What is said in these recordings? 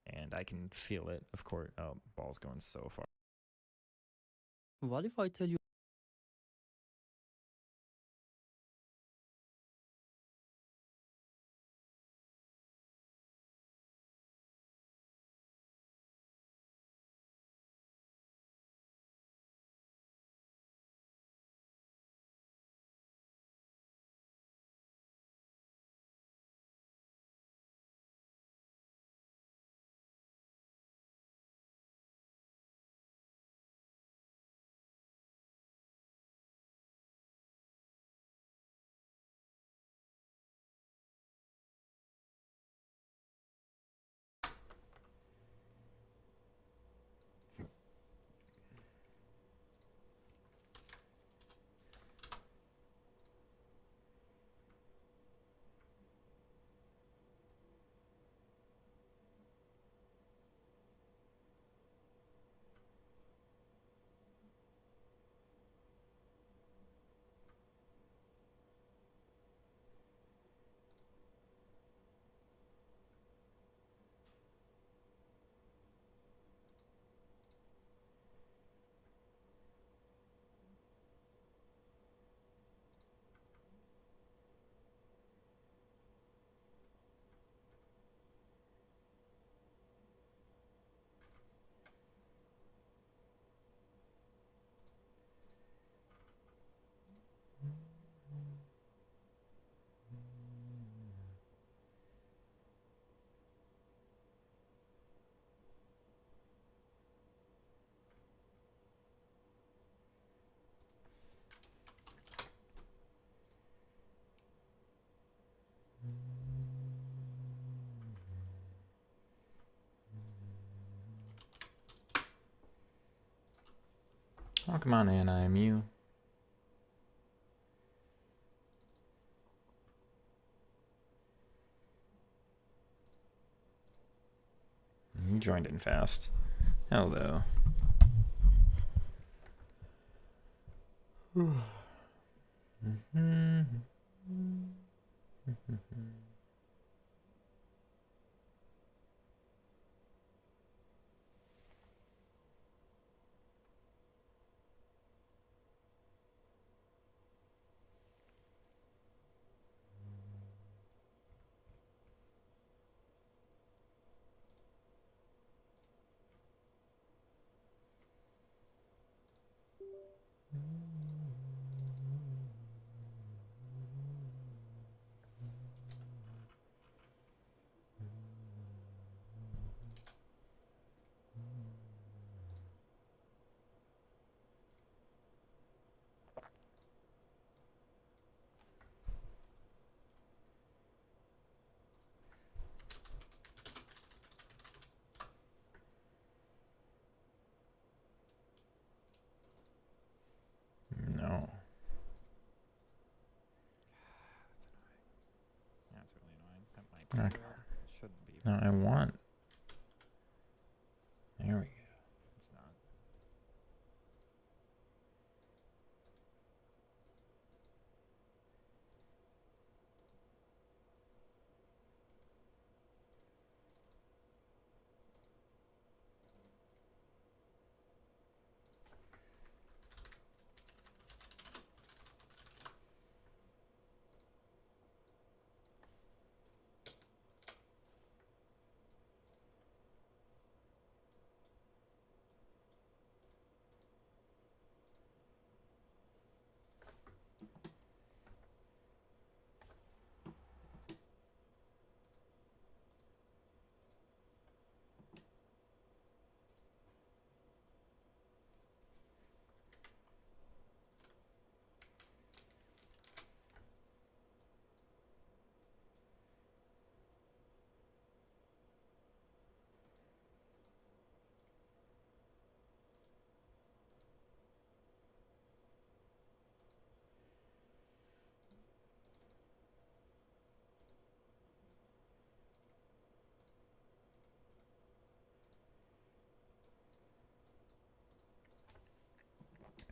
And I can feel it, of course. Oh, ball's going so far. What if I tell you? Oh, come on, NIMU. You joined in fast. Hello. No. That's really annoying. That might be Okay. good. Should be. No, I want. There we go. It's not.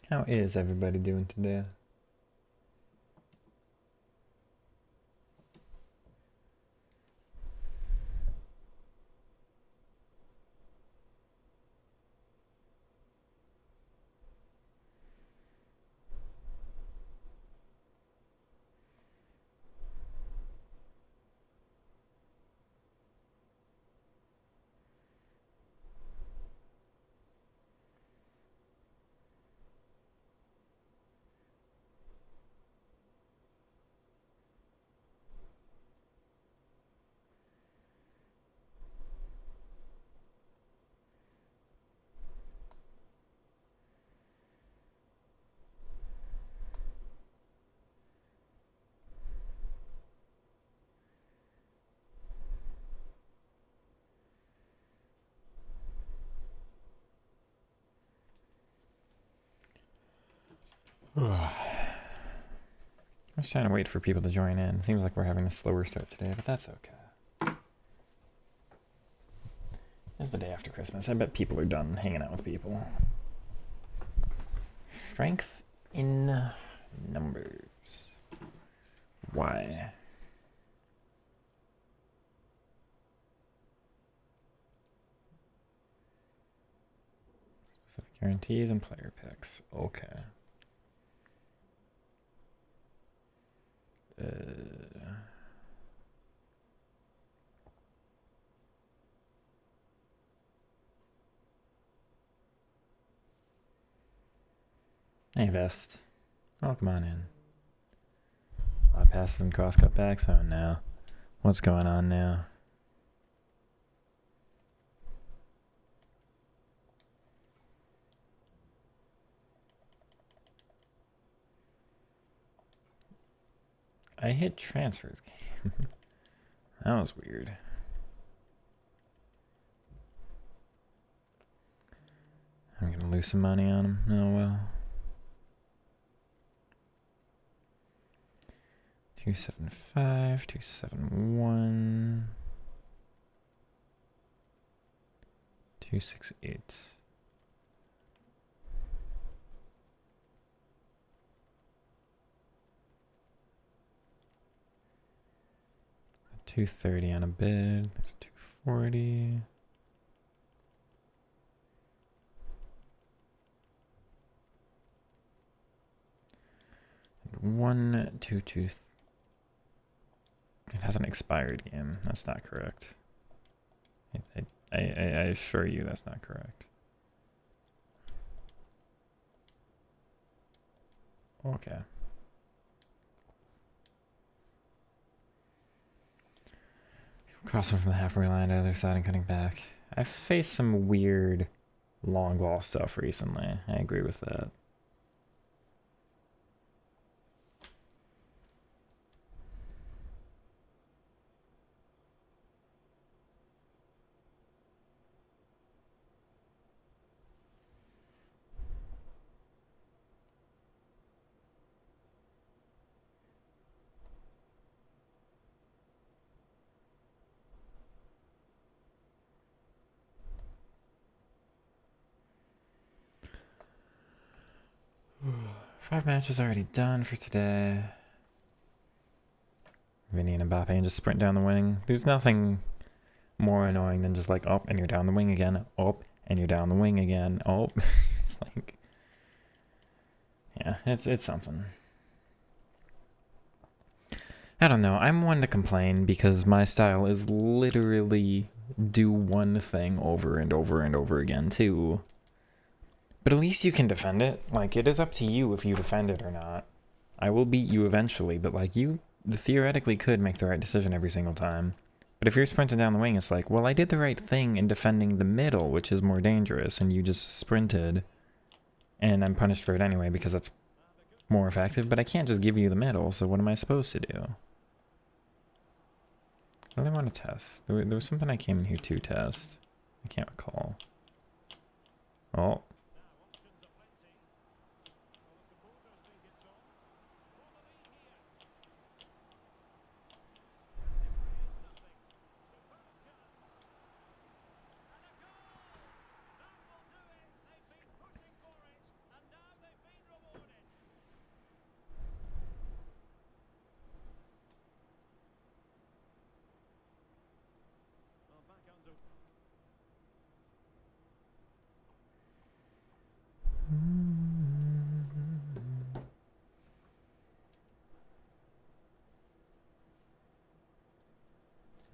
How is everybody doing today? I was trying to wait for people to join in. Seems like we're having a slower start today, but that's okay. It's the day after Christmas. I bet people are done hanging out with people. Strength in numbers. Why? Specific guarantees and player picks. Okay. Hey, Vest. Oh, come on in. Passes and cross cutbacks. Oh, no. What's going on now? I hit transfers. That was weird. I'm gonna lose some money on him. Oh well. 275, 271, 268. 230 on a bid. That's 240. And 122. It has an expired game. That's not correct. I assure you that's not correct. Okay. Crossing from the halfway line to the other side and cutting back. I've faced some weird long ball stuff recently. I agree with that. Five matches already done for today. Vinny and Mbappe just sprint down the wing. There's nothing more annoying than just like up and you're down the wing again, up and you're down the wing again, up. It's like, yeah, it's something. I don't know. I'm one to complain because my style is literally do one thing over and over and over again too. But at least you can defend it. Like, it is up to you if you defend it or not. I will beat you eventually, but like, you theoretically could make the right decision every single time. But if you're sprinting down the wing, it's like, well, I did the right thing in defending the middle, which is more dangerous, and you just sprinted. And I'm punished for it anyway because that's more effective, but I can't just give you the middle, so what am I supposed to do? What do I want to test? There was something I came in here to test. I can't recall. Oh.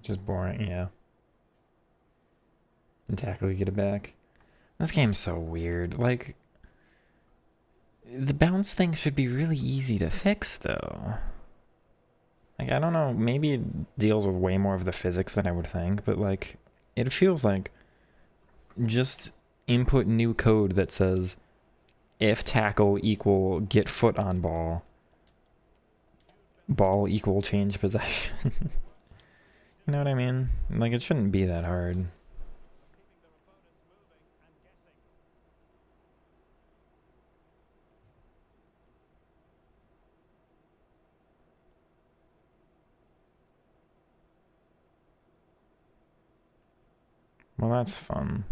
Just boring, yeah. And tackle, you get it back. This game's so weird. Like, the bounce thing should be really easy to fix, though. Like, I don't know, maybe it deals with way more of the physics than I would think, but like, it feels like just input new code that says if tackle equal get foot on ball, ball equal change possession. You know what I mean? Like, it shouldn't be that hard. Well, that's fun.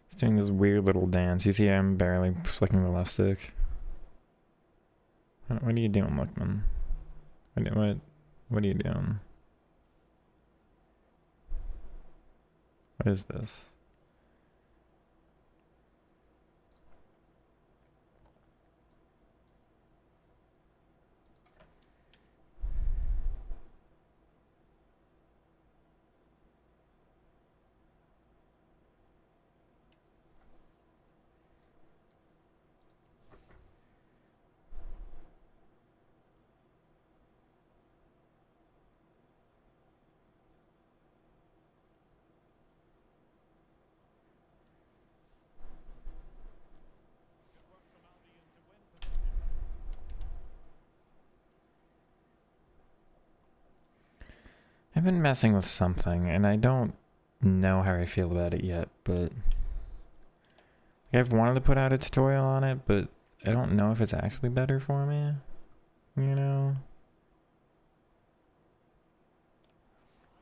He's doing this weird little dance. You see I'm barely flicking the left stick. What are you doing, Lookman? What are you doing? What is this? I've been messing with something, and I don't know how I feel about it yet, but I've wanted to put out a tutorial on it, but I don't know if it's actually better for me, you know?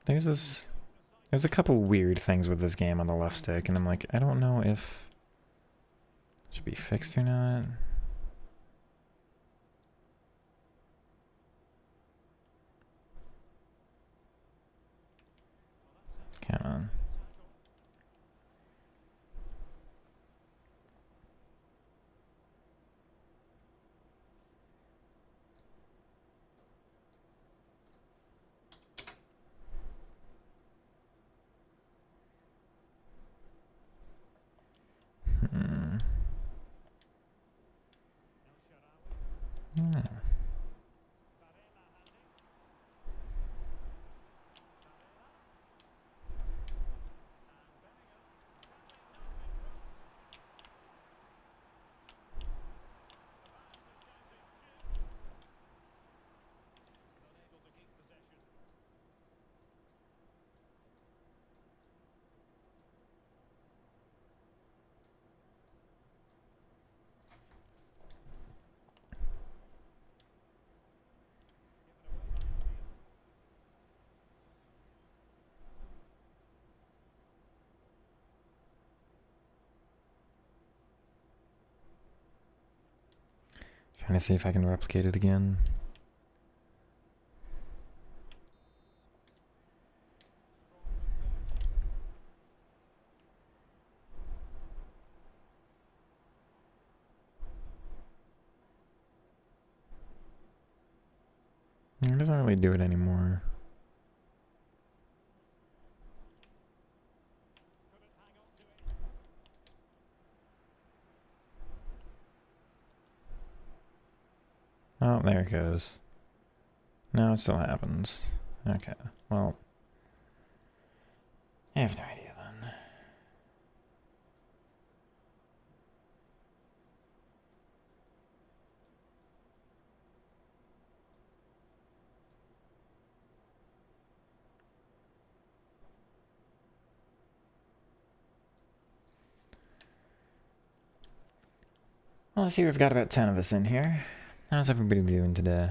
There's a couple weird things with this game on the left stick, and I'm like, I don't know if it should be fixed or not. Come on. Trying to see if I can replicate it again. It doesn't really do it anymore. Oh, there it goes. No, it still happens. Okay, well, I have no idea then. Well, I see we've got about 10 of us in here. How's everybody doing today?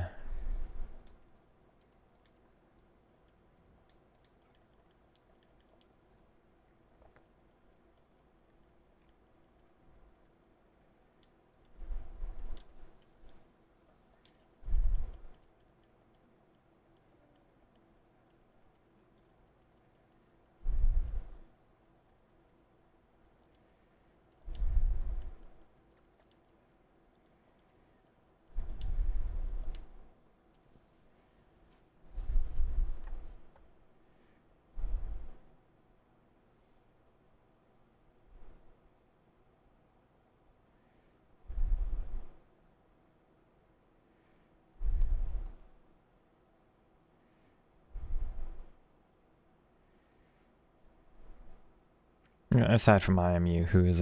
Aside from IMU, who is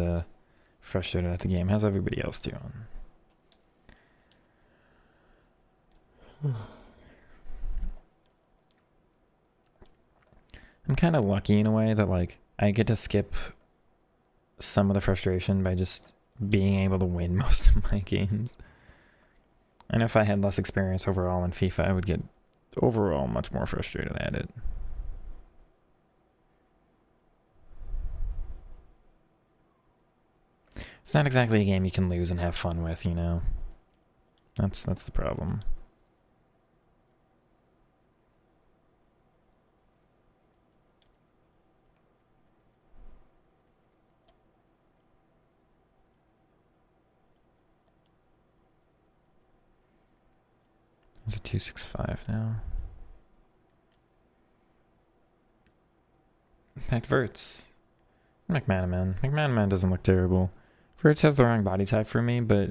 frustrated at the game, how's everybody else doing? I'm kind of lucky in a way that, like, I get to skip some of the frustration by just being able to win most of my games. And if I had less experience overall in FIFA, I would get overall much more frustrated at it. It's not exactly a game you can lose and have fun with, you know? That's the problem. It's a 265 now. In fact, Verts. McManaman. McManaman doesn't look terrible. Verts has the wrong body type for me, but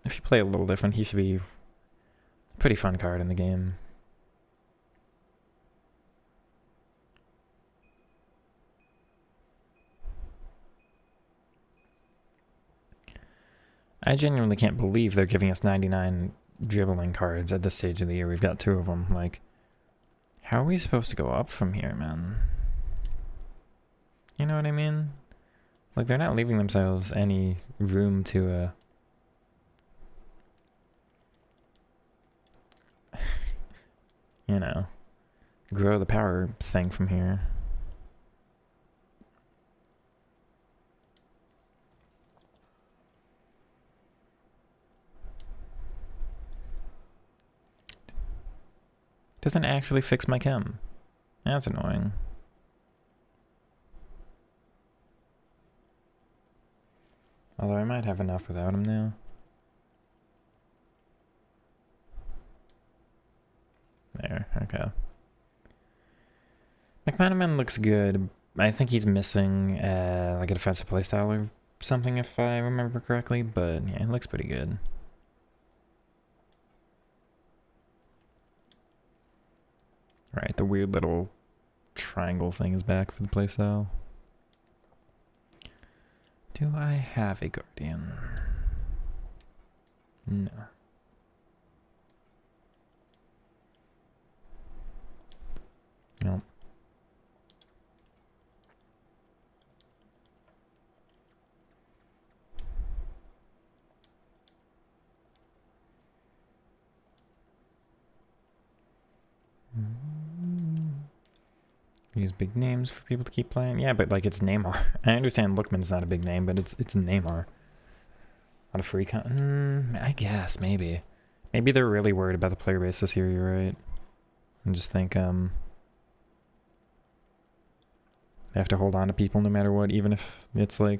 if you play a little different, he should be a pretty fun card in the game. I genuinely can't believe they're giving us 99 dribbling cards at this stage of the year. We've got 2 of them. Like, how are we supposed to go up from here, man? You know what I mean? Like, they're not leaving themselves any room to, you know, grow the power thing from here. Doesn't actually fix my chem. That's annoying. Although I might have enough without him now. There, okay. McManaman looks good. I think he's missing like a defensive playstyle or something if I remember correctly, but yeah, it looks pretty good. Right, the weird little triangle thing is back for the playstyle. Do I have a Guardian? No. Nope. Use big names for people to keep playing. Yeah, but like it's Neymar. I understand Lookman's not a big name, but it's Neymar. Not a free I guess maybe they're really worried about the player base this year. You're right. I just think they have to hold on to people no matter what, even if it's like.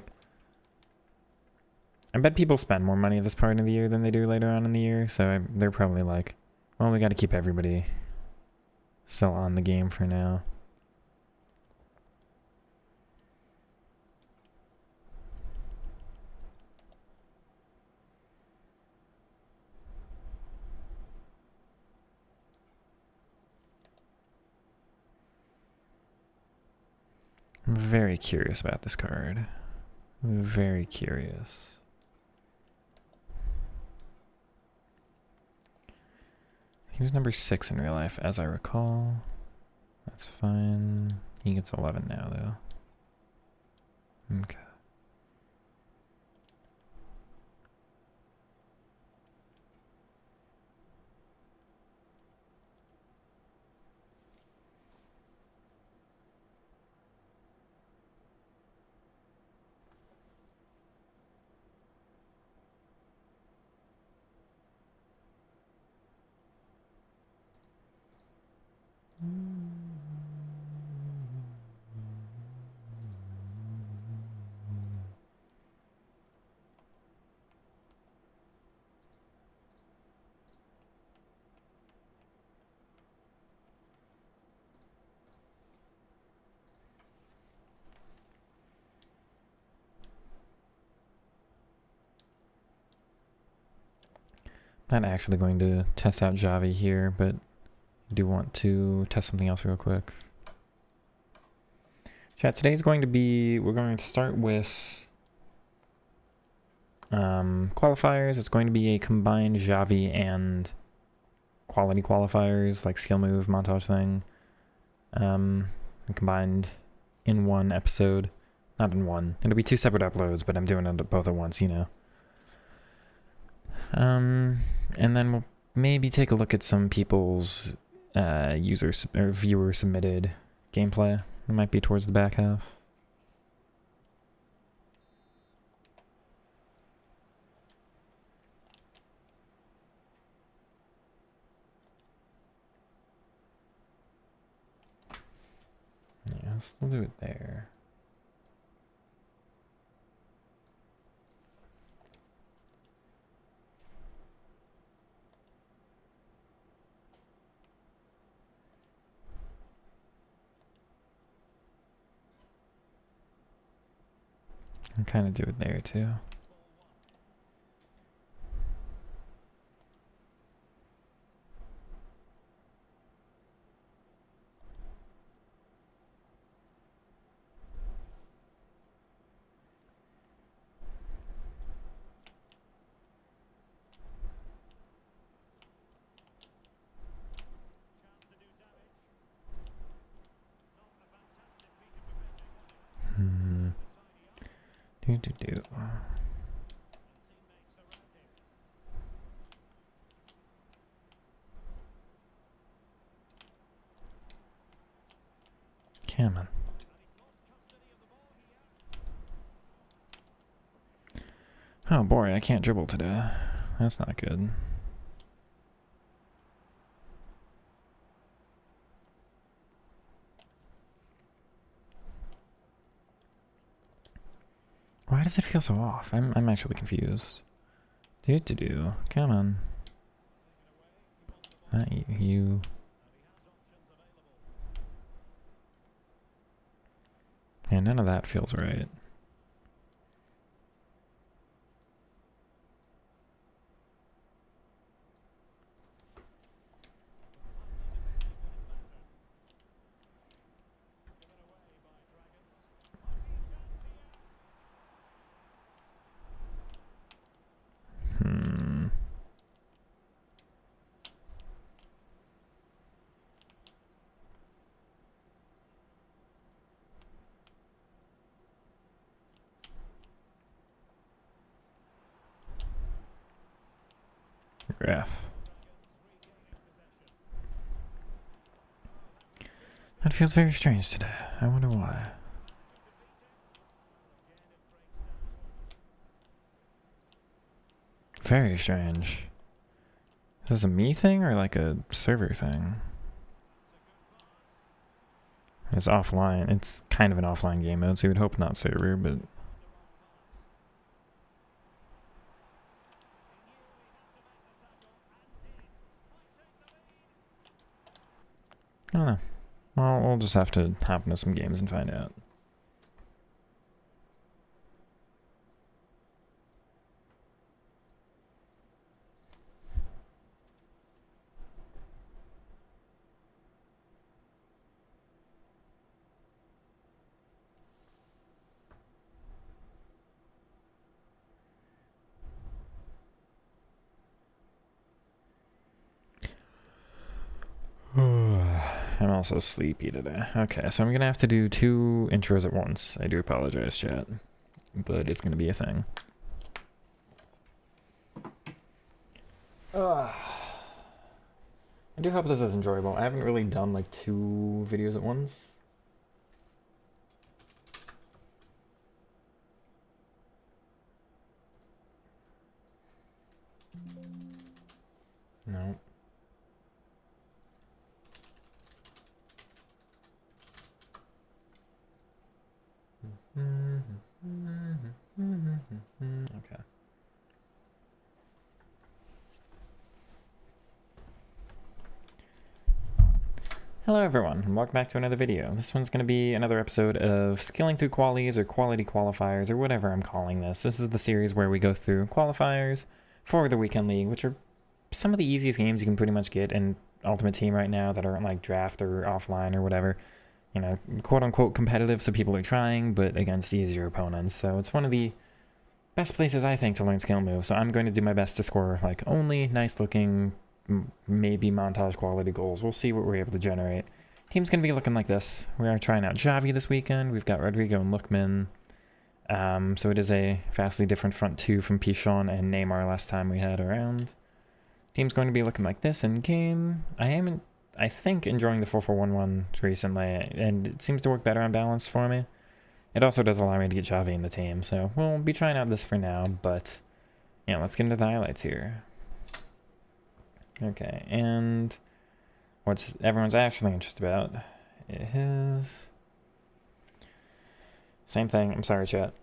I bet people spend more money this part of the year than they do later on in the year, so they're probably like, well, we got to keep everybody still on the game for now. I'm very curious about this card. Very curious. He was number 6 in real life, as I recall. That's fine. He gets 11 now, though. Okay. Not actually going to test out Xavi here, but I do want to test something else real quick. Chat, today's going to be, we're going to start with qualifiers. It's going to be a combined Xavi and quality qualifiers, like skill move, montage thing. Combined in one episode. Not in one. It'll be 2 separate uploads, but I'm doing it both at once, you know. And then we'll maybe take a look at some people's or viewer submitted gameplay. It might be towards the back half. Yes, we'll do it there. And kind of do it there too. Do. Come on. Oh boy, I can't dribble today. That's not good. Why does it feel so off? I'm actually confused. Do. Come on. Not you. You. Yeah, none of that feels right. Ref. That feels very strange today. I wonder why. Very strange. Is this a me thing or like a server thing? It's offline. It's kind of an offline game mode, so you would hope not server, but... I don't know. Well, we'll just have to hop into some games and find out. I'm also sleepy today. Okay, so I'm gonna have to do 2 intros at once. I do apologize, chat, but it's gonna be a thing. I do hope this is enjoyable. I haven't really done like 2 videos at once. No. Okay. Hello everyone, and welcome back to another video. This one's going to be another episode of Skilling Through Qualies or Quality Qualifiers or whatever I'm calling this. This is the series where we go through qualifiers for the Weekend League, which are some of the easiest games you can pretty much get in Ultimate Team right now that aren't like draft or offline or whatever. You know, quote-unquote competitive, so people are trying, but against easier opponents. So it's one of the best places, I think, to learn skill moves. So I'm going to do my best to score, like, only nice-looking, maybe montage quality goals. We'll see what we're able to generate. Team's going to be looking like this. We are trying out Xavi this weekend. We've got Rodrigo and Lookman. So it is a vastly different front two from Pichon and Neymar last time we had around. Team's going to be looking like this in game. I think, enjoying the 4-4-1-1 recently, and it seems to work better on balance for me. It also does allow me to get Xavi in the team, so we'll be trying out this for now, but yeah, let's get into the highlights here. Okay, and what everyone's actually interested about is... Same thing, I'm sorry chat.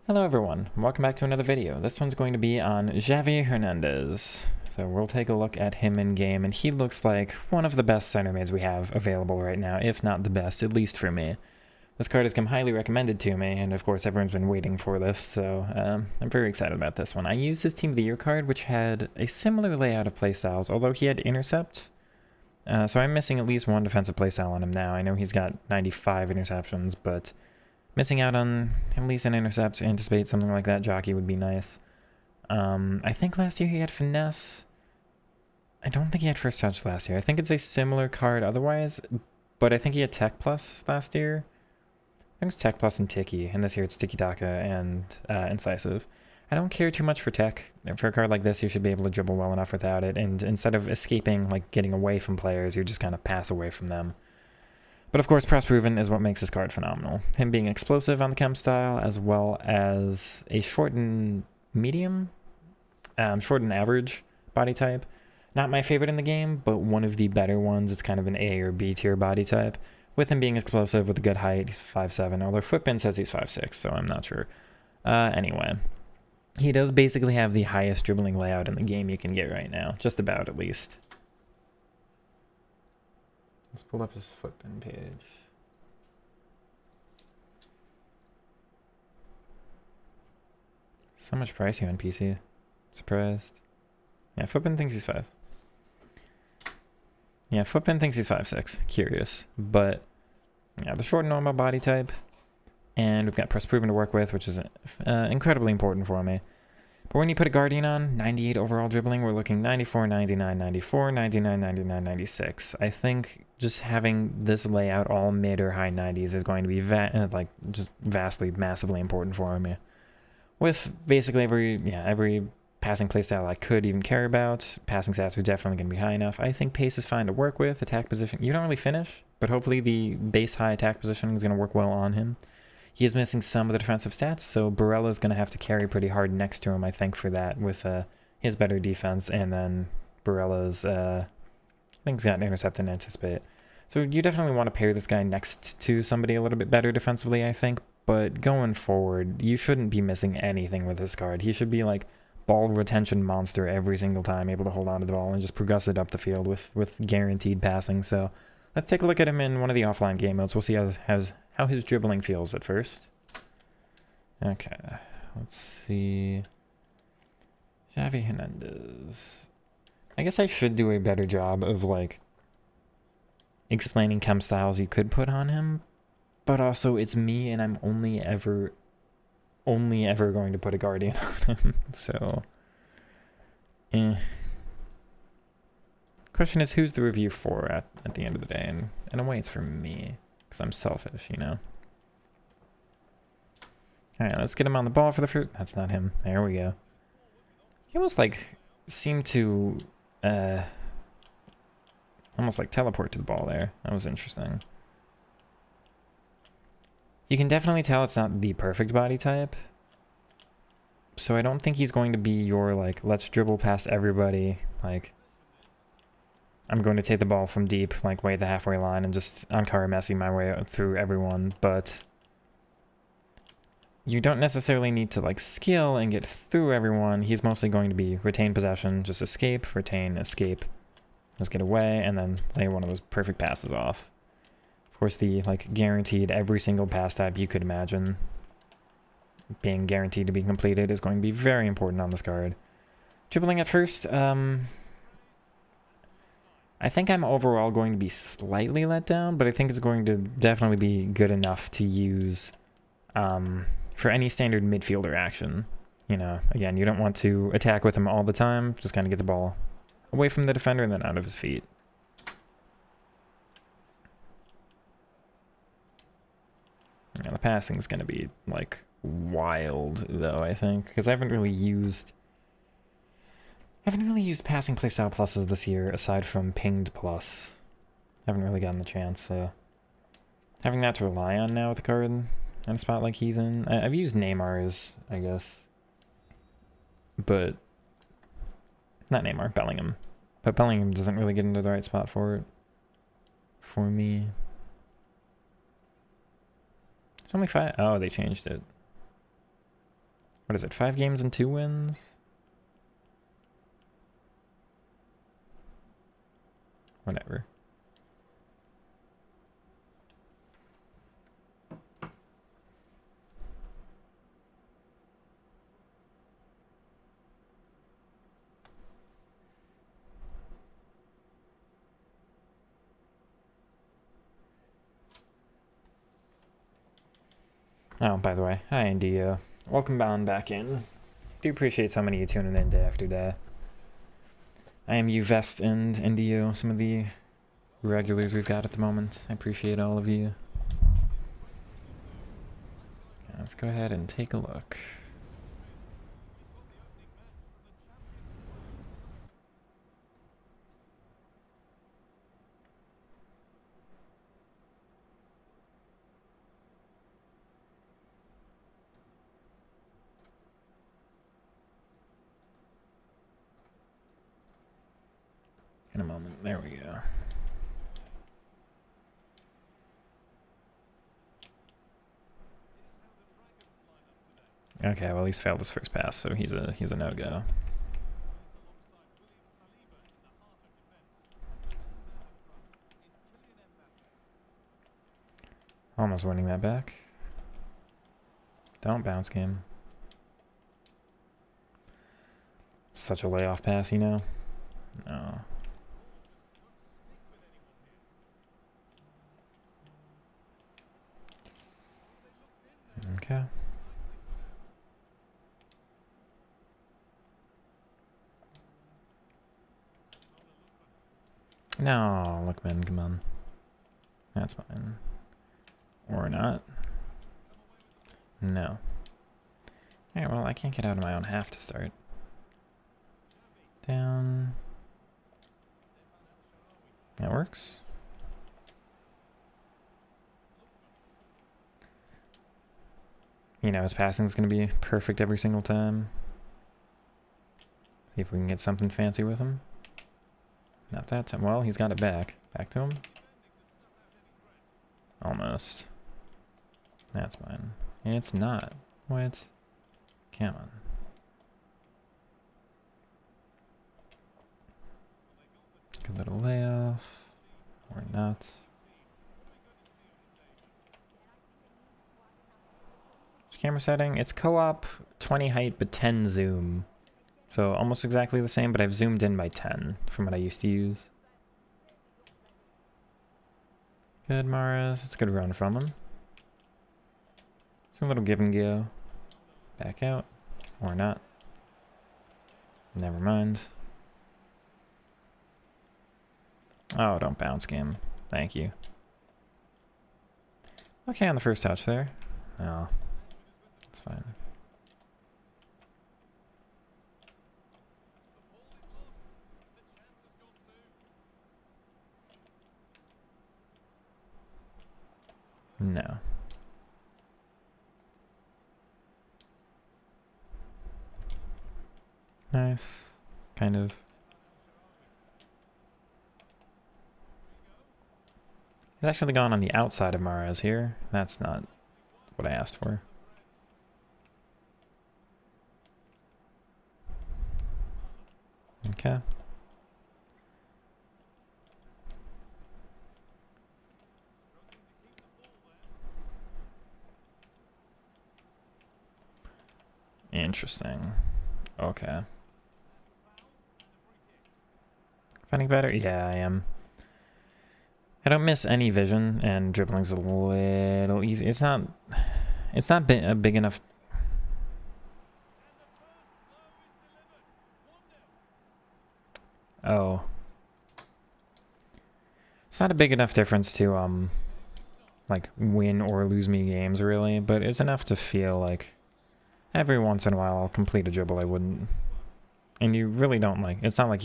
Hello everyone, welcome back to another video. This one's going to be on Xavi Hernandez. So we'll take a look at him in game, and he looks like one of the best center mids we have available right now, if not the best, at least for me. This card has come highly recommended to me, and of course everyone's been waiting for this, so I'm very excited about this one. I used his Team of the Year card, which had a similar layout of playstyles, although he had intercept. So I'm missing at least one defensive playstyle on him now. I know he's got 95 interceptions, but missing out on at least an intercept, anticipate something like that jockey would be nice. I think last year he had finesse. I don't think he had first touch last year. I think it's a similar card otherwise, but I think he had tech plus last year. I think it's tech plus and ticky, and this year it's tiki-taka and incisive. I don't care too much for tech. For a card like this, you should be able to dribble well enough without it, and instead of escaping, like getting away from players, you just kind of pass away from them. But of course, press proven is what makes this card phenomenal. Him being explosive on the chem style, as well as a short and medium, short and average body type. Not my favorite in the game, but one of the better ones. It's kind of an A or B tier body type. With him being explosive with a good height, he's 5'7", although Footbin says he's 5'6", so I'm not sure. Anyway, he does basically have the highest dribbling layout in the game you can get right now. Just about, at least. Let's pull up his Footbin page. So much pricey on PC. Surprised. Yeah, Footbin thinks he's 5. Yeah, Footbin thinks he's 5'6". Curious. But, yeah, the short normal body type. And we've got press proven to work with, which is incredibly important for me. But when you put a Guardian on, 98 overall dribbling, we're looking 94, 99, 94, 99, 99, 96. I think just having this layout all mid or high 90s is going to be just vastly, massively important for me. With basically every passing playstyle I could even care about, passing stats are definitely going to be high enough. I think pace is fine to work with. Attack position, you don't really finish, but hopefully the base high attack position is going to work well on him. He is missing some of the defensive stats, so Barella is going to have to carry pretty hard next to him, I think, for that, with his better defense, and then Barella's, I think he's got an intercept and anticipate. So you definitely want to pair this guy next to somebody a little bit better defensively, I think, but going forward, you shouldn't be missing anything with this card. He should be like ball retention monster every single time, able to hold on to the ball and just progress it up the field with guaranteed passing. So let's take a look at him in one of the offline game modes. We'll see how his dribbling feels at first. Okay, let's see. Xavi Hernandez. I guess I should do a better job of like explaining chem styles you could put on him, but also it's me and I'm only ever going to put a Guardian on him, so Question is, who's the review for at the end of the day? And in a way it's for me, because I'm selfish, you know. Alright, let's get him on the ball for the first... That's not him. There we go. He almost like seemed to almost like teleport to the ball there. That was interesting. You can definitely tell it's not the perfect body type. So I don't think he's going to be your, like, let's dribble past everybody. Like, I'm going to take the ball from deep, like, way at the halfway line and just Ankara Messi my way through everyone. But you don't necessarily need to, like, skill and get through everyone. He's mostly going to be retain possession, just escape, retain, escape. Just get away, and then lay one of those perfect passes off. Of course, the, like, guaranteed every single pass type you could imagine being guaranteed to be completed is going to be very important on this card. Dribbling at first, I think I'm overall going to be slightly let down, but I think it's going to definitely be good enough to use for any standard midfielder action. You know, again, you don't want to attack with him all the time, just kind of get the ball away from the defender and then out of his feet. Yeah, the passing is going to be, like, wild, though, I think, because I haven't really used passing playstyle pluses this year, aside from pinged plus. Haven't really gotten the chance, so having that to rely on now with a card in a spot like he's in. I've used Neymar's, I guess, but not Neymar, Bellingham. But Bellingham doesn't really get into the right spot for it for me. It's only 5. Oh, they changed it. What is it? 5 games and 2 wins? Whatever. Oh, by the way, hi Indio. Welcome on back in. Do appreciate so many of you tuning in day after day. I am Uvest and Indio, some of the regulars we've got at the moment. I appreciate all of you. Let's go ahead and take a look. In a moment. There we go. Okay, well he's failed his first pass, so he's a no-go. Almost winning that back. Don't bounce game. It's such a layoff pass, you know? No. Okay. No, Lookman, come on. That's fine. Or not. No. Alright, well, I can't get out of my own half to start. Down. That works. You know, his passing's going to be perfect every single time. See if we can get something fancy with him. Not that time. Well, he's got it back. Back to him. Almost. That's fine. It's not. What? Come on. Good little layoff. Or not. Camera setting. It's co-op 20 height but 10 zoom. So almost exactly the same, but I've zoomed in by 10 from what I used to use. Good, Maras. That's a good run from him. Some little give and go. Back out. Or not. Never mind. Oh, don't bounce game. Thank you. Okay, on the first touch there. Oh. It's fine. No. Nice. Kind of. He's actually gone on the outside of Mahrez here. That's not what I asked for. Okay. Interesting. Okay. Finding better? Yeah, I am. I don't miss any vision, and dribbling's a little easy. It's not a big enough. Oh. It's not a big enough difference to, like, win or lose me games, really, but it's enough to feel like every once in a while I'll complete a dribble I wouldn't. And you really don't, like, it's not like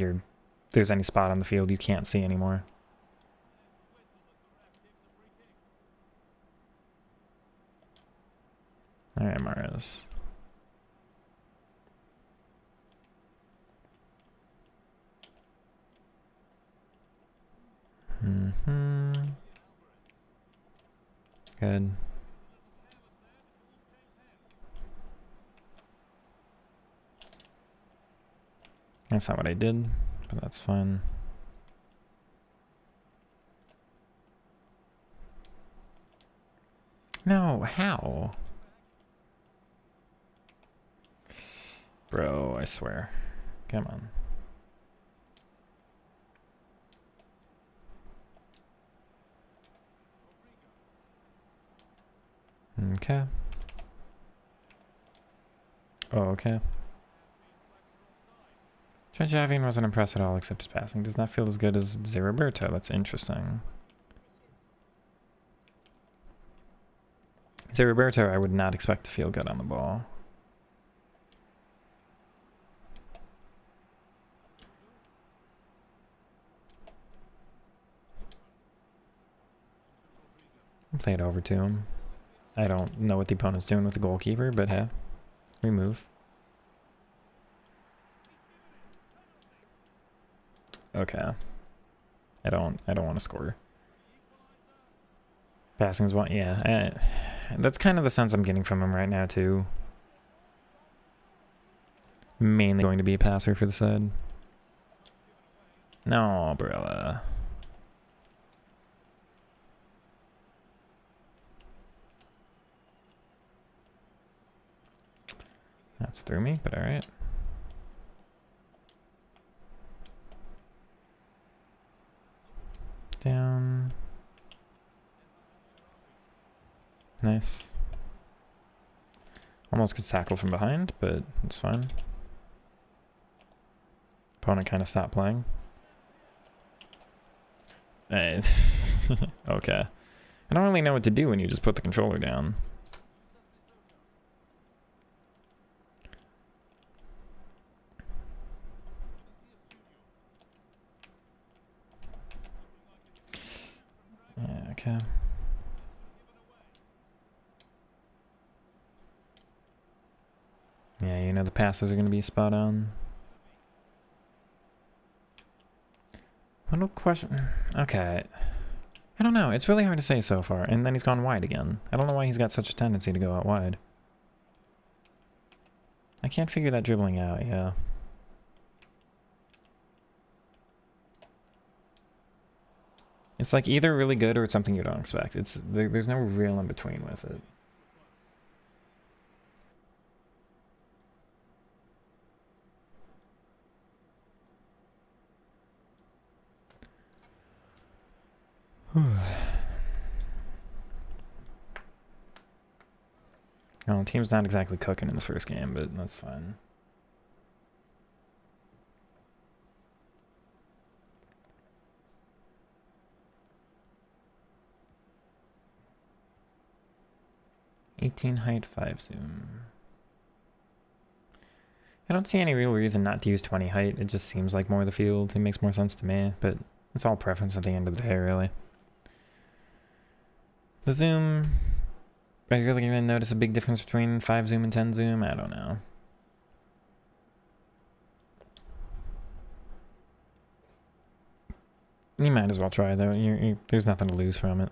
there's any spot on the field you can't see anymore. All right, Maris. Good. That's not what I did, but that's fine. No, how? Bro, I swear. Come on. Okay. Oh, okay. Xavi wasn't impressed at all except his passing. Does not feel as good as Roberto. That's interesting. Roberto, I would not expect to feel good on the ball. Play it over to him. I don't know what the opponent's doing with the goalkeeper, but hey, remove. Okay. I don't want to score. Passing's one, yeah. That's kind of the sense I'm getting from him right now too. Mainly going to be a passer for the side. No, Barella. That's through me, but alright. Down. Nice. Almost gets tackled from behind, but it's fine. Opponent kind of stopped playing. Okay. I don't really know what to do when you just put the controller down. Yeah, okay. Yeah, you know the passes are going to be spot on. Little question. Okay. I don't know. It's really hard to say so far. And then he's gone wide again. I don't know why he's got such a tendency to go out wide. I can't figure that dribbling out, yeah. It's like either really good or it's something you don't expect. There's no real in between with it. Well, the team's not exactly cooking in this first game, but that's fine. (18 height, 5 zoom). I don't see any real reason not to use 20 height. It just seems like more of the field. It makes more sense to me, but it's all preference at the end of the day, really. The zoom, are you really going to notice a big difference between 5 zoom and 10 zoom? I don't know. You might as well try, though. There's nothing to lose from it.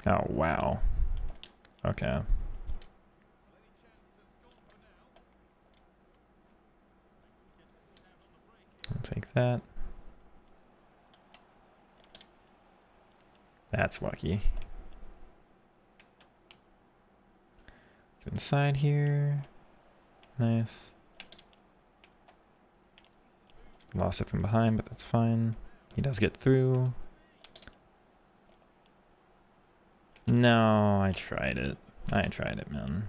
Oh, wow. Okay. I'll take that. That's lucky. Get inside here. Nice. Lost it from behind, but that's fine. He does get through. No, I tried it. I tried it, man.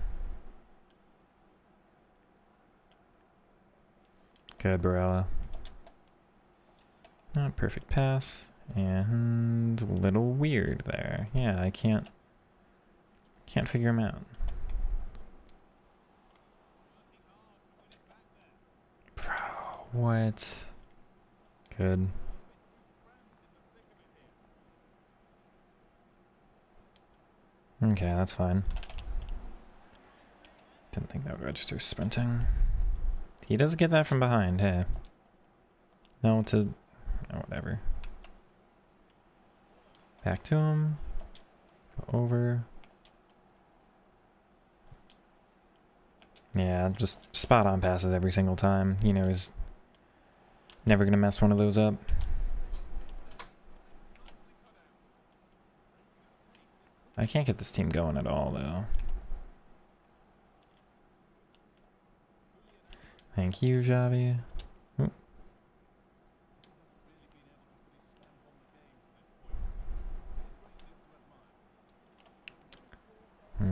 Good, Barella. Perfect pass. And a little weird there. Yeah, I can't figure him out. Bro, what? Good. Okay, that's fine. Didn't think that would register sprinting. He does get that from behind, hey. No, to... Oh, whatever. Back to him. Go over. Yeah, just spot on passes every single time. You know, he's never gonna mess one of those up. I can't get this team going at all, though. Thank you, Xavi. Oop.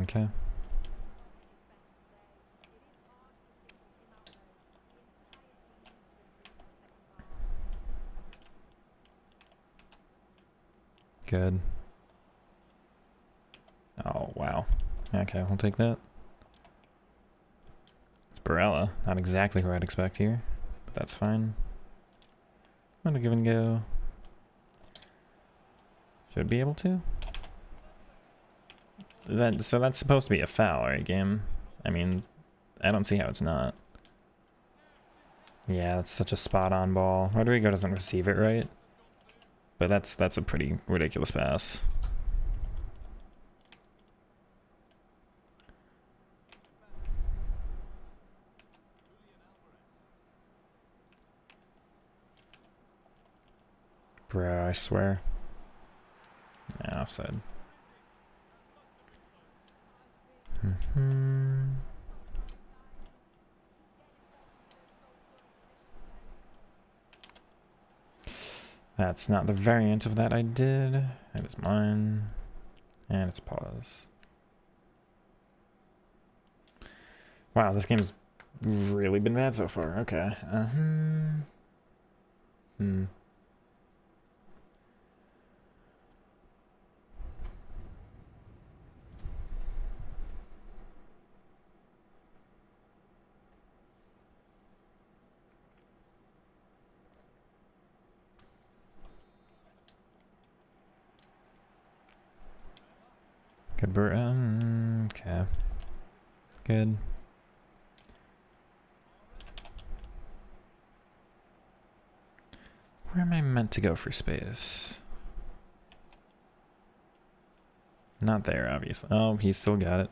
Okay. Good. Oh, wow. Okay, we'll take that. It's Barella. Not exactly who I'd expect here, but that's fine. I'm gonna give and go. Should be able to. So that's supposed to be a foul, right, game? I mean, I don't see how it's not. Yeah, that's such a spot-on ball. Rodrigo doesn't receive it right, but that's a pretty ridiculous pass. Bro, I swear. Yeah, offside. That's not the variant of that I did. It is mine. And it's pause. Wow, this game's really been bad so far. Okay. Good okay. Good. Where am I meant to go for space? Not there, obviously. Oh, he's still got it.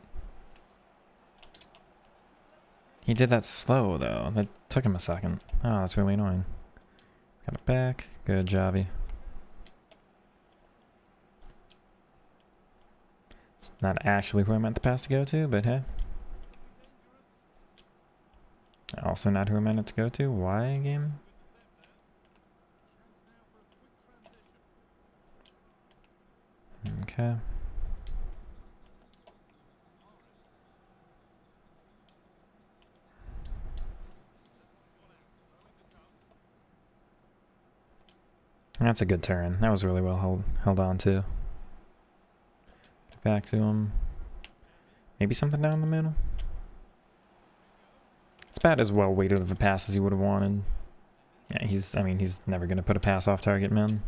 He did that slow, though. That took him a second. Oh, that's really annoying. Got it back. Good, Xavi. It's not actually who I meant the pass to go to, but hey. Also not who I meant it to go to. Why, game? Okay. That's a good turn. That was really well held on to. Get back to him. Maybe something down the middle. It's about as well weighted of a pass as he would have wanted. Yeah, he's never going to put a pass off target, man.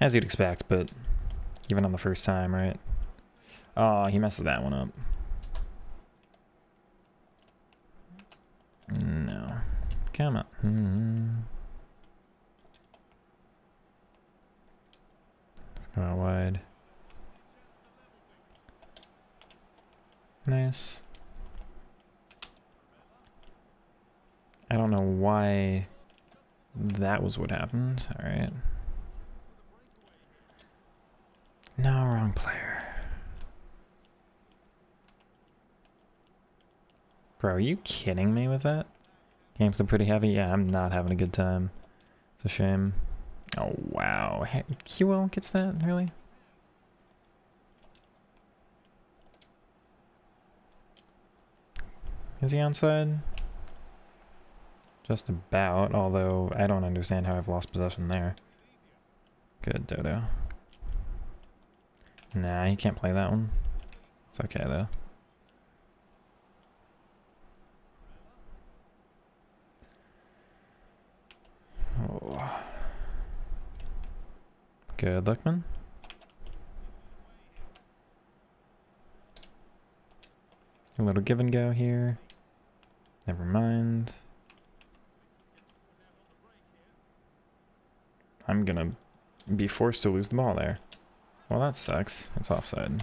As you'd expect, but even on the first time, right? Oh, he messes that one up. No. Come on. Go out wide. Nice. I don't know why that was what happened. Alright. No, wrong player. Bro, are you kidding me with that? Game's been pretty heavy. Yeah, I'm not having a good time. It's a shame. Oh, wow. QL gets that? Really? Is he onside? Just about, although I don't understand how I've lost possession there. Good, Dodo. Nah, he can't play that one. It's okay, though. Oh. Good, Luckman. A little give and go here. Never mind. I'm gonna be forced to lose the ball there. Well, that sucks. It's offside.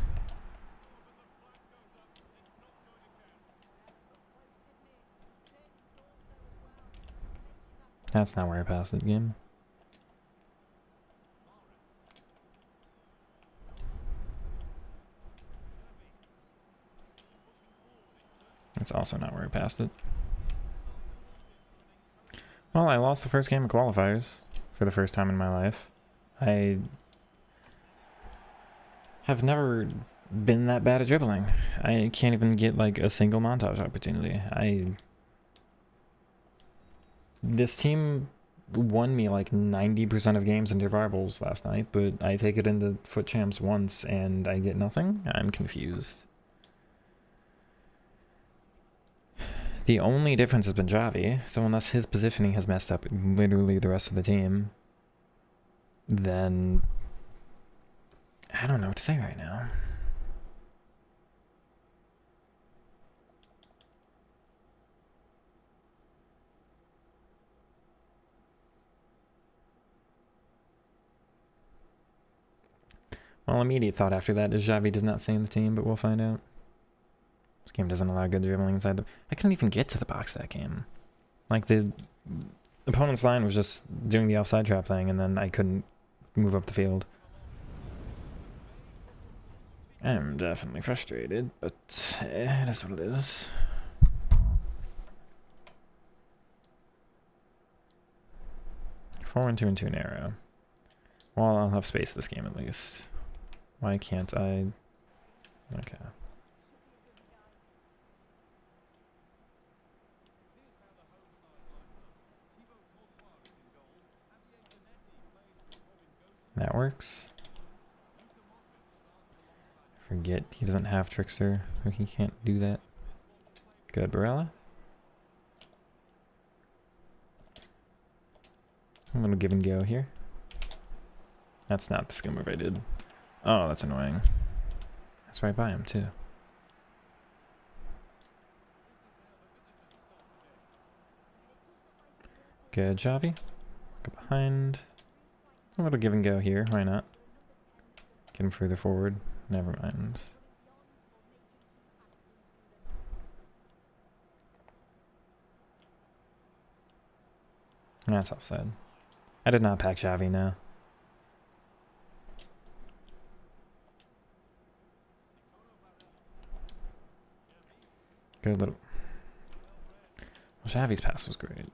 That's not where I passed it, game. That's also not where I passed it. Well, I lost the first game of qualifiers for the first time in my life. I have never been that bad at dribbling. I can't even get like a single montage opportunity. This team won me like 90% of games in Divarbles last night, but I take it into Foot Champs once and I get nothing? I'm confused. The only difference has been Xavi, so unless his positioning has messed up literally the rest of the team, then I don't know what to say right now. Well, immediate thought after that is Xavi does not stay in the team, but we'll find out. This game doesn't allow good dribbling inside the... I couldn't even get to the box that game. Like, the opponent's line was just doing the offside trap thing, and then I couldn't move up the field. I'm definitely frustrated, but it is what it is. Four and two narrow. Well, I'll have space this game at least. Why can't I? Okay. That works. Forget he doesn't have Trickster, so he can't do that. Good, Barella. I'm gonna give and go here. That's not the skill move I did. Oh, that's annoying. That's right by him, too. Good, Xavi. Go behind. A little give and go here. Why not? Get him further forward. Never mind. That's offside. I did not pack Xavi now. Good little... Well, Xavi's pass was great.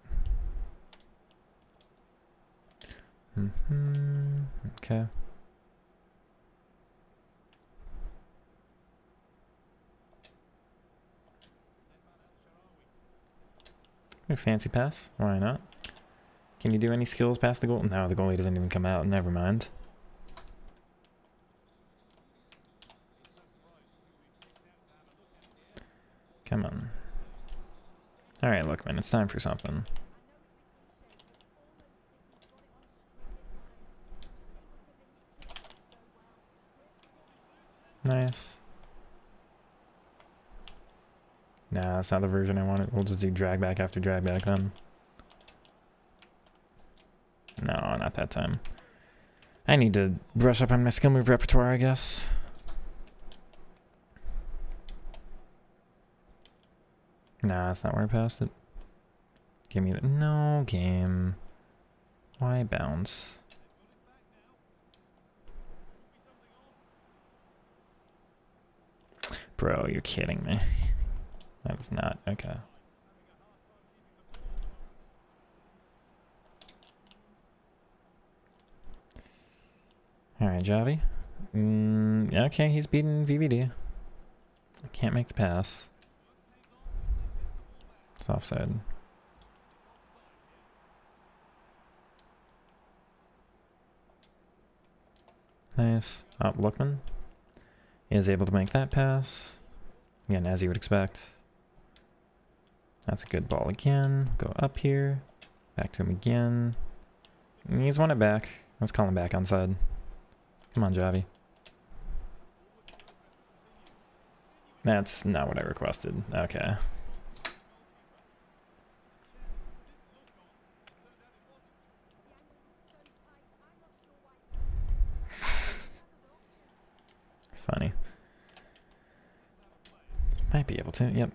Okay. A fancy pass. Why not? Can you do any skills past the goal? No, the goalie doesn't even come out. Never mind. Come on. Alright, look, man, it's time for something. Nice. Nah, that's not the version I wanted. We'll just do drag back after drag back then. No, not that time. I need to brush up on my skill move repertoire, I guess. Nah, that's not where I passed it. Give me the... No, game. Why bounce? Bro, you're kidding me. That was not... Okay. Alright, Xavi. Okay, he's beaten VVD. I can't make the pass. It's offside. Nice. Oh, Lookman is able to make that pass. Again, as you would expect. That's a good ball again. Go up here. Back to him again. He's won it back. Let's call him back onside. Come on, Xavi. That's not what I requested. Okay. Funny. Might be able to, yep.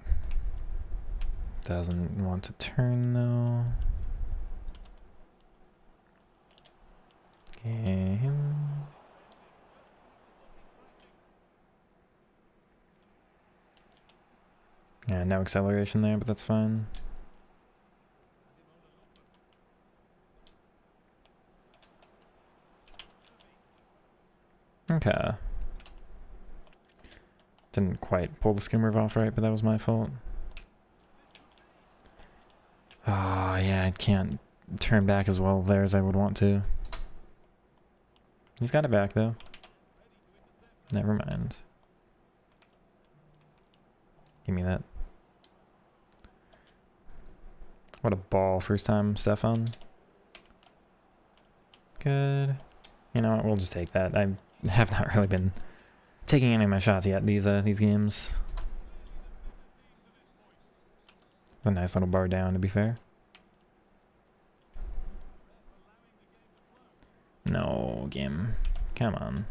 Doesn't want to turn though. Game. Yeah, no acceleration there, but that's fine. Okay. Didn't quite pull the skimmer off right, but that was my fault. Oh, yeah, I can't turn back as well there as I would want to. He's got it back, though. Never mind. Give me that. What a ball. First time, Stefan. Good. You know what? We'll just take that. I have not really been taking any of my shots yet these games. A nice little bar down, to be fair. No, game. Come on.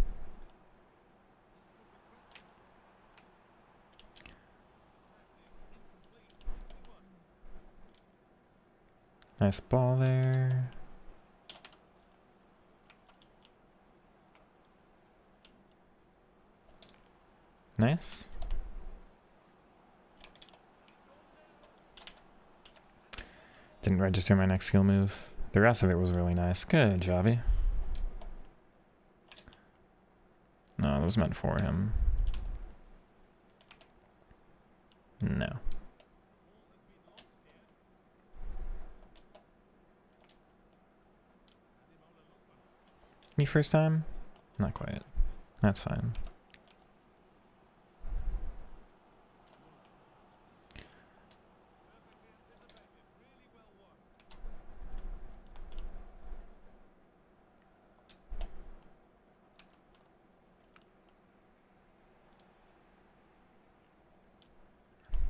Nice ball there. Nice. Didn't register my next skill move. The rest of it was really nice. Good, Xavi. No, that was meant for him. No. Me first time? Not quite. That's fine.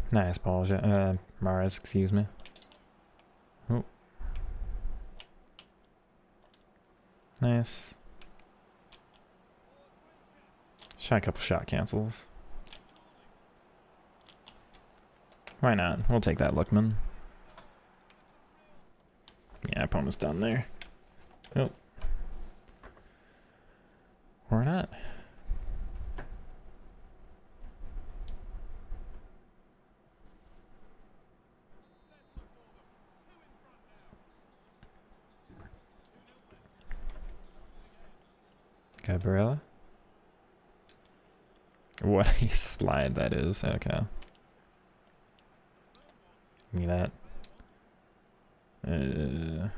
Nice ball, Mares, excuse me. Oh. Nice. Shot a couple shot cancels. Why not? We'll take that, Lookman. Yeah, opponent's done there. Oh. Or not. Gabriella? What a slide that is. Okay. Give me that.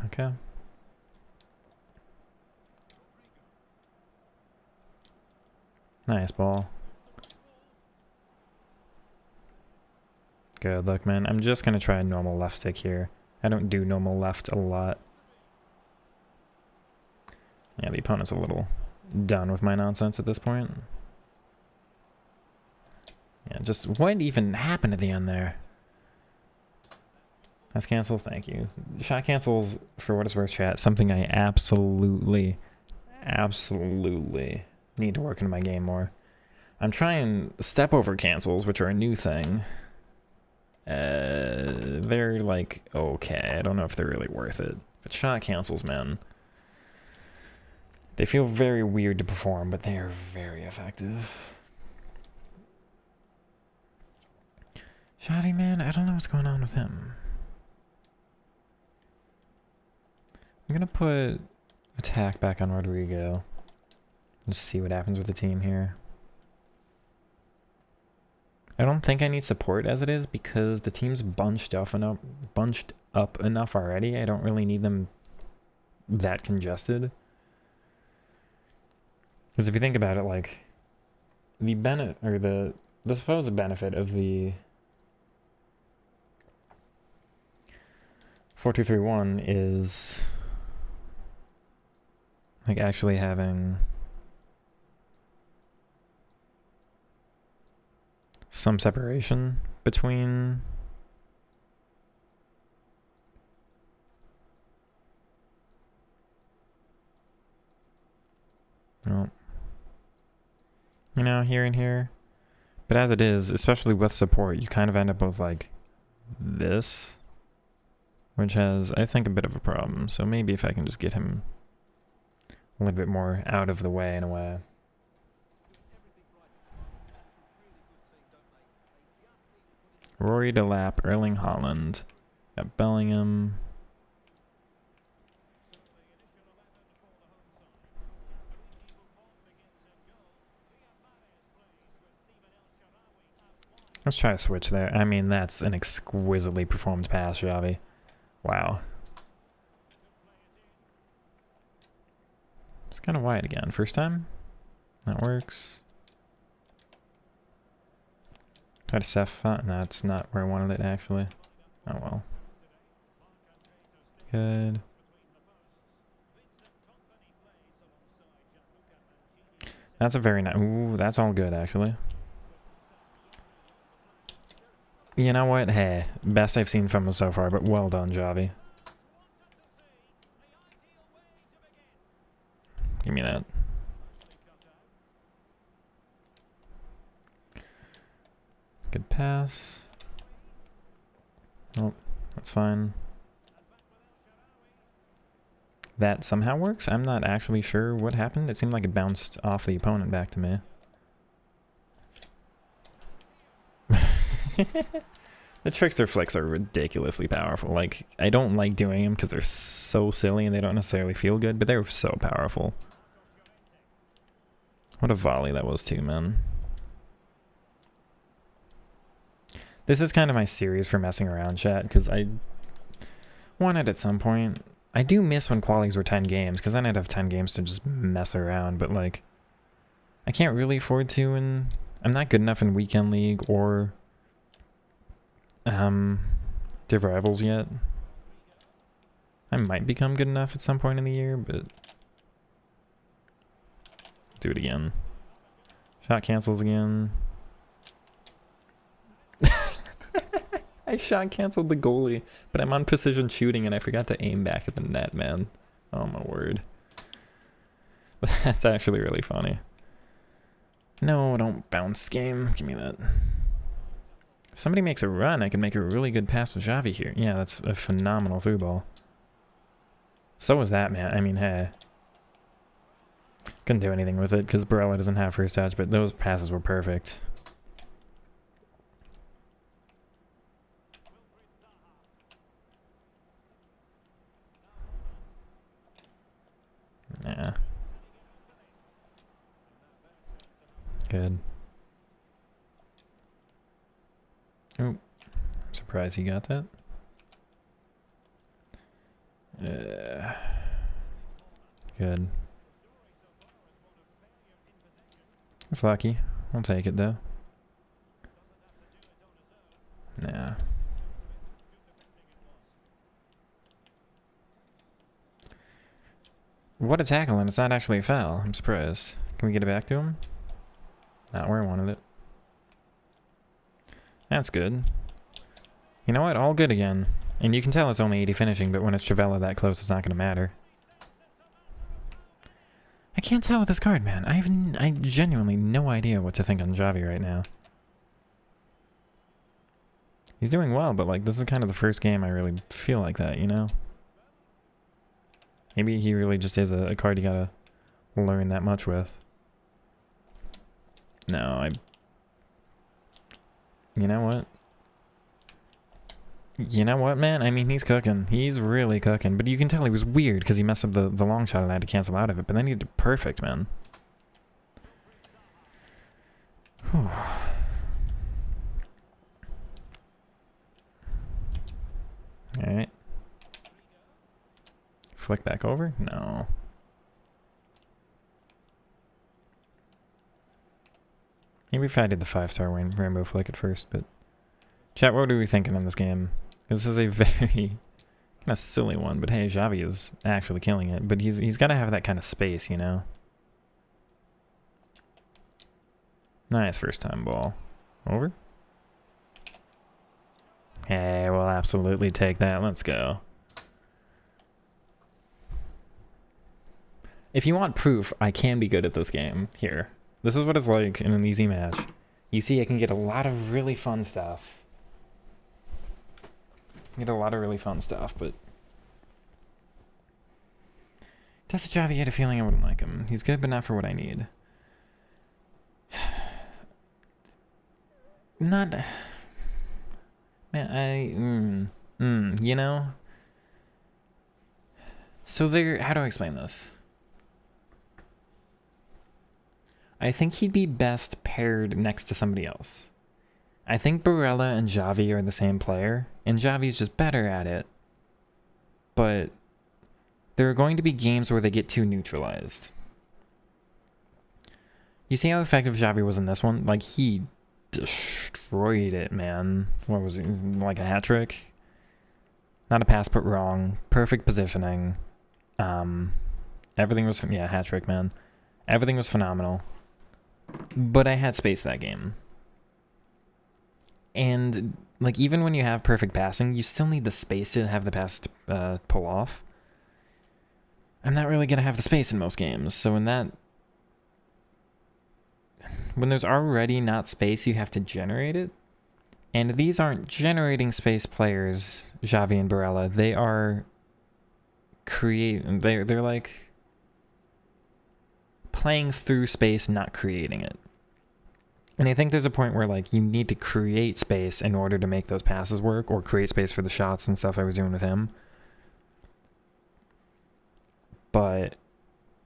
Okay. Nice ball. Good luck, man. I'm just gonna try a normal left stick here. I don't do normal left a lot. Yeah, the opponent's a little done with my nonsense at this point. Yeah, just what even happened at the end there? Nice cancel, thank you. Shot cancels, for what it's worth, chat, something I absolutely need to work into my game more. I'm trying step over cancels, which are a new thing. They're like, okay, I don't know if they're really worth it. But shot cancels, man. They feel very weird to perform, but they are very effective. Xavi, man, I don't know what's going on with him. I'm gonna put attack back on Rodrigo. Just see what happens with the team here. I don't think I need support as it is because the team's bunched up enough already. I don't really need them that congested. Because if you think about it, like the supposed benefit of the 4-2-3-1 is like actually having some separation between... Well, you know, here and here. But as it is, especially with support, you kind of end up with like this, which has, I think, a bit of a problem. So maybe if I can just get him a little bit more out of the way in a way. Rory Delap, Erling Haaland, got Bellingham. Let's try a switch there. I mean, that's an exquisitely performed pass, Xavi. Wow. It's kind of wide again. First time? That works. Try to Sefa. No, that's not where I wanted it, actually. Oh, well. Good. That's a very nice... Ooh, that's all good, actually. You know what? Hey, best I've seen from him so far, but well done, Xavi. Give me that. Good pass. Oh, that's fine. That somehow works? I'm not actually sure what happened. It seemed like it bounced off the opponent back to me. The trickster flicks are ridiculously powerful. Like, I don't like doing them because they're so silly and they don't necessarily feel good, but they're so powerful. What a volley that was too, man. This is kind of my series for messing around, chat, because I wanted at some point... I do miss when qualies were 10 games, because then I'd have 10 games to just mess around, but like... I can't really afford to, and I'm not good enough in Weekend League or... Div Rivals yet. I might become good enough at some point in the year, but... Do it again. Shot cancels again. I shot canceled the goalie, but I'm on precision shooting and I forgot to aim back at the net, man. Oh my word. That's actually really funny. No, don't bounce, game. Give me that. If somebody makes a run, I can make a really good pass with Xavi here. Yeah, that's a phenomenal through ball. So was that, man. I mean, hey. Couldn't do anything with it because Barella doesn't have first touch, but those passes were perfect. Yeah. Good. Oh, I'm surprised he got that. Good. It's lucky. I'll take it though. Nah. What a tackle, and it's not actually a foul. I'm surprised. Can we get it back to him? Not where I wanted it. That's good. You know what? All good again. And you can tell it's only 80 finishing, but when it's Travella that close, it's not going to matter. I can't tell with this card, man. I genuinely no idea what to think on Xavi right now. He's doing well, but like this is kind of the first game I really feel like that, you know? Maybe he really just is a card you gotta learn that much with. No, You know what? You know what, man? I mean, he's cooking. He's really cooking. But you can tell he was weird because he messed up the long shot and I had to cancel out of it. But then he did perfect, man. Whew. Alright. Flick back over? No. Maybe if I did the 5-star rainbow flick at first, but... Chat, what are we thinking in this game? This is a very kind of silly one, but hey, Xavi is actually killing it. But he's got to have that kind of space, you know? Nice first time ball. Over? Hey, we'll absolutely take that. Let's go. If you want proof, I can be good at this game. Here. This is what it's like in an easy match. You see, I can get a lot of really fun stuff. But... Test Xavi had a feeling I wouldn't like him. He's good, but not for what I need. Not... Man, you know? So there... How do I explain this? I think he'd be best paired next to somebody else. I think Barella and Xavi are the same player, and Xavi's just better at it. But there are going to be games where they get too neutralized. You see how effective Xavi was in this one? Like, he destroyed it, man. What was it? Like a hat trick? Not a pass put wrong. Perfect positioning. Everything was... Yeah, hat trick, man. Everything was phenomenal. But I had space that game. And, like, even when you have perfect passing, you still need the space to have the pass pull off. I'm not really going to have the space in most games. So in that... When there's already not space, you have to generate it. And these aren't generating space players, Xavi and Barella. They are... They're like... playing through space, not creating it. And I think there's a point where, like, you need to create space in order to make those passes work, or create space for the shots and stuff I was doing with him. But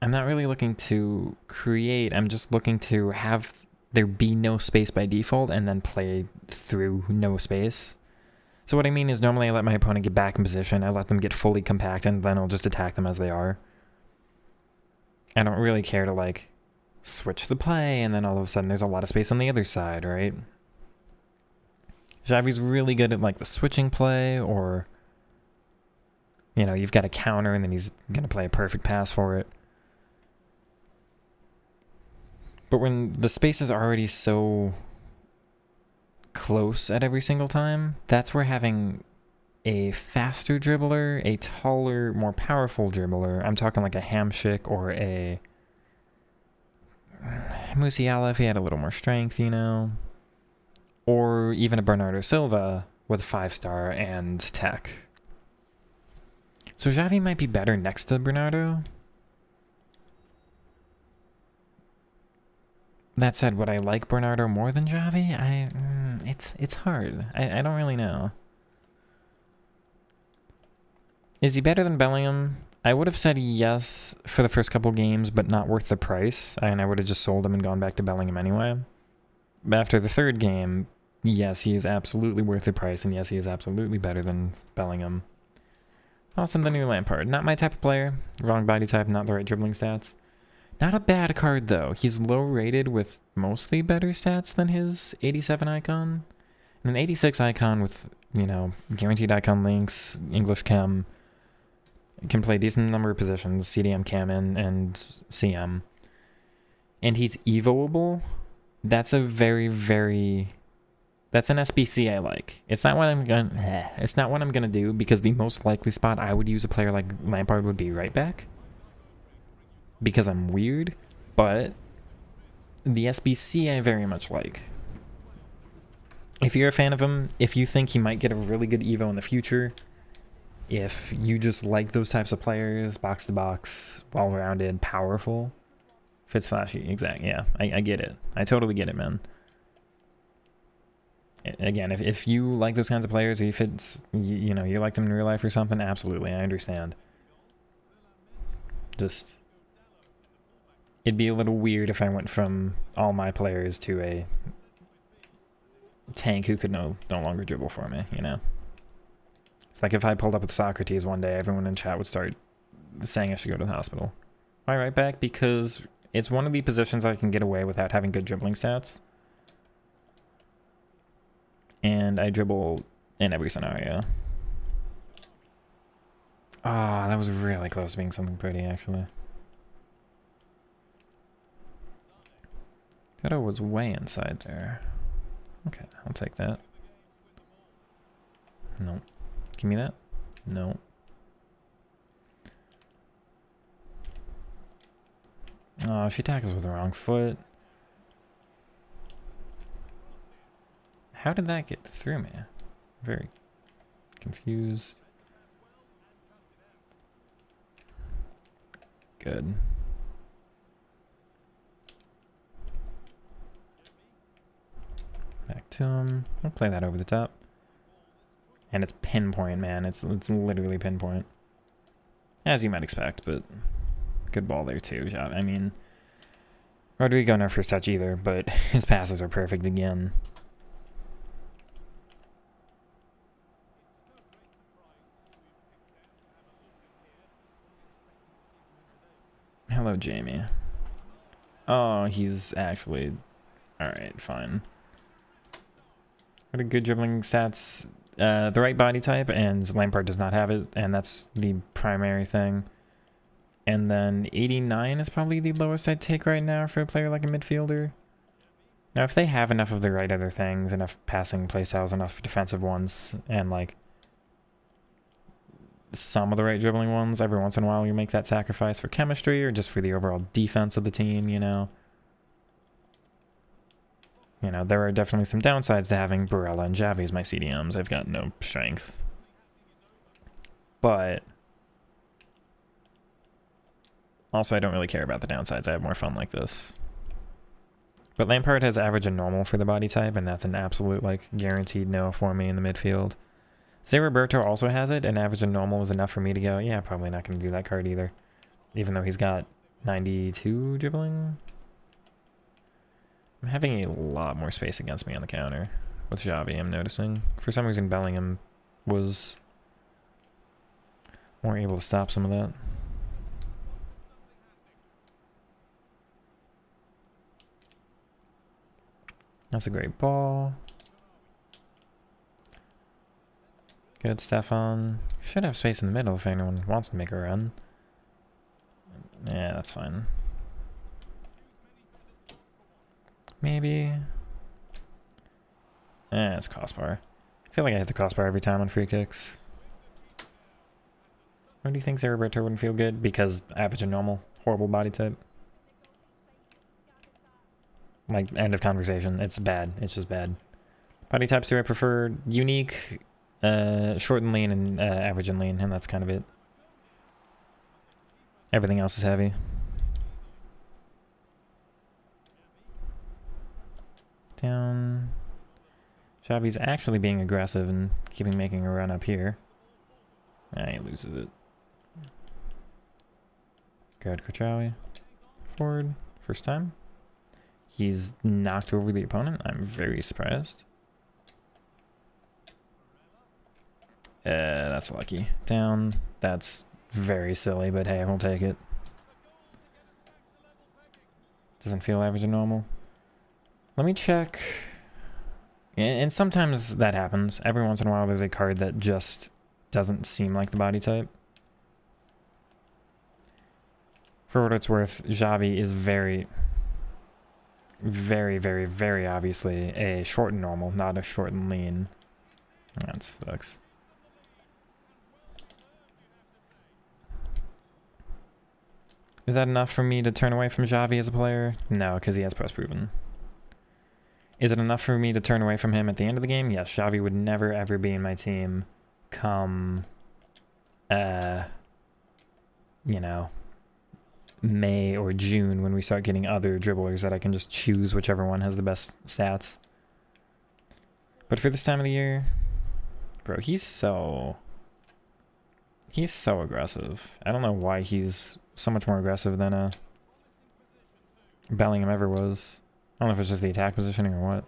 I'm not really looking to create. I'm just looking to have there be no space by default and then play through no space. So what I mean is normally I let my opponent get back in position. I let them get fully compacted, and then I'll just attack them as they are. I don't really care to, like, switch the play, and then all of a sudden there's a lot of space on the other side, right? Xavi's really good at, like, the switching play, or, you know, you've got a counter, and then he's going to play a perfect pass for it. But when the space is already so close at every single time, that's where having a faster dribbler, a taller, more powerful dribbler, I'm talking like a Hamsik or a Musiala if he had a little more strength, you know, or even a Bernardo Silva with 5-star and tech. So Xavi might be better next to Bernardo. That said, would I like Bernardo more than Xavi? It's hard. I don't really know. Is he better than Bellingham? I would have said yes for the first couple games, but not worth the price, and I would have just sold him and gone back to Bellingham anyway. But after the third game, yes, he is absolutely worth the price, and yes, he is absolutely better than Bellingham. Also, the new Lampard. Not my type of player. Wrong body type, not the right dribbling stats. Not a bad card, though. He's low rated with mostly better stats than his 87 icon. And an 86 icon with, you know, guaranteed icon links, English chem, can play a decent number of positions, CDM, cam, and CM. And he's evoable. That's a very, very... That's an SBC I like. It's not what I'm gonna do, because the most likely spot I would use a player like Lampard would be right back. Because I'm weird, but the SBC I very much like. If you're a fan of him, if you think he might get a really good Evo in the future, if you just like those types of players, box to box, well-rounded, powerful, fits flashy, exactly, yeah, I get it. I totally get it, man. Again, if you like those kinds of players, or if it's, you know, you like them in real life or something, absolutely, I understand. Just... It'd be a little weird if I went from all my players to a tank who could no longer dribble for me, you know? It's like if I pulled up with Socrates one day, everyone in chat would start saying I should go to the hospital. Why right back? Because it's one of the positions I can get away without having good dribbling stats. And I dribble in every scenario. Ah, that was really close to being something pretty, actually. Goto was way inside there. Okay, I'll take that. No. Give me that. No. Oh, she tackles with the wrong foot. How did that get through me? Very confused. Good. Back to him. I'll play that over the top. And it's pinpoint, man. It's literally pinpoint. As you might expect, but good ball there too. I mean, Rodrigo no first touch either, but his passes are perfect again. Hello, Jamie. Oh, he's actually... Alright, fine. What a good dribbling stats. The right body type, and Lampard does not have it, and that's the primary thing. And then 89 is probably the lowest I'd take right now for a player like a midfielder. Now, if they have enough of the right other things, enough passing playstyles, enough defensive ones, and like some of the right dribbling ones, every once in a while you make that sacrifice for chemistry or just for the overall defense of the team, you know. You know, there are definitely some downsides to having Barella and Xavi as my CDMs. They've got no strength. But also, I don't really care about the downsides. I have more fun like this. But Lampard has average and normal for the body type, and that's an absolute, like, guaranteed no for me in the midfield. Zé Roberto also has it, and average and normal is enough for me to go, yeah, probably not going to do that card either. Even though he's got 92 dribbling. I'm having a lot more space against me on the counter with Xavi, I'm noticing. For some reason, Bellingham was more able to stop some of that. That's a great ball. Good, Stefan. Should have space in the middle if anyone wants to make a run. Yeah, that's fine. Maybe. It's crossbar. I feel like I hit the crossbar every time on free kicks. Why do you think Zé Roberto wouldn't feel good? Because average and normal. Horrible body type. Like, end of conversation. It's bad. It's just bad. Body types do I prefer? Unique, short and lean, and average and lean, and that's kind of it. Everything else is heavy. Down. Xavi's actually being aggressive and making a run up here. He loses it. Good, Kutrawi. Forward. First time. He's knocked over the opponent. I'm very surprised. That's lucky. Down. That's very silly, but hey, we'll take it. Doesn't feel average and normal. Let me check. And sometimes that happens. Every once in a while there's a card that just doesn't seem like the body type. For what it's worth, Xavi is very, very obviously a short and normal, not a short and lean. That sucks. Is that enough for me to turn away from Xavi as a player? No, because he has press proven. Is it enough for me to turn away from him at the end of the game? Yes, Xavi would never ever be in my team come, you know, May or June when we start getting other dribblers that I can just choose whichever one has the best stats. But for this time of the year, bro, he's so aggressive. I don't know why he's so much more aggressive than Bellingham ever was. I don't know if it's just the attack positioning or what.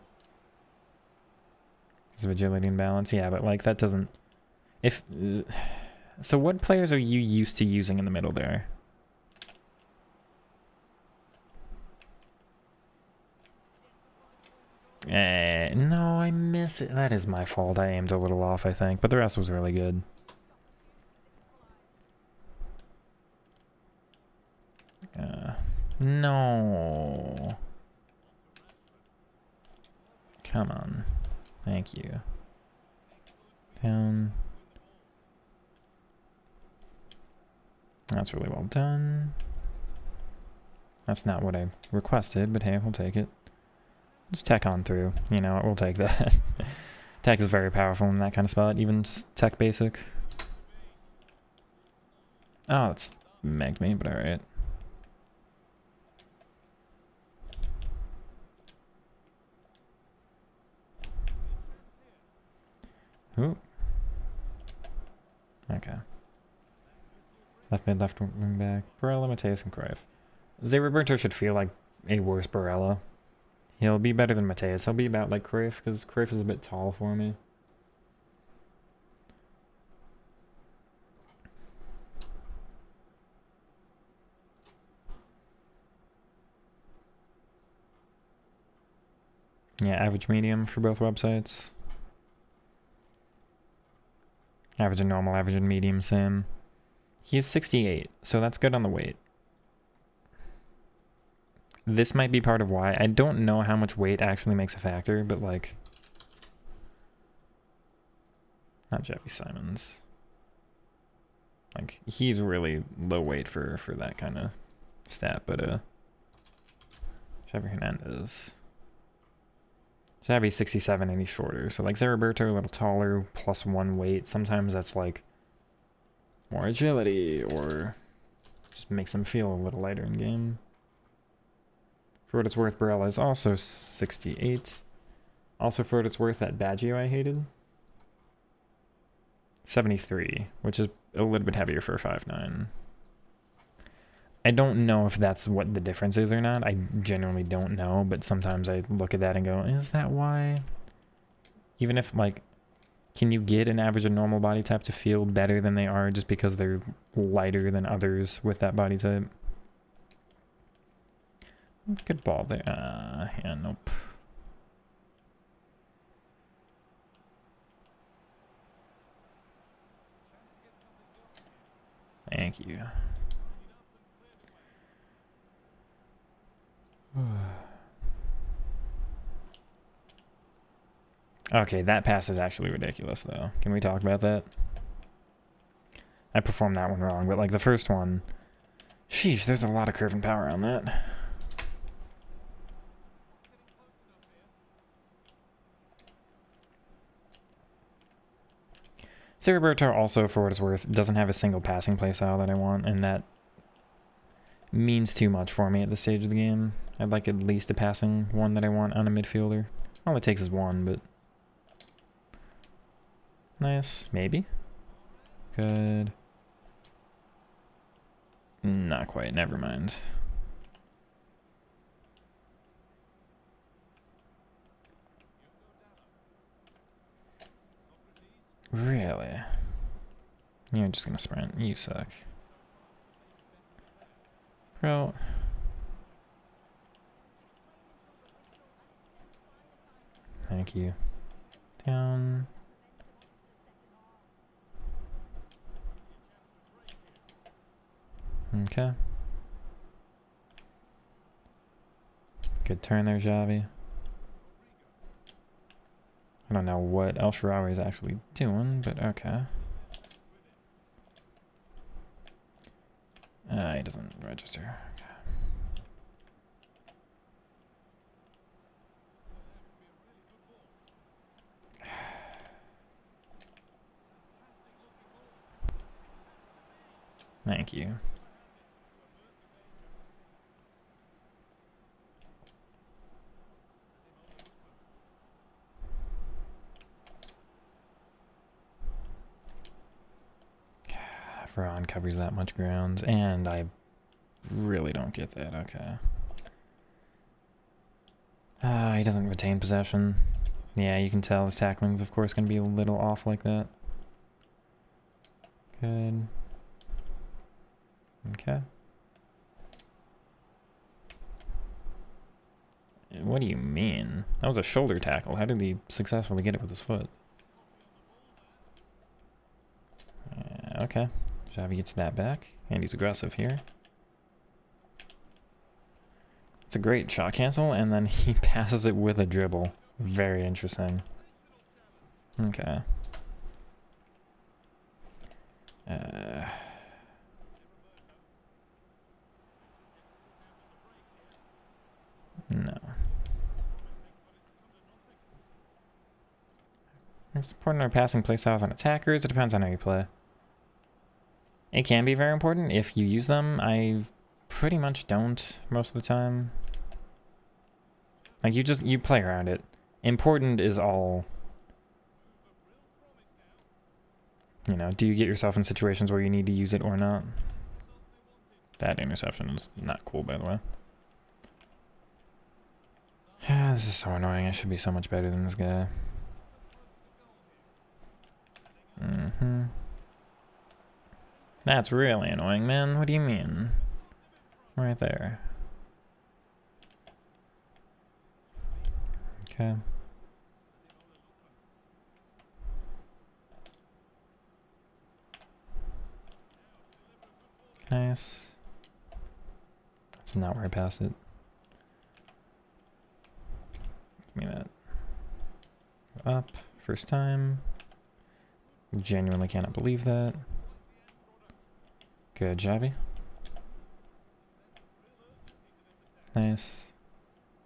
His agility and balance, yeah, but like that doesn't. So what players are you used to using in the middle there? No, I miss it. That is my fault. I aimed a little off, I think, but the rest was really good. No. Come on. Thank you. Down. That's really well done. That's not what I requested, but hey, we'll take it. Just tech on through. You know, we'll take that. Tech is very powerful in that kind of spot, even tech basic. Oh, it's megged me, but alright. Ooh. Okay. Left mid, left wing back. Barella, Mateus, and Cruyff. Roberto should feel like a worse Barella. He'll be better than Mateus. He'll be about like Cruyff, because Cruyff is a bit tall for me. Yeah, average medium for both websites. Average and normal, average and medium, same. He's 68, so that's good on the weight. This might be part of why. I don't know how much weight actually makes a factor, but like... Not Xavi Simons. Like, he's really low weight for that kind of stat, but Xavi Hernandez. Xavi's 67 and he's shorter, so like Roberto a little taller, +1 weight. Sometimes that's like more agility, or just makes them feel a little lighter in game. For what it's worth, Barella is also 68. Also, for what it's worth, that Baggio I hated. 73, which is a little bit heavier for a 5'9". I don't know if that's what the difference is or not. I genuinely don't know, but sometimes I look at that and go, is that why? Even if, like, can you get an average and normal body type to feel better than they are just because they're lighter than others with that body type? Good ball there. Yeah, nope. Thank you. Okay, that pass is actually ridiculous, though. Can we talk about that? I performed that one wrong, but like the first one, sheesh, there's a lot of curve and power on that. Roberto also, for what it's worth, doesn't have a single passing play style that I want, and that means too much for me at this stage of the game. I'd like at least a passing one that I want on a midfielder. All it takes is one, but... Nice. Maybe. Good. Not quite. Never mind. Really? You're just gonna sprint. You suck. Bro. Thank you. Down. Okay. Good turn there, Xavi. I don't know what El Shaarawy is actually doing, but okay. He doesn't register. Okay. Thank you. Veron covers that much ground, and I really don't get that. Okay. He doesn't retain possession. Yeah, you can tell his tackling's, of course, going to be a little off like that. Good. Okay. What do you mean? That was a shoulder tackle. How did he successfully get it with his foot? Okay. Xavi gets that back, and he's aggressive here. It's a great shot cancel, and then he passes it with a dribble. Very interesting. Okay. No. It's important our passing play styles on attackers. It depends on how you play. It can be very important if you use them. I pretty much don't most of the time. Like, you play around it. Important is all... You know, do you get yourself in situations where you need to use it or not? That interception is not cool, by the way. This is so annoying. I should be so much better than this guy. That's really annoying, man. What do you mean? Right there. Okay. Nice. That's not where I passed it. Give me that. Go up. First time. Genuinely cannot believe that. Good, Xavi. Nice.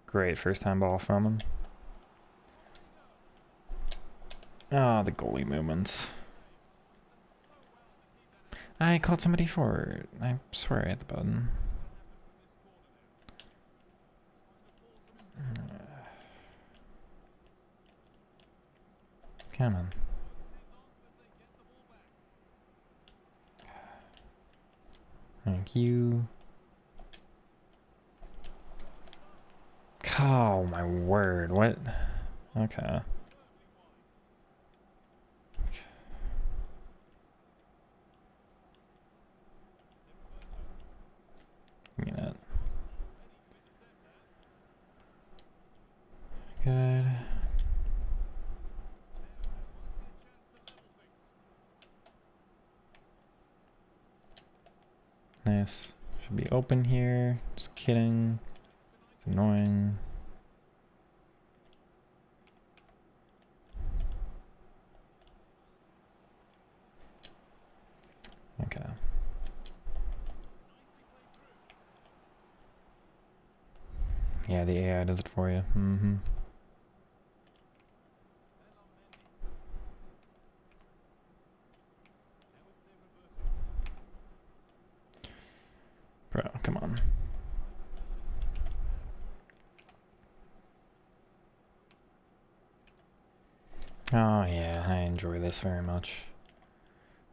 Great first time ball from him. Ah, the goalie movements. I called somebody forward. I swear I hit the button. Come on. Thank you. Oh my word, what? Okay. Give me that. Good. Nice. Should be open here. Just kidding. It's annoying. Okay. Yeah, the AI does it for you. Bro, come on. Oh yeah, I enjoy this very much.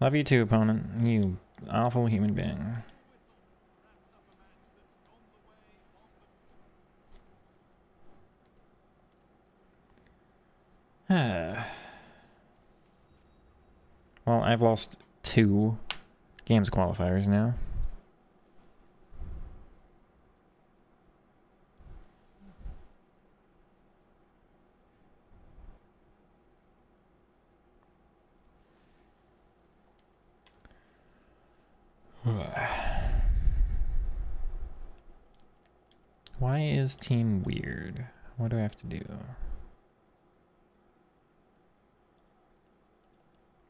Love you too, opponent. You awful human being. Well, I've lost 2 games qualifiers now. Why is team weird? What do I have to do?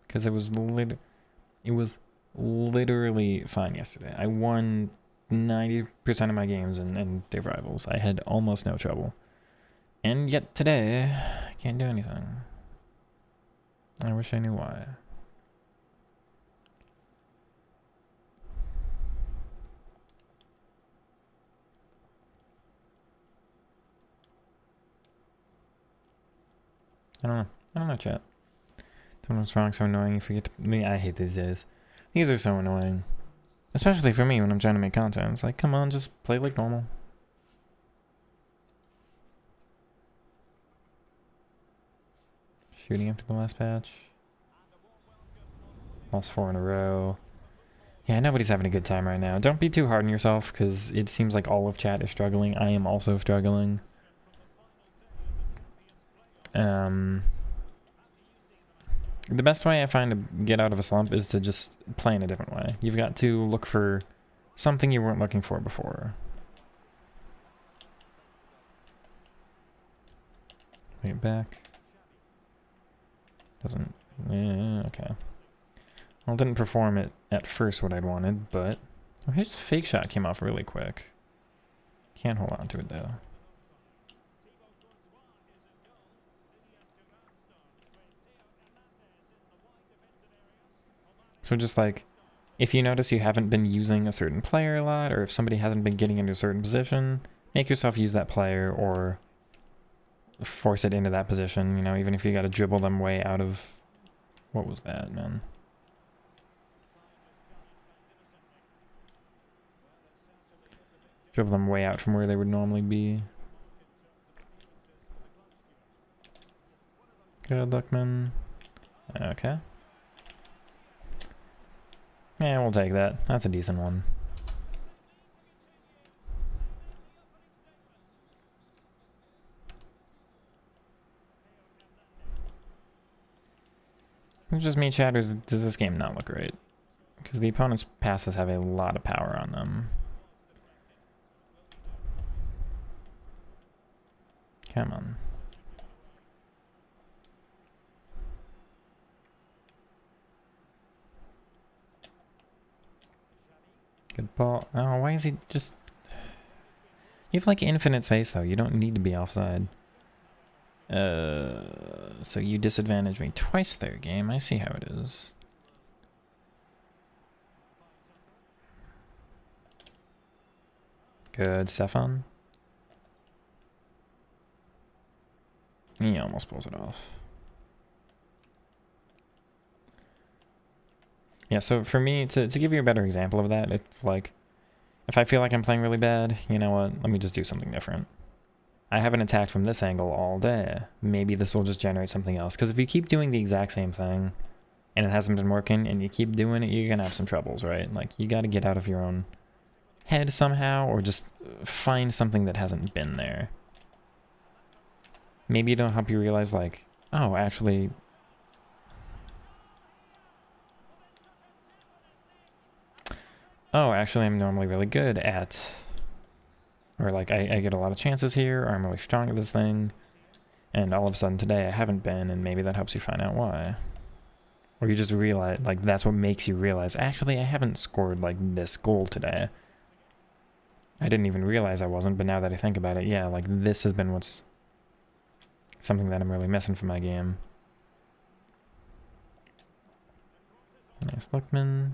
Because it was literally fine yesterday. I won 90% of my games in their rivals. I had almost no trouble. And yet today, I can't do anything. I wish I knew why. I don't know, chat. Don't know what's wrong, so annoying. You forget to... I hate these days. These are so annoying. Especially for me when I'm trying to make content. It's like, come on, just play like normal. Shooting after the last patch. Lost 4 in a row. Yeah, nobody's having a good time right now. Don't be too hard on yourself, because it seems like all of chat is struggling. I am also struggling. The best way I find to get out of a slump is to just play in a different way. You've got to look for something you weren't looking for before. Wait back. Doesn't... Yeah, okay. Well, it didn't perform it at first what I'd wanted, but... Oh, his fake shot came off really quick. Can't hold on to it, though. So just like, if you notice you haven't been using a certain player a lot, or if somebody hasn't been getting into a certain position, make yourself use that player or force it into that position, you know, even if you got to dribble them way out of... What was that, man? Dribble them way out from where they would normally be. Good luck, man. Okay. Yeah, we'll take that. That's a decent one. It's just me, Chad, does this game not look right? Because the opponent's passes have a lot of power on them. Come on. Good ball. Oh, why is he just... You have like infinite space though. You don't need to be offside. So you disadvantaged me twice there, game. I see how it is. Good, Stefan. He almost pulls it off. Yeah, so for me, to give you a better example of that, it's like, if I feel like I'm playing really bad, you know what, let me just do something different. I haven't attacked from this angle all day. Maybe this will just generate something else. Because if you keep doing the exact same thing, and it hasn't been working, and you keep doing it, you're going to have some troubles, right? Like, you got to get out of your own head somehow, or just find something that hasn't been there. Maybe it'll help you realize, like, oh, actually... Oh, actually, I'm normally really good at... Or, like, I get a lot of chances here, or I'm really strong at this thing, and all of a sudden today I haven't been, and maybe that helps you find out why. Or you just realize, like, that's what makes you realize, actually, I haven't scored, like, this goal today. I didn't even realize I wasn't, but now that I think about it, yeah, like, this has been what's... something that I'm really missing from my game. Nice Lookman.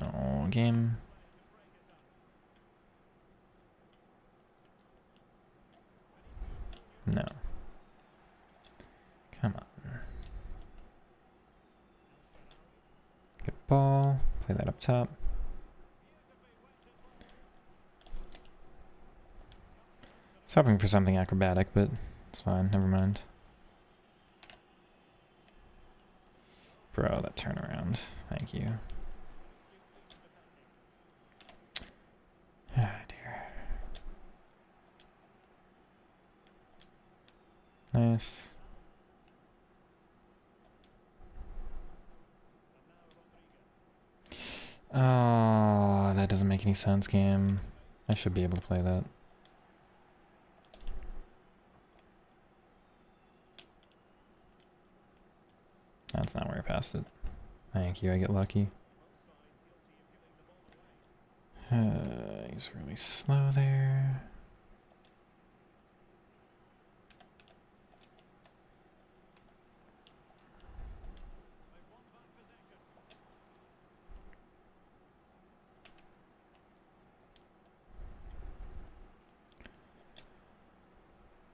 No, game. No. Come on. Good ball. Play that up top. I was hoping for something acrobatic, but it's fine. Never mind. Bro, that turnaround. Thank you. Ah, dear. Nice. Oh, that doesn't make any sense, game. I should be able to play that. That's not where I passed it. Thank you, I get lucky. He's really slow there.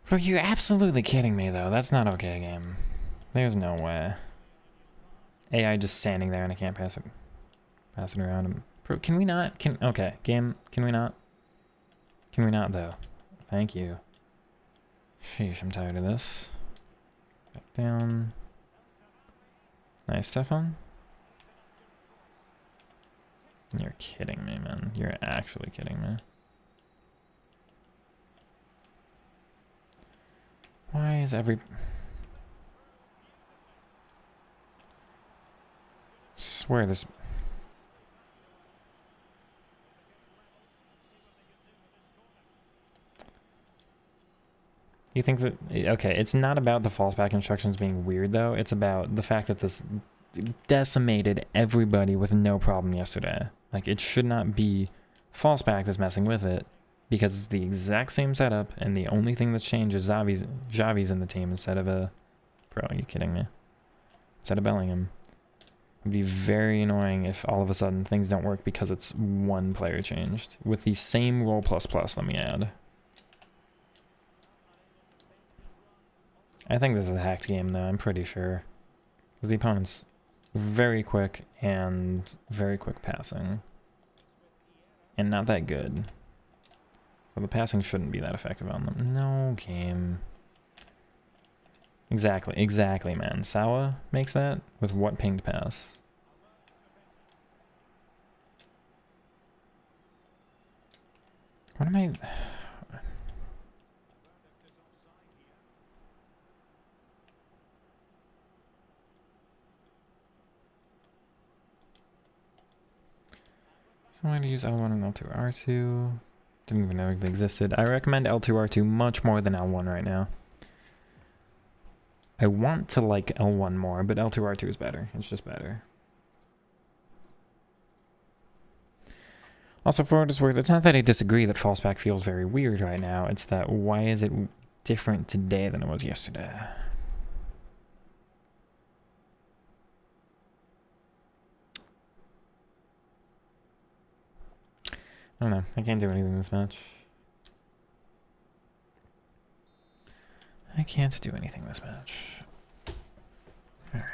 Bro, you're absolutely kidding me, though. That's not okay, game. There's no way. AI just standing there and I can't pass it. Pass it around him. Bro, can we not? Okay, game, can we not? Can we not, though? Thank you. Sheesh, I'm tired of this. Back down. Nice, Stefan. You're kidding me, man. You're actually kidding me. Why is every... Swear this... You think that... Okay, it's not about the false back instructions being weird, though. It's about the fact that this decimated everybody with no problem yesterday. Like, it should not be false back that's messing with it, because it's the exact same setup, and the only thing that's changed is Xavi's in the team instead of a... Bro, are you kidding me? Instead of Bellingham. It'd be very annoying if all of a sudden things don't work because it's one player changed. With the same role plus, let me add. I think this is a hacked game, though, I'm pretty sure. Because the opponent's very quick and very quick passing. And not that good. So the passing shouldn't be that effective on them. No game. Exactly, man. Sawa makes that with what pinged pass? What am I... So I'm going to use L1 and L2R2. Didn't even know they existed. I recommend L2R2 much more than L1 right now. I want to like L1 more, but L2R2 is better. It's just better. Also, for what it's worth, it's not that I disagree that false back feels very weird right now. It's that why is it different today than it was yesterday? I don't know. I can't do anything this match. I can't do anything this match. Alright.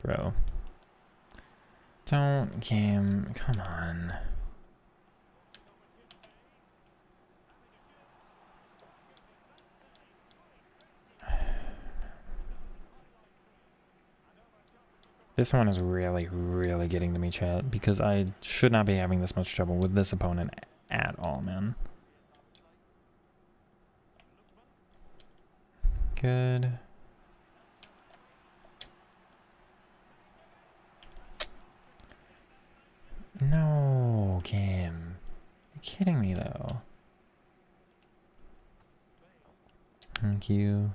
Bro. Don't game. Come on. This one is really, really getting to me, chat, because I should not be having this much trouble with this opponent at all, man. Good. No, game. You're kidding me, though. Thank you.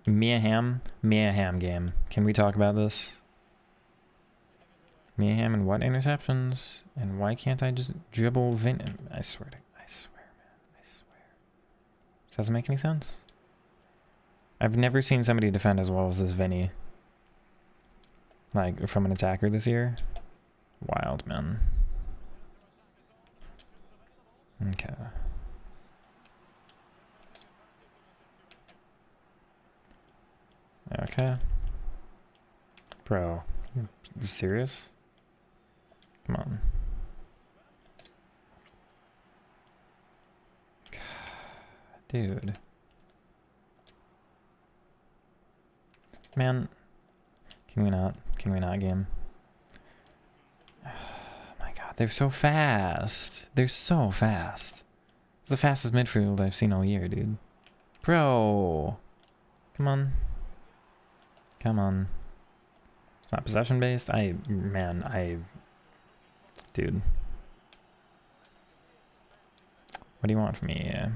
Mia Hamm game. Can we talk about this? Mia Hamm and what interceptions? And why can't I just dribble Vin? I swear, man. I swear. This doesn't make any sense. I've never seen somebody defend as well as this Vinny. Like, from an attacker this year. Wild, man. Okay. Okay. Bro, you serious? Come on. God, dude. Man, can we not? Can we not, game? Oh my god, they're so fast. They're so fast. It's the fastest midfield I've seen all year, dude. Bro. Come on. Come on. It's not possession based. Dude. What do you want from me? Yeah.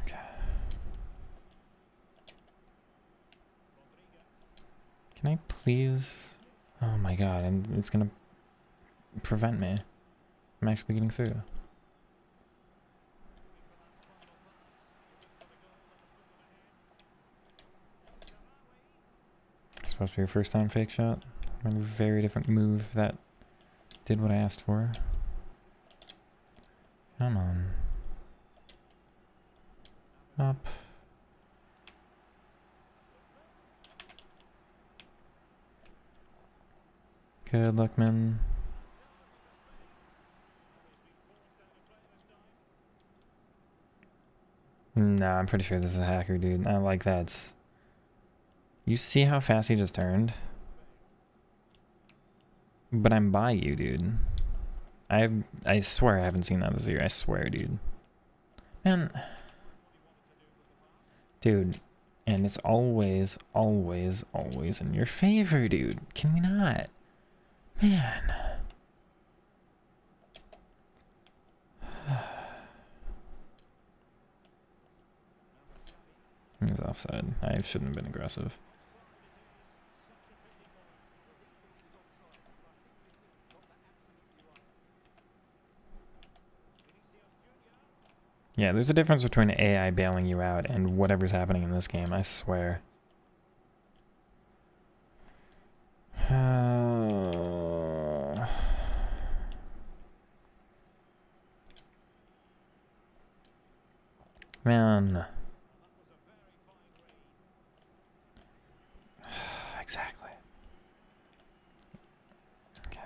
Okay. Can I please? Oh my god, and it's gonna prevent me from actually getting through. Supposed to be your first time fake shot. A very different move that did what I asked for. Come on. Up. Good luck, man. Nah, I'm pretty sure this is a hacker, dude. I like that. You see how fast he just turned? But I'm by you, dude. I swear I haven't seen that this year. I swear, dude. Man. Dude. And it's always, always, always in your favor, dude. Can we not? Man. He's offside. I shouldn't have been aggressive. Yeah, there's a difference between AI bailing you out and whatever's happening in this game, I swear. Man. Exactly. Okay.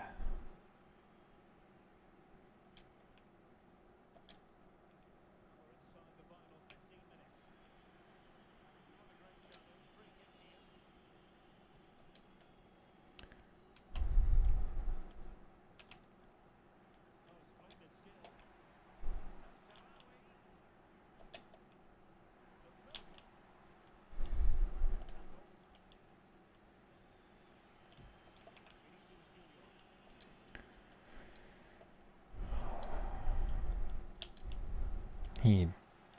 He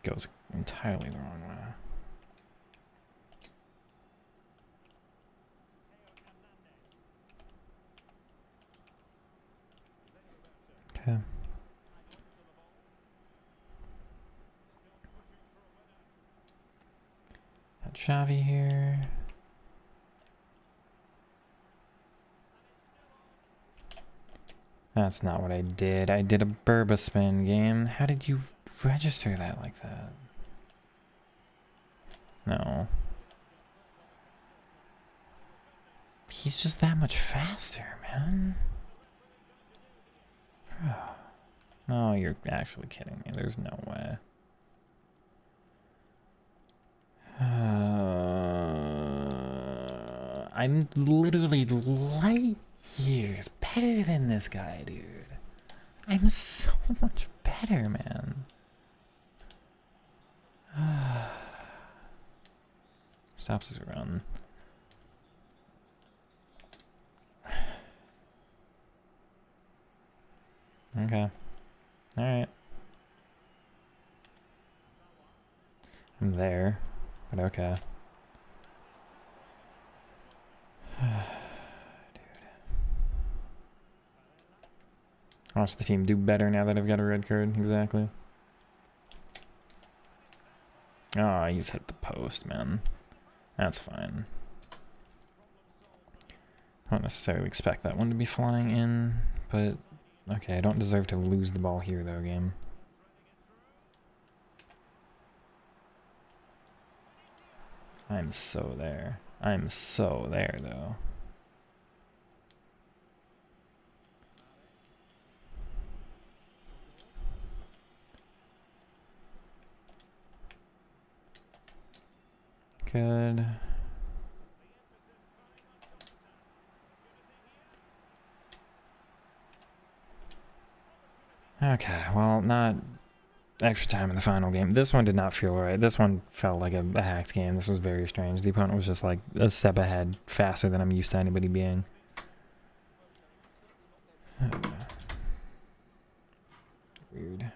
goes entirely the wrong way. Okay. Got Xavi here. That's not what I did. I did a Burba spin game. How did you register that like that? No. He's just that much faster, man. No, you're actually kidding me. There's no way. I'm literally light years better than this guy, dude. I'm so much better, man. Stops his run. Okay. Alright. I'm there, but okay. Watch the team do better now that I've got a red card. Exactly. Oh, he's hit the post, man. That's fine. I don't necessarily expect that one to be flying in, but okay, I don't deserve to lose the ball here, though, game. I'm so there. I'm so there, though. Good. Okay, well, not extra time in the final game. This one did not feel right. This one felt like a hacked game. This was very strange. The opponent was just like a step ahead, faster than I'm used to anybody being. Weird.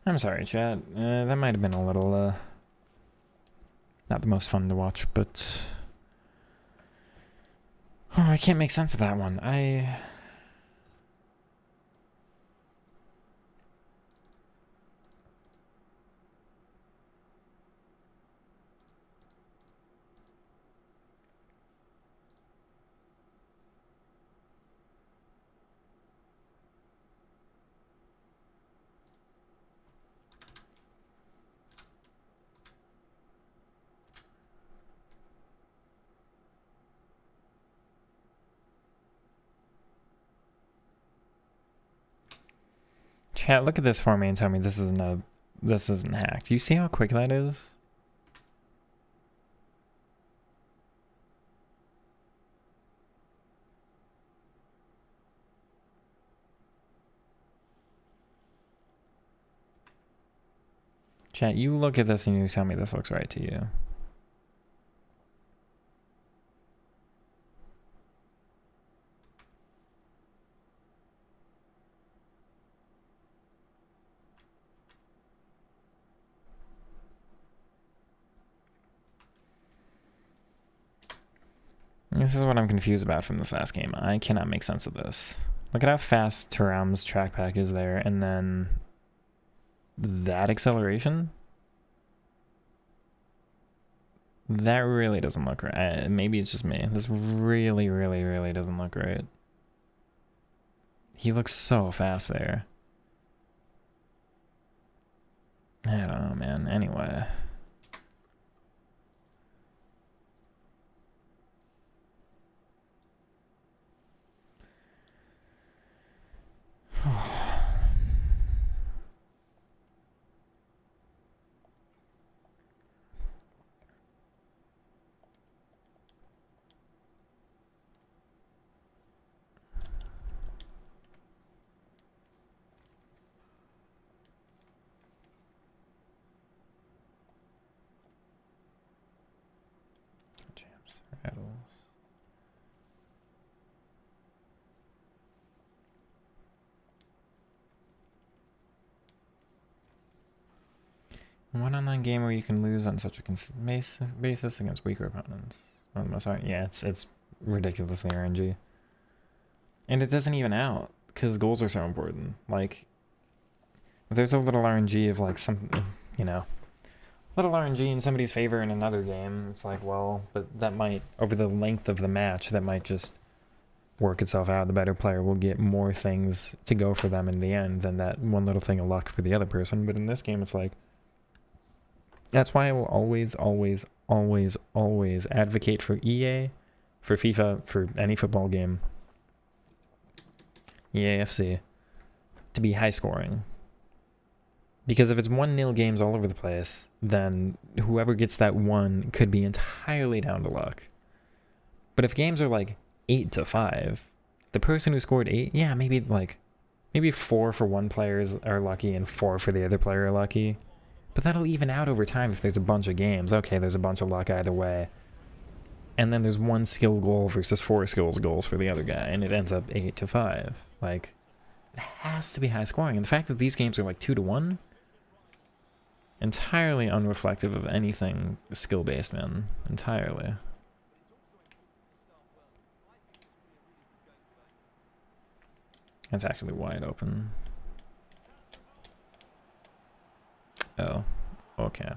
I'm sorry, chat. That might have been a little, not the most fun to watch, but... Oh, I can't make sense of that one. Chat, look at this for me and tell me this isn't hacked. You see how quick that is? Chat, you look at this and you tell me this looks right to you. This is what I'm confused about from this last game. I cannot make sense of this. Look at how fast Thuram's track pack is there, and then that acceleration? That really doesn't look right. Maybe it's just me. This really, really, really doesn't look right. He looks so fast there. I don't know, man. Anyway. Rattles. One online game where you can lose on such a consistent basis against weaker opponents. Oh, I'm sorry. Yeah, it's ridiculously RNG. And it doesn't even out because goals are so important. Like, if there's a little RNG of like something, you know, little RNG in somebody's favor in another game, it's like, well, but that might, over the length of the match, that might just work itself out. The better player will get more things to go for them in the end than that one little thing of luck for the other person. But in this game, it's like, that's why I will always, always, always, always advocate for EA, for FIFA, for any football game, EAFC, to be high scoring. Because if it's 1-0 games all over the place, then whoever gets that one could be entirely down to luck. But if games are like 8-5, the person who scored 8, yeah, maybe 4 for one player are lucky and 4 for the other player are lucky. But that'll even out over time if there's a bunch of games. Okay, there's a bunch of luck either way. And then there's 1 skill goal versus 4 skills goals for the other guy, and it ends up 8-5. Like, it has to be high scoring. And the fact that these games are like 2-1, entirely unreflective of anything skill-based, man. Entirely. That's actually wide open. Oh, okay.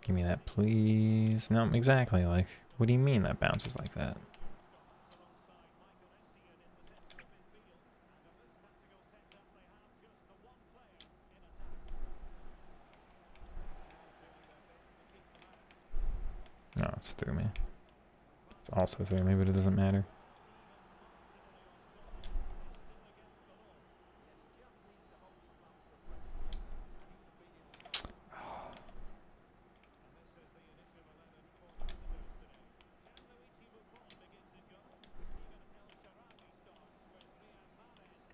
Give me that, please. No, exactly. Like, what do you mean that bounces like that? No, it's through me. It's also through me, but it doesn't matter.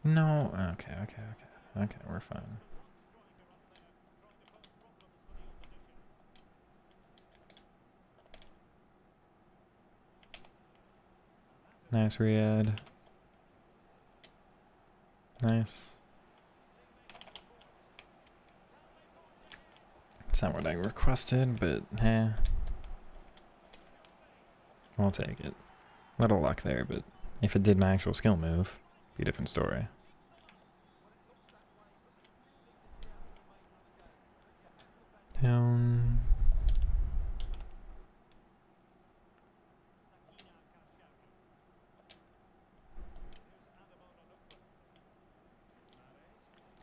No, okay, we're fine. Nice, Riyadh. Nice. It's not what I requested, but I'll take it. Little luck there, but if it did my actual skill move, be a different story. Down.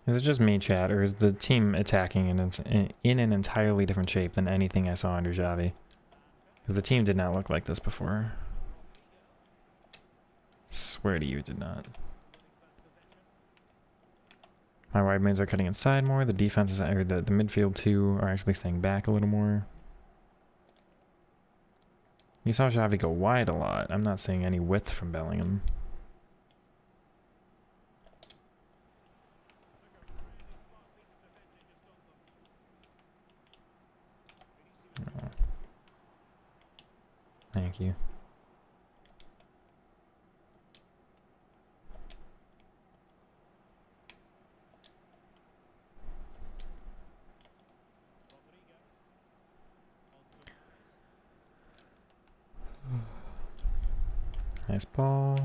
Is it just me, chat, or is the team attacking in an entirely different shape than anything I saw under Xavi? Because the team did not look like this before. Swear to you, it did not. My wide mids are cutting inside more. The defenses, or the midfield too, are actually staying back a little more. You saw Xavi go wide a lot. I'm not seeing any width from Bellingham. Oh. Thank you. Nice ball.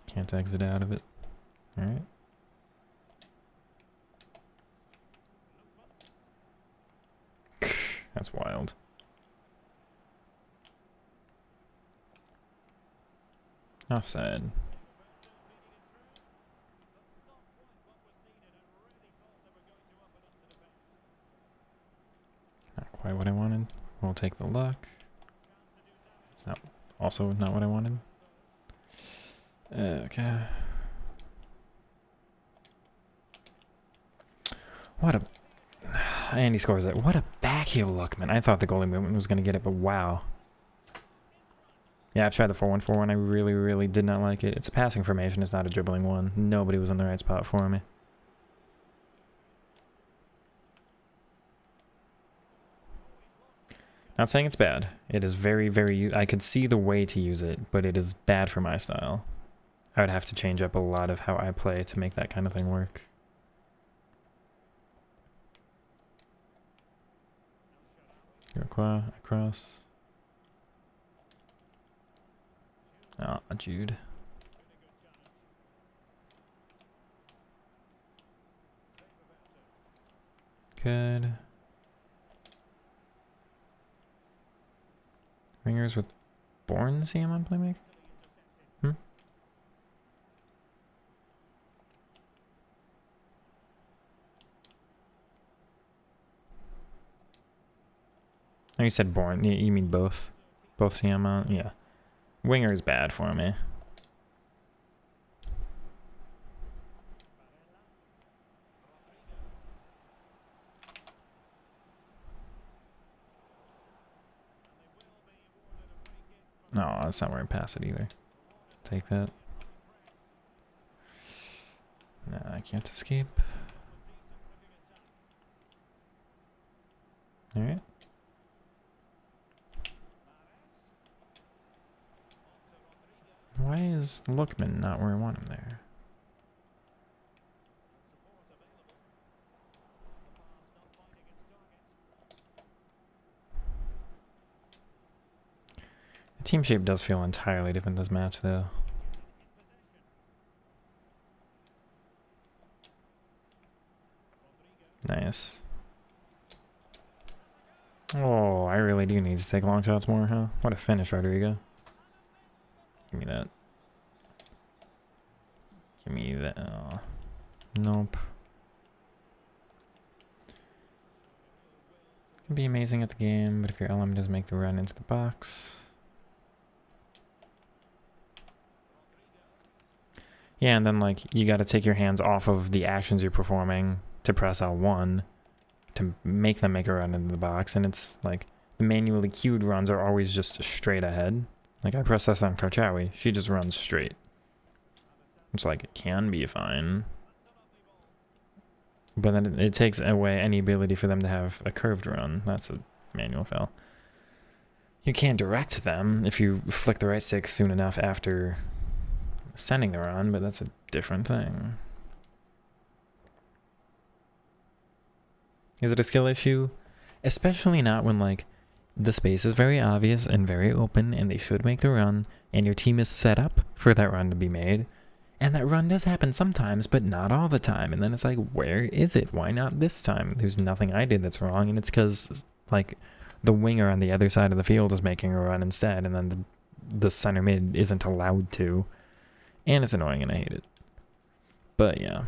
Can't exit out of it. Alright. That's wild. Offside. Not quite what I wanted. We'll take the luck. It's not also not what I wanted. Okay. What a... And he scores it. What a backheel look, man. I thought the goalie movement was going to get it, but wow. Yeah, I've tried the 4-1-4-1. I really, really did not like it. It's a passing formation. It's not a dribbling one. Nobody was in the right spot for me. Not saying it's bad. It is very, very... I could see the way to use it, but it is bad for my style. I would have to change up a lot of how I play to make that kind of thing work. Go across. Oh, Jude. Good. Wingers with Bourne CM on playmaker? Oh, you said Bourne. You mean both? Both CM on? Yeah. Winger is bad for me. No, that's not where I pass it either. Take that. Nah, I can't escape. Alright. Why is Lookman not where I want him there? The team shape does feel entirely different this match, though. Nice. Oh, I really do need to take long shots more, huh? What a finish, Rodrigo. Give me that. Give me that. Oh. Nope. Can be amazing at the game, but if your LM doesn't make the run into the box. Yeah, and then like you got to take your hands off of the actions you're performing to press L1 to make them make a run into the box, and it's like the manually cued runs are always just straight ahead. Like I press this on Karchawi, she just runs straight. It's like it can be fine, but then it takes away any ability for them to have a curved run. That's a manual foul. You can't direct them if you flick the right stick soon enough after sending the run, but that's a different thing. Is it a skill issue? Especially not when like the space is very obvious and very open and they should make the run and your team is set up for that run to be made. And that run does happen sometimes, but not all the time. And then it's like, where is it? Why not this time? There's nothing I did that's wrong. And it's because like the winger on the other side of the field is making a run instead. And then the center mid isn't allowed to. And it's annoying and I hate it. But yeah.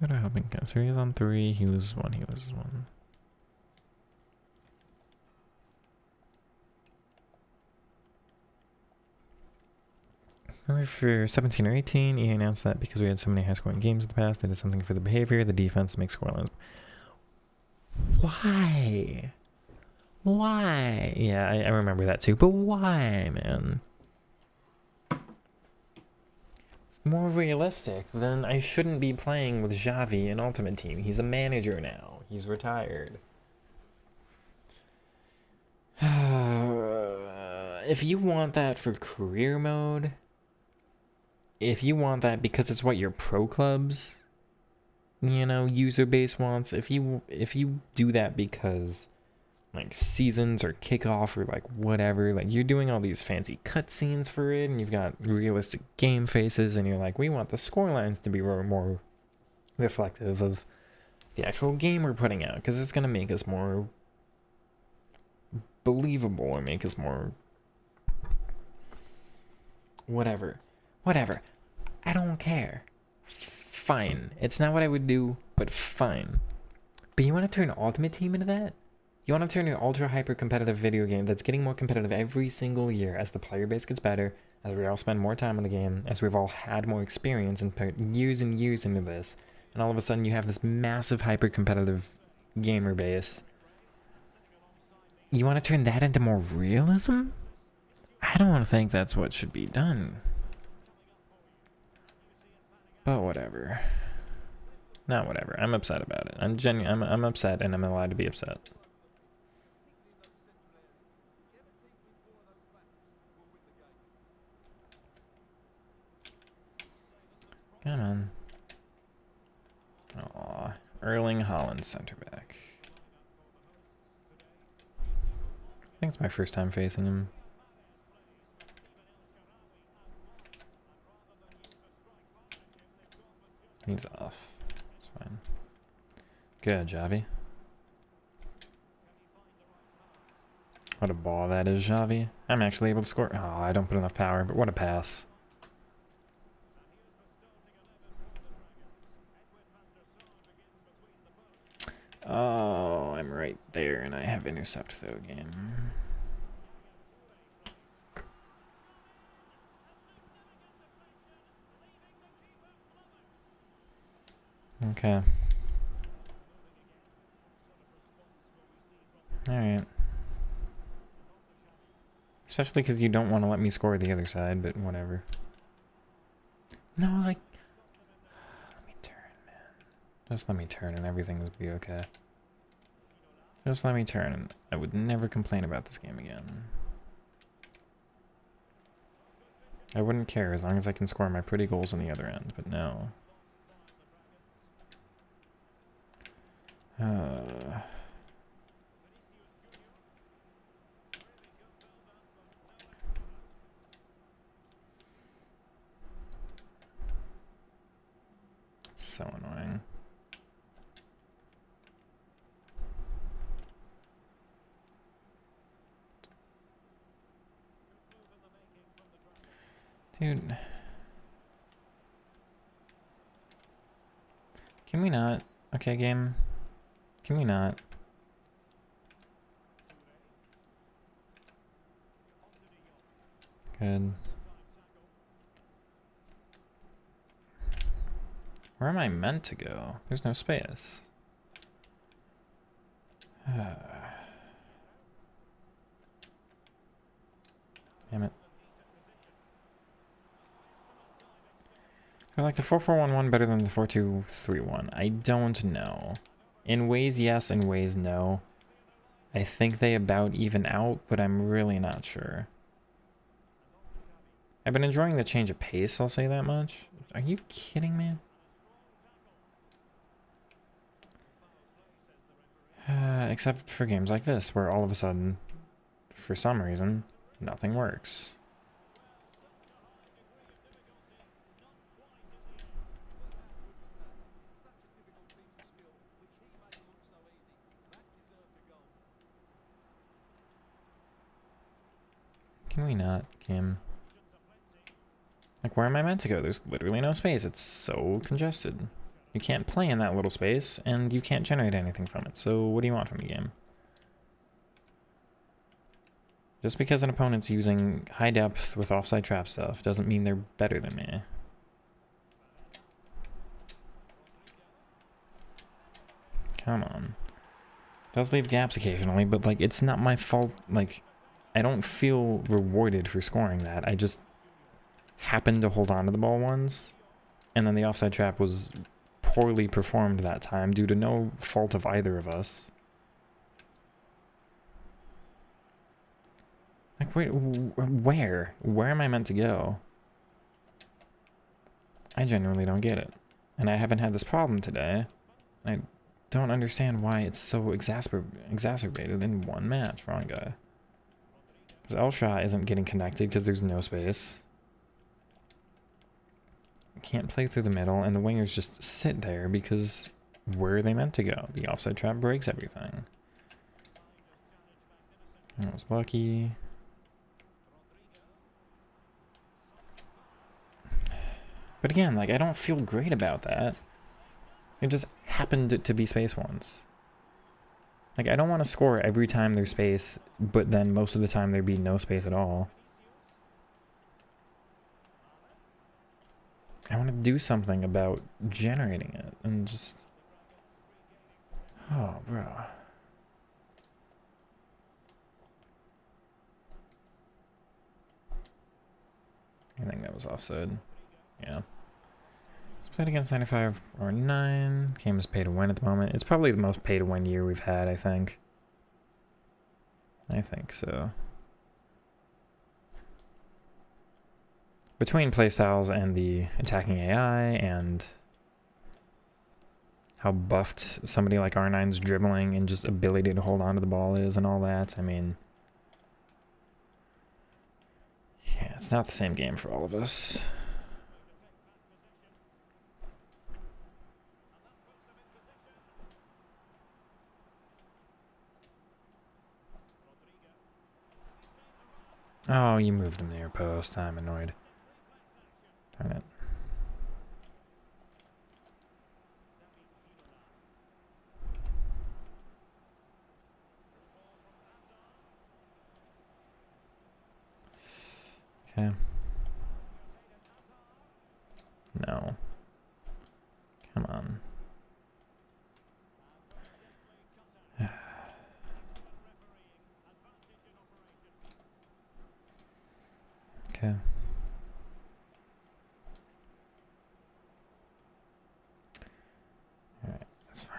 What a helping count. So he is on 3, he loses 1, he loses 1. For 17 or 18, EA announced that because we had so many high-scoring games in the past, they did something for the behavior, the defense, to make scorelines. Why? Why? Yeah, I remember that too, but why, man? More realistic, then I shouldn't be playing with Xavi in Ultimate Team. He's a manager now. He's retired. If you want that for career mode, if you want that because it's what your pro clubs, you know, user base wants, if you do that because like seasons or kickoff or like whatever, like you're doing all these fancy cutscenes for it and you've got realistic game faces and you're like, we want the score lines to be more reflective of the actual game we're putting out because it's going to make us more believable or make us more whatever. I don't care. Fine. It's not what I would do, but fine. But you want to turn Ultimate Team into that? You want to turn your ultra hyper competitive video game that's getting more competitive every single year as the player base gets better, as we all spend more time on the game, as we've all had more experience and put years and years into this, and all of a sudden you have this massive hyper competitive gamer base. You want to turn that into more realism? I don't think that's what should be done. But whatever. Not whatever. I'm upset about it. I'm upset and I'm allowed to be upset. Come on. Aw. Erling Haaland center back. I think it's my first time facing him. He's off. It's fine. Good, Xavi. What a ball that is, Xavi. I'm actually able to score. Oh, I don't put enough power, but what a pass. Oh, I'm right there, and I have intercept though, game. Okay. Alright. Especially because you don't want to let me score the other side, but whatever. No, like... Let me turn, man. Just let me turn and everything will be okay. Just let me turn and I would never complain about this game again. I wouldn't care as long as I can score my pretty goals on the other end, but no. So annoying. Dude. Can we not? Okay, game. Can we not? Good. Where am I meant to go? There's no space. Damn it. I like the 4-4-1-1 better than the 4-2-3-1. I don't know. In ways, yes. In ways, no. I think they about even out, but I'm really not sure. I've been enjoying the change of pace, I'll say that much. Are you kidding me? Except for games like this, where all of a sudden, for some reason, nothing works. Can we not, Kim? Like, where am I meant to go? There's literally no space. It's so congested. You can't play in that little space, and you can't generate anything from it. So what do you want from the game? Just because an opponent's using high depth with offside trap stuff doesn't mean they're better than me. Come on. Does leave gaps occasionally, but like it's not my fault. Like I don't feel rewarded for scoring that. I just happened to hold on to the ball once, and then the offside trap was poorly performed that time due to no fault of either of us. Like where am I meant to go? I genuinely don't get it, and I haven't had this problem today. I don't understand why it's so exacerbated in one match. Wrong guy. Because Elshot isn't getting connected because there's no space. Can't play through the middle, and the wingers just sit there because where are they meant to go? The offside trap breaks everything. I was lucky. But again, like I don't feel great about that. It just happened to be space once. Like I don't want to score every time there's space, but then most of the time there'd be no space at all. I want to do something about generating it and just... Oh, bro. I think that was offside. Yeah. Played against 95 or 9. Game is pay to win at the moment. It's probably the most pay to win year we've had, I think. I think so. Between playstyles and the attacking AI and how buffed somebody like R9's dribbling and just ability to hold on to the ball is and all that, I mean... Yeah, it's not the same game for all of us. Oh, you moved him near post. I'm annoyed. Darn it. Okay. No. Come on. Okay. Alright, that's fine.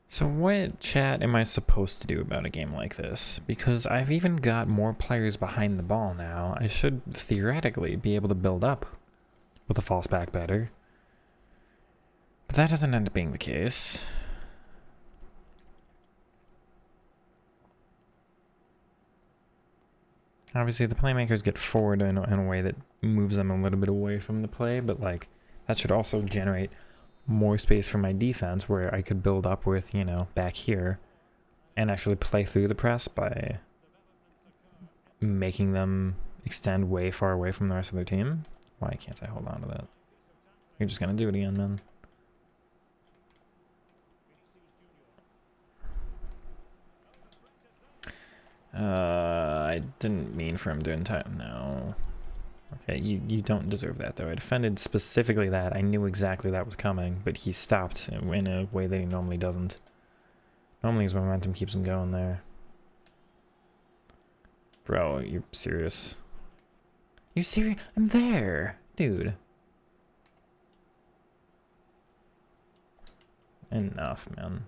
So what, chat, am I supposed to do about a game like this? Because I've even got more players behind the ball now. I should theoretically be able to build up with a false back better. But that doesn't end up being the case. Obviously, the playmakers get forward in a way that moves them a little bit away from the play, but like that should also generate more space for my defense where I could build up with, you know, back here and actually play through the press by making them extend way far away from the rest of their team. Why can't I hold on to that? You're just gonna do it again, man. I didn't mean for him to time. No. Okay, you don't deserve that, though. I defended specifically that. I knew exactly that was coming, but he stopped in a way that he normally doesn't. Normally his momentum keeps him going there. Bro, you're serious? You serious? I'm there! Dude. Enough, man.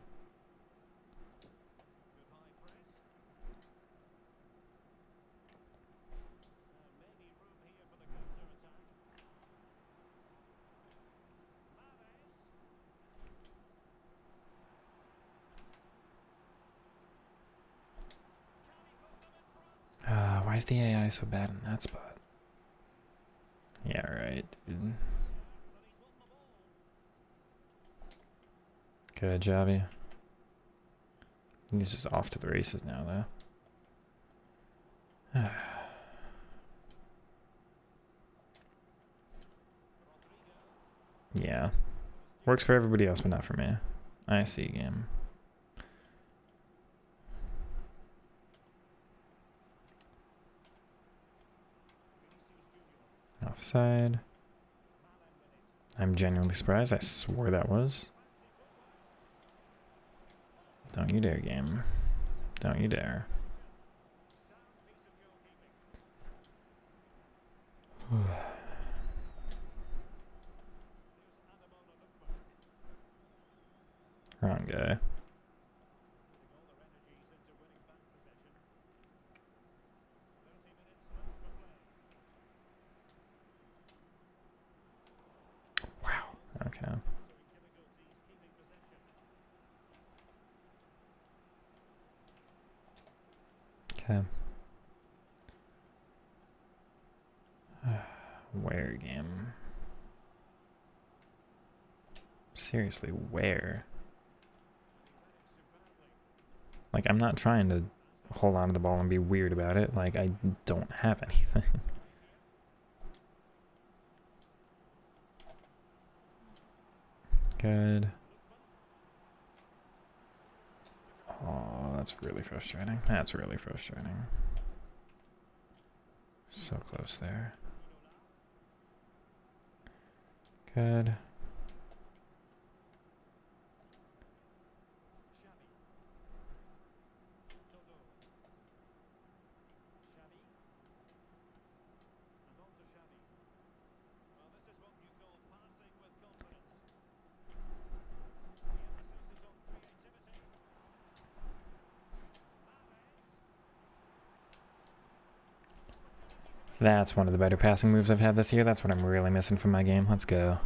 Why is the AI so bad in that spot? Yeah, right, dude. Good, Xavi. He's just off to the races now, though. Yeah. Works for everybody else, but not for me. I see game. Offside. I'm genuinely surprised. I swore that was. Don't you dare, game. Don't you dare. Wrong guy. Wow. Okay. Okay. Where game? Seriously, where? Like, I'm not trying to hold on to the ball and be weird about it. Like, I don't have anything. Good. Oh, that's really frustrating. That's really frustrating. So close there. Good. That's one of the better passing moves I've had this year. That's what I'm really missing from my game. Let's go.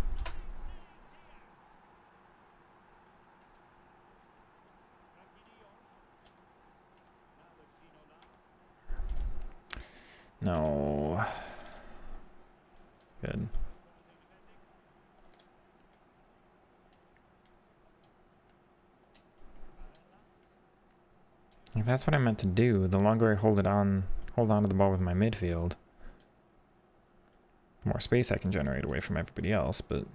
No. Good. If that's what I meant to do, the longer I hold on to the ball with my midfield, the more space I can generate away from everybody else, but...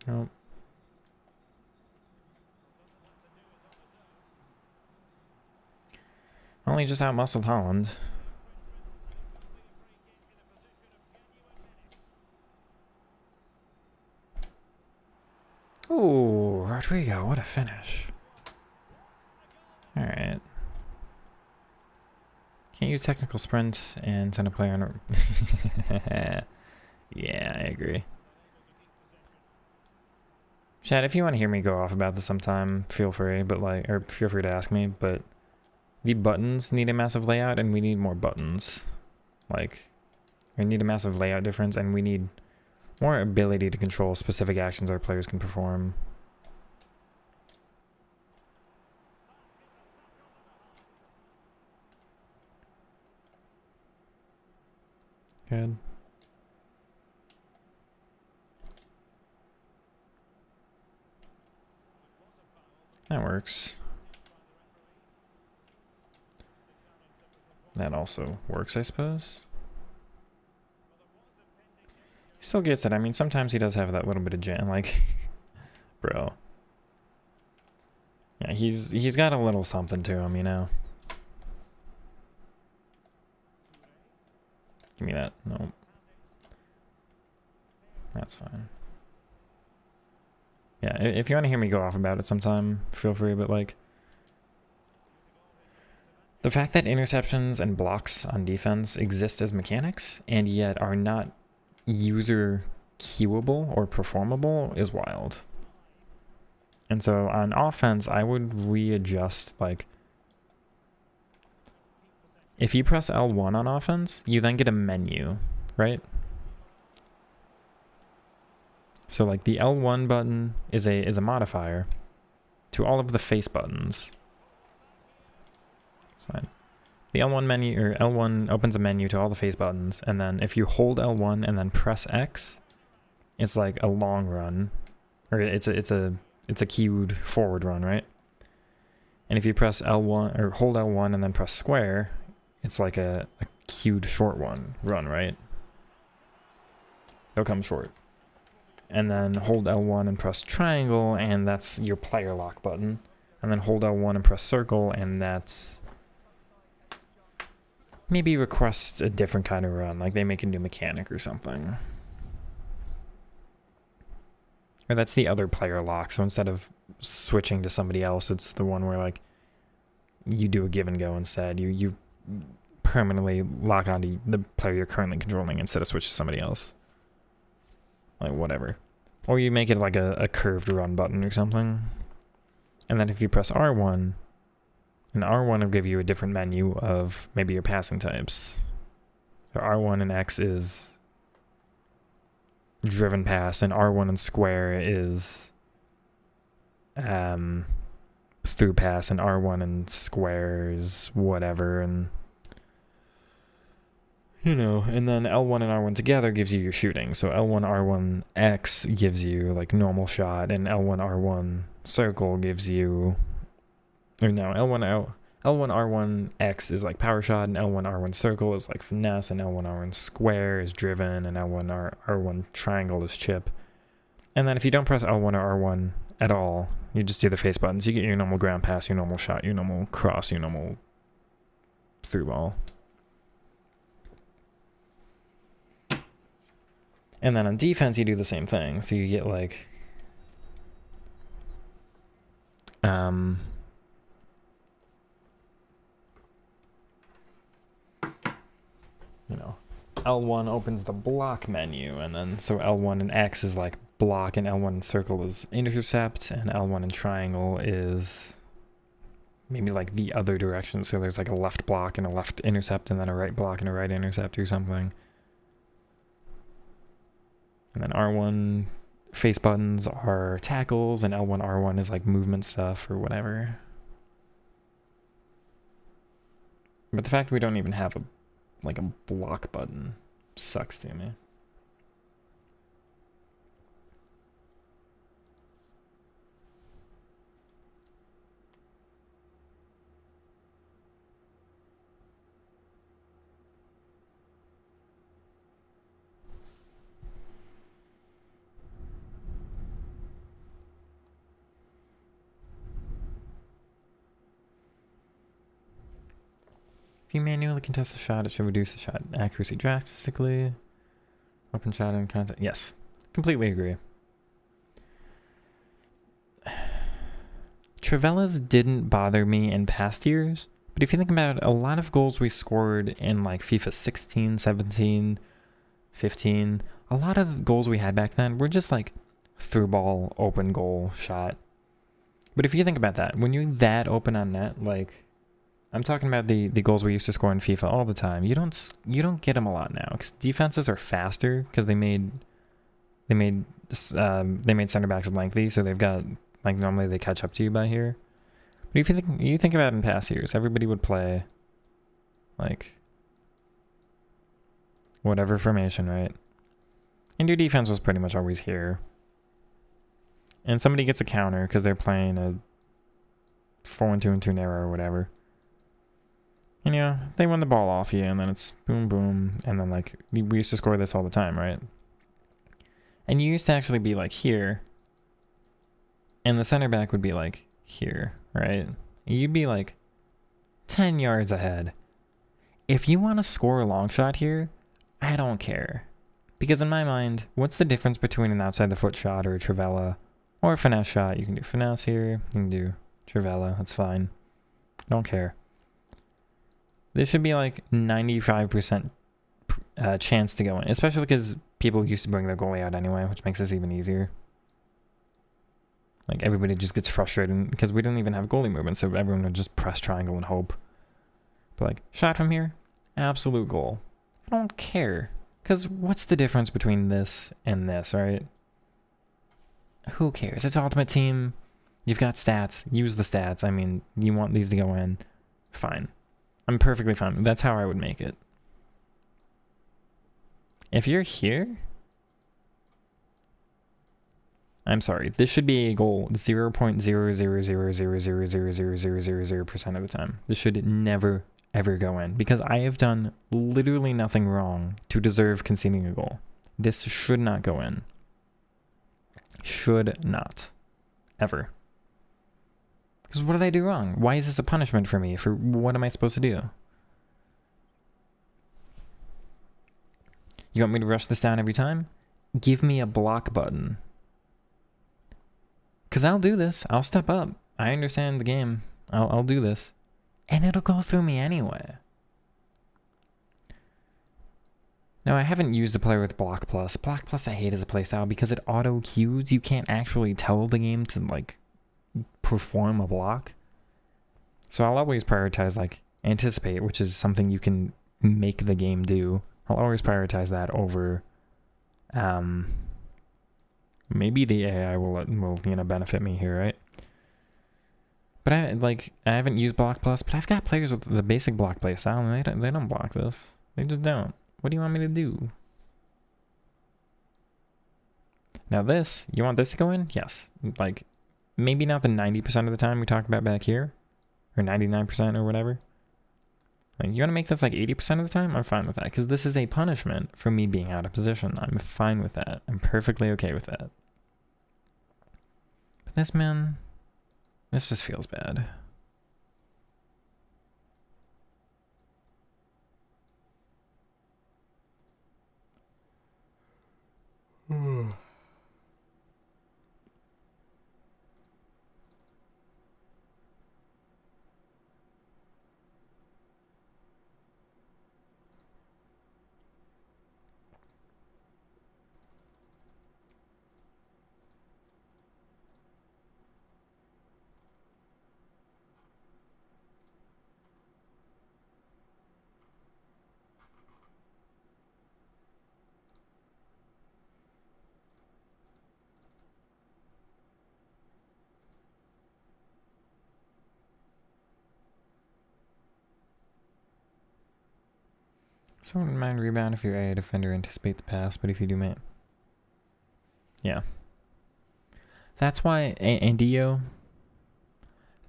Nope. Only just out-muscled Holland. Ooh, Rodrigo, what a finish. Alright. Can't use technical sprint and send a player on... Yeah, I agree. Chad, if you want to hear me go off about this sometime, feel free, but like, or feel free to ask me, but the buttons need a massive layout and we need more buttons. Like, we need a massive layout difference and we need more ability to control specific actions our players can perform. Good. That works. That also works, I suppose. He still gets it. I mean, sometimes he does have that little bit of jam, like, bro. Yeah, he's got a little something to him, you know. Give me that. Nope. That's fine. Yeah, if you want to hear me go off about it sometime, feel free, but like... The fact that interceptions and blocks on defense exist as mechanics, and yet are not user queuable or performable is wild. And so on offense, I would readjust, like... If you press L1 on offense, you then get a menu, right? So like the L1 button is a modifier to all of the face buttons. It's fine. The L1 menu, or L1 opens a menu to all the face buttons, and then if you hold L1 and then press X, it's like a long run, or it's a queued forward run, right? And if you press L1 or hold L1 and then press square, it's like a queued short run, right? It'll come short. And then hold L1 and press triangle, and that's your player lock button. And then hold L1 and press circle, and that's maybe request a different kind of run, like they make a new mechanic or something. Or that's the other player lock, so instead of switching to somebody else, it's the one where like you do a give and go instead. You permanently lock onto the player you're currently controlling instead of switch to somebody else. Like whatever. Or you make it like a curved run button or something. And then if you press R1, and R1 will give you a different menu of maybe your passing types. So R1 and X is driven pass, and R1 and square is through pass, and R1 and square is whatever, and you know, and then L1 and R1 together gives you your shooting. So L1 R1 X gives you like normal shot, and L1 R1 circle gives you, or no, L1 R1 X is like power shot, and L1 R1 circle is like finesse, and L1 R1 square is driven, and L1 R1 triangle is chip. And then if you don't press L1 or R1 at all, you just do the face buttons, you get your normal ground pass, your normal shot, your normal cross, your normal through ball. And then on defense, you do the same thing. So you get like, you know, L1 opens the block menu, and then so L1 and X is like block, and L1 and circle is intercept, and L1 and triangle is maybe like the other direction. So there's like a left block and a left intercept, and then a right block and a right intercept or something. And then R1 face buttons are tackles, and L1 R1 is like movement stuff or whatever. But the fact we don't even have a block button sucks to me. If you manually contest a shot, it should reduce the shot accuracy drastically. Open shot and contact. Yes, completely agree. Trivelas didn't bother me in past years, but if you think about it, a lot of goals we scored in like FIFA 16, 17, 15, a lot of the goals we had back then were just like through ball, open goal, shot. But if you think about that, when you're that open on net, like I'm talking about the goals we used to score in FIFA all the time. You don't get them a lot now because defenses are faster because they made center backs lengthy, so they've got like normally they catch up to you by here. But if you think about it in past years, everybody would play like whatever formation, right? And your defense was pretty much always here. And somebody gets a counter because they're playing a 4-1-2-2 narrow or whatever. And yeah, they win the ball off you, and then it's boom, boom, and then like we used to score this all the time, right? And you used to actually be like here, and the center back would be like here, right? You'd be like 10 yards ahead. If you want to score a long shot here, I don't care. Because in my mind, what's the difference between an outside the foot shot or a trivela or a finesse shot? You can do finesse here, you can do trivela, that's fine. I don't care. This should be like 95% chance to go in, especially because people used to bring their goalie out anyway, which makes this even easier. Like everybody just gets frustrated because we didn't even have goalie movement, so everyone would just press triangle and hope. But like shot from here, absolute goal. I don't care, because what's the difference between this and this, right? Who cares? It's Ultimate Team. You've got stats. Use the stats. I mean, you want these to go in. Fine. I'm perfectly fine. That's how I would make it. If you're here, I'm sorry. This should be a goal 0.00000000000% of the time. This should never, ever go in because I have done literally nothing wrong to deserve conceding a goal. This should not go in. Should not. Ever. Because what did I do wrong? Why is this a punishment for me? For what am I supposed to do? You want me to rush this down every time? Give me a block button. Because I'll do this. I'll step up. I understand the game. I'll do this. And it'll go through me anyway. Now, I haven't used a player with Block Plus. Block Plus I hate as a playstyle because it auto-cues. You can't actually tell the game to, like, perform a block. So I'll always prioritize, like, Anticipate, which is something you can make the game do. I'll always prioritize that over... maybe the AI will benefit me here, right? But I haven't used Block Plus, but I've got players with the basic block play style, and they don't block this. They just don't. What do you want me to do? Now this, you want this to go in? Yes. Like, maybe not the 90% of the time we talked about back here, or 99% or whatever. Like, you want to make this like 80% of the time? I'm fine with that, because this is a punishment for me being out of position. I'm fine with that. I'm perfectly okay with that. But this, man, this just feels bad. So I wouldn't mind rebound if you're a defender, anticipate the pass, but if you do, mate. Yeah. That's why, and Dio,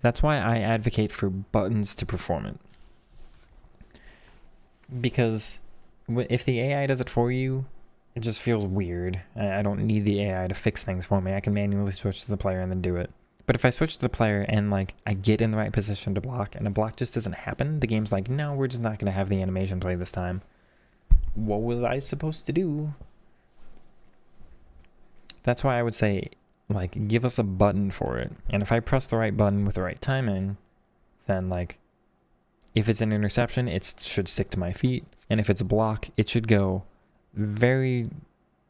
that's why I advocate for buttons to perform it. Because if the AI does it for you, it just feels weird. I don't need the AI to fix things for me. I can manually switch to the player and then do it. But if I switch to the player and, like, I get in the right position to block and a block just doesn't happen, the game's like, no, we're just not going to have the animation play this time. What was I supposed to do? That's why I would say, like, give us a button for it. And if I press the right button with the right timing, then, like, if it's an interception, it should stick to my feet. And if it's a block, it should go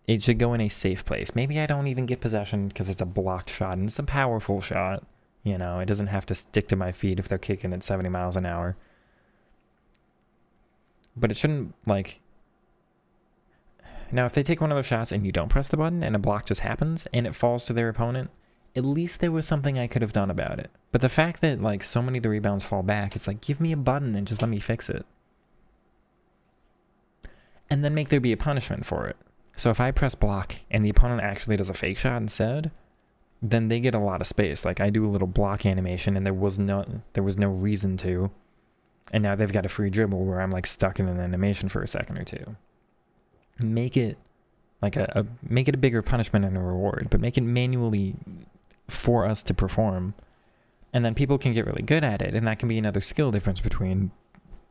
it should go in a safe place. Maybe I don't even get possession because it's a blocked shot and it's a powerful shot. You know, it doesn't have to stick to my feet if they're kicking at 70 miles an hour. But it shouldn't, like... Now, if they take one of those shots and you don't press the button and a block just happens and it falls to their opponent, at least there was something I could have done about it. But the fact that, like, so many of the rebounds fall back, it's like, give me a button and just let me fix it. And then make there be a punishment for it. So if I press block and the opponent actually does a fake shot instead, then they get a lot of space. Like, I do a little block animation and there was no reason to. And now they've got a free dribble where I'm, like, stuck in an animation for a second or two. Make it like make it a bigger punishment and a reward, but make it manually for us to perform. And then people can get really good at it, and that can be another skill difference between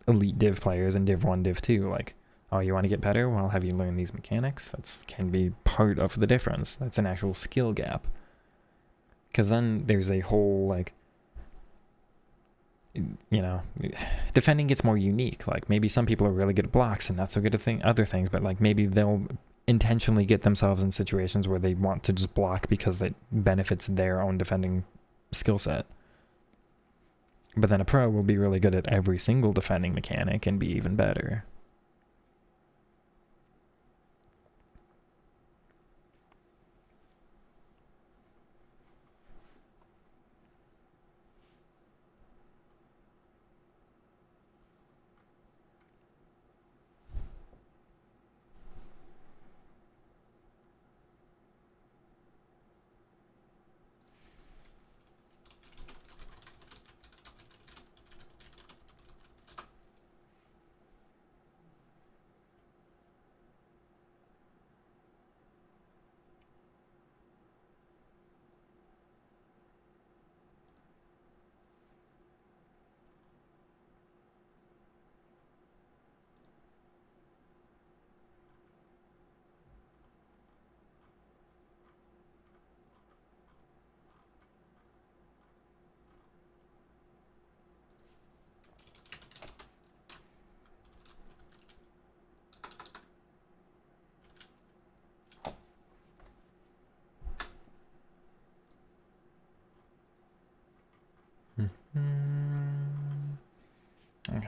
elite Div players and Div 1, Div 2. Like, oh, you want to get better? Well, have you learned these mechanics? That can be part of the difference. That's an actual skill gap. Because then there's a whole, like, you know, defending gets more unique. Like, maybe some people are really good at blocks and not so good at other things, but, like, maybe they'll intentionally get themselves in situations where they want to just block because it benefits their own defending skill set. But then a pro will be really good at every single defending mechanic and be even better.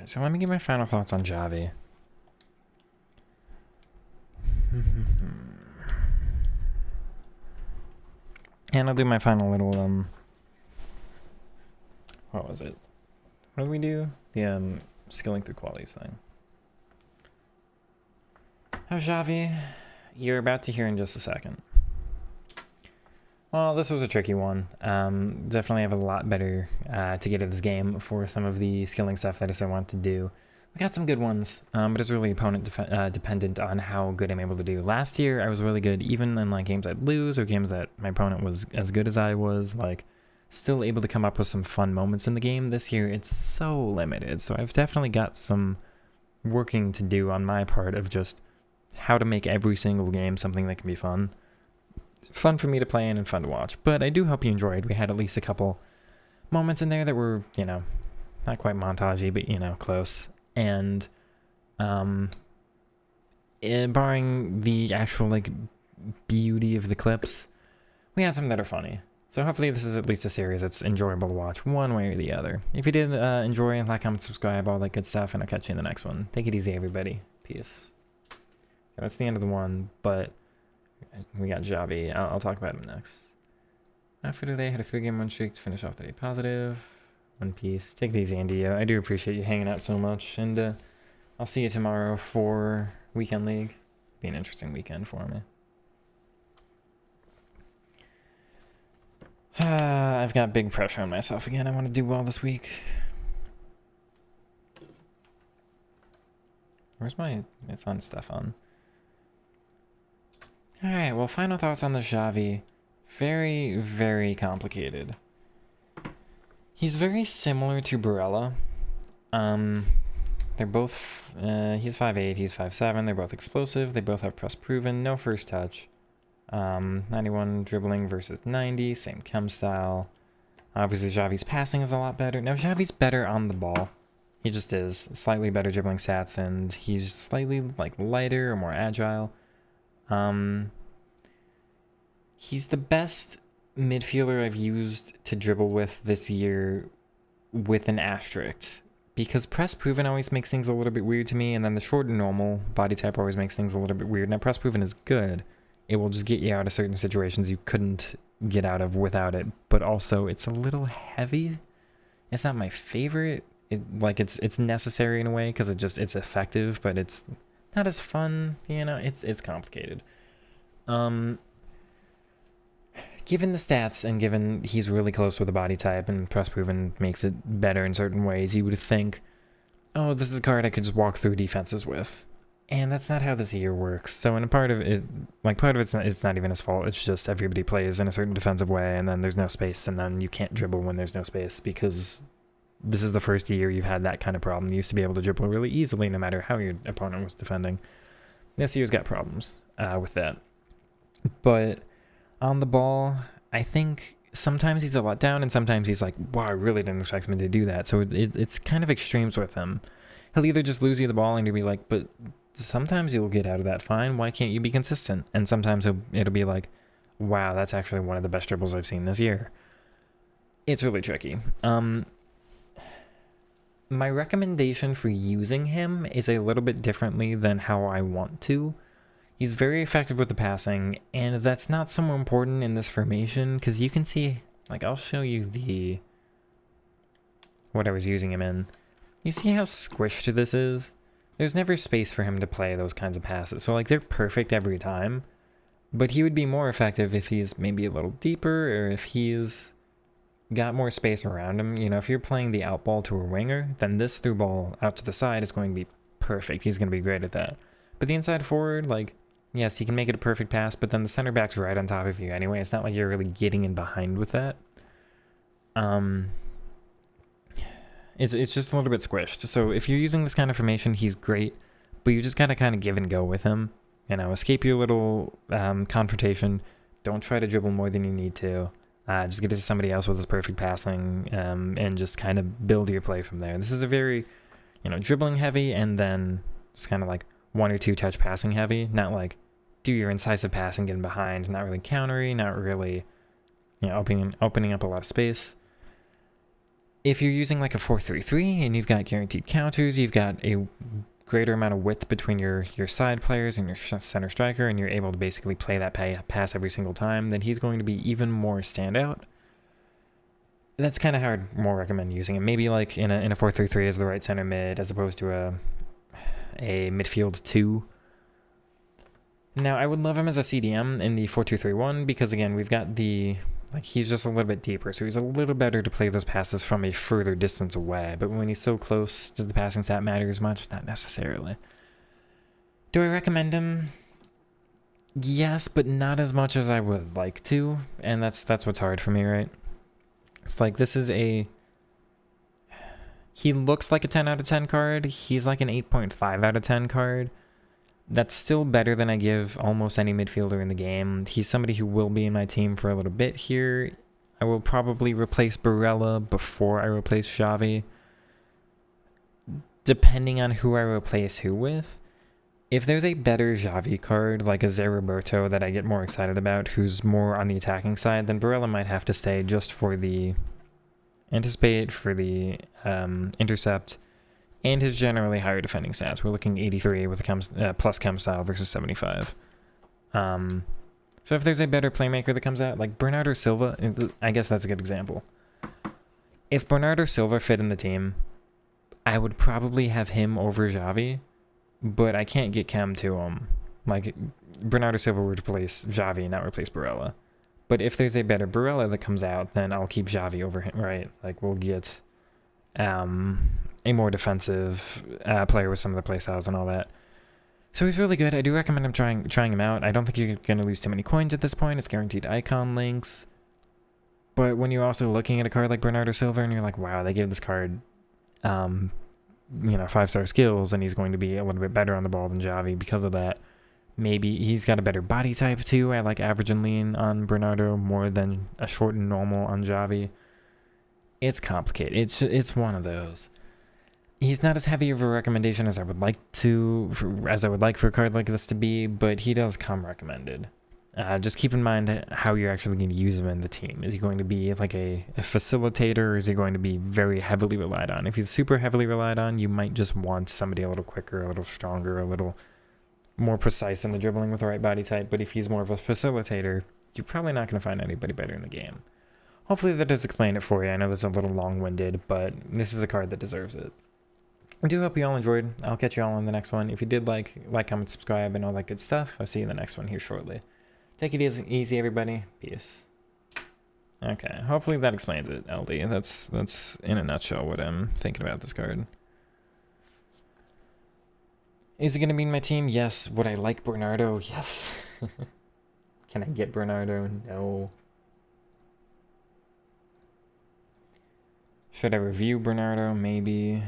Okay, so let me give my final thoughts on Xavi. And I'll do my final little, what was it? What did we do? The, skilling through qualities thing. Oh, Xavi, you're about to hear in just a second. Well, this was a tricky one. Definitely have a lot better to get at this game for some of the skilling stuff that I still want to do. We got some good ones, but it's really opponent dependent on how good I'm able to do. Last year, I was really good, even in like games I'd lose or games that my opponent was as good as I was, like still able to come up with some fun moments in the game. This year, it's so limited, so I've definitely got some working to do on my part of just how to make every single game something that can be fun. Fun for me to play in and fun to watch. But I do hope you enjoyed. We had at least a couple moments in there that were, you know, not quite montagey, but, you know, close. And barring the actual, like, beauty of the clips, we had some that are funny. So hopefully this is at least a series that's enjoyable to watch one way or the other. If you did enjoy, like, comment, subscribe, all that good stuff, and I'll catch you in the next one. Take it easy, everybody. Peace. Yeah, that's the end of the one, but we got Xavi. I'll talk about him next. After today, had a 3-game win streak to finish off the day positive. One Piece. Take it easy, Andy. I do appreciate you hanging out so much, and I'll see you tomorrow for Weekend League. Be an interesting weekend for me. I've got big pressure on myself again. I want to do well this week. Where's my... It's on Stefan. Alright, well, final thoughts on the Xavi. Very, very complicated. He's very similar to Barella. They're both... he's 5'8", he's 5'7". They're both explosive. They both have press proven. No first touch. 91 dribbling versus 90. Same chem style. Obviously, Xavi's passing is a lot better. Now, Xavi's better on the ball. He just is. Slightly better dribbling stats, and he's slightly, like, lighter or more agile. He's the best midfielder I've used to dribble with this year with an asterisk, because press proven always makes things a little bit weird to me, and then the short and normal body type always makes things a little bit weird. Now, press proven is good. It will just get you out of certain situations you couldn't get out of without it, but also it's a little heavy. It's not my favorite. It's necessary in a way because it's effective, but it's not as fun, you know. It's complicated. Given the stats and given he's really close with the body type and press proven makes it better in certain ways, you would think, oh, this is a card I could just walk through defenses with. And that's not how this year works. So in a part of it, it's not even his fault. It's just everybody plays in a certain defensive way, and then there's no space, and then you can't dribble when there's no space, because this is the first year you've had that kind of problem. You used to be able to dribble really easily no matter how your opponent was defending. This year's got problems with that. But on the ball, I think sometimes he's a letdown, and sometimes he's like, wow, I really didn't expect him to do that. So it's kind of extremes with him. He'll either just lose you the ball and you'll be like, but sometimes you'll get out of that fine. Why can't you be consistent? And sometimes it'll be like, wow, that's actually one of the best dribbles I've seen this year. It's really tricky. My recommendation for using him is a little bit differently than how I want to. He's very effective with the passing, and that's not so important in this formation, because you can see, like, I'll show you what I was using him in. You see how squished this is? There's never space for him to play those kinds of passes, so, like, they're perfect every time, but he would be more effective if he's maybe a little deeper, or if he's got more space around him. You know, if you're playing the out ball to a winger, then this through ball out to the side is going to be perfect. He's going to be great at that. But the inside forward, like, yes, he can make it a perfect pass, but then the center back's right on top of you anyway. It's not like you're really getting in behind with that. It's just a little bit squished. So if you're using this kind of formation, he's great, but you just gotta kind of give and go with him. You know, escape your little confrontation. Don't try to dribble more than you need to. Just get it to somebody else with his perfect passing, and just kind of build your play from there. This is a very, you know, dribbling heavy, and then just kind of like 1 or 2 touch passing heavy. Not like do your incisive passing, getting behind, not really countering, not really, you know, opening up a lot of space. if you're using like a 4-3-3 and you've got guaranteed counters, you've got a greater amount of width between your side players and your center striker, and you're able to basically play that pass every single time, then he's going to be even more standout. That's kind of how I'd more recommend using it. Maybe like in a 4-3-3 as the right center mid, as opposed to a midfield 2. Now, I would love him as a CDM in the 4-2-3-1 because, again, we've got he's just a little bit deeper, so he's a little better to play those passes from a further distance away. But when he's so close, does the passing stat matter as much? Not necessarily. Do I recommend him? Yes, but not as much as I would like to, and that's what's hard for me, right? It's like, this is he looks like a 10 out of 10 card. He's like an 8.5 out of 10 card. That's still better than I give almost any midfielder in the game. He's somebody who will be in my team for a little bit here. I will probably replace Barella before I replace Xavi, depending on who I replace who with. If there's a better Xavi card, like a Zé Roberto, that I get more excited about, who's more on the attacking side, then Barella might have to stay just for the anticipate, for the intercept, and his generally higher defending stats. We're looking 83 with a plus chem style versus 75. So if there's a better playmaker that comes out, like Bernardo Silva, I guess that's a good example. If Bernardo Silva fit in the team, I would probably have him over Xavi, but I can't get chem to him. Like, Bernardo Silva would replace Xavi, not replace Barella. But if there's a better Barella that comes out, then I'll keep Xavi over him, right? Like, we'll get a more defensive player with some of the playstyles and all that. So he's really good. I do recommend him trying him out. I don't think you're going to lose too many coins at this point. It's guaranteed icon links. But when you're also looking at a card like Bernardo Silva and you're like, wow, they gave this card 5-star skills, and he's going to be a little bit better on the ball than Xavi because of that. Maybe he's got a better body type too. I like average and lean on Bernardo more than a short and normal on Xavi. It's complicated. It's one of those. He's not as heavy of a recommendation as I would like for a card like this to be, but he does come recommended. Just keep in mind how you're actually going to use him in the team. Is he going to be like a facilitator, or is he going to be very heavily relied on? If he's super heavily relied on, you might just want somebody a little quicker, a little stronger, a little more precise in the dribbling with the right body type. But if he's more of a facilitator, you're probably not going to find anybody better in the game. Hopefully that does explain it for you. I know that's a little long-winded, but this is a card that deserves it. I do hope you all enjoyed. I'll catch you all in the next one. If you did like, comment, subscribe, and all that good stuff, I'll see you in the next one here shortly. Take it easy, everybody. Peace. Okay, hopefully that explains it, LD. That's in a nutshell what I'm thinking about this card. Is it going to be in my team? Yes. Would I like Bernardo? Yes. Can I get Bernardo? No. Should I review Bernardo? Maybe.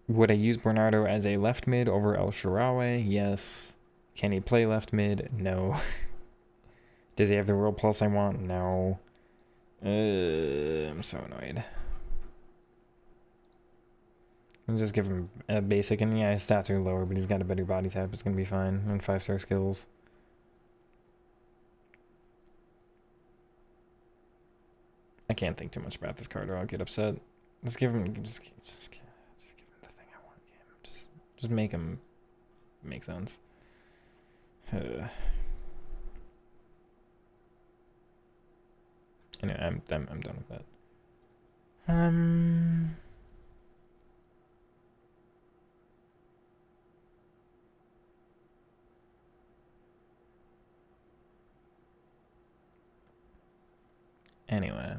Would I use Bernardo as a left mid over El Shaarawy? Yes. Can he play left mid? No. Does he have the World Pulse I want? No. I'm so annoyed. I'll just give him a basic, and yeah, his stats are lower, but he's got a better body type. It's going to be fine. And 5-star skills. I can't think too much about this card or I'll get upset. Let's give him... Just give him the thing I want. Just make him make sense. Anyway, I'm done with that. Anyway.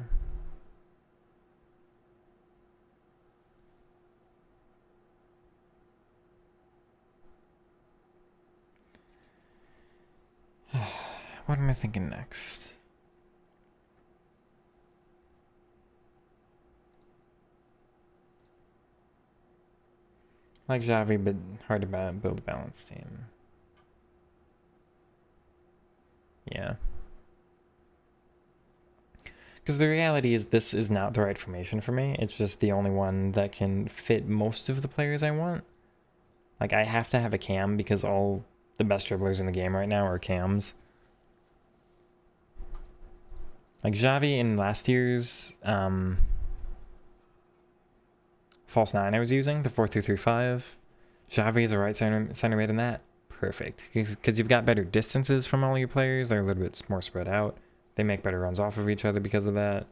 What am I thinking next? Like Xavi, but hard to build a balanced team. Yeah. Because the reality is this is not the right formation for me. It's just the only one that can fit most of the players I want. Like, I have to have a cam because all the best dribblers in the game right now are cams. Like Xavi in last year's false 9 I was using, the 4-2-3-5. Xavi is a right center mid in that. Perfect. Because you've got better distances from all your players. They're a little bit more spread out. They make better runs off of each other because of that.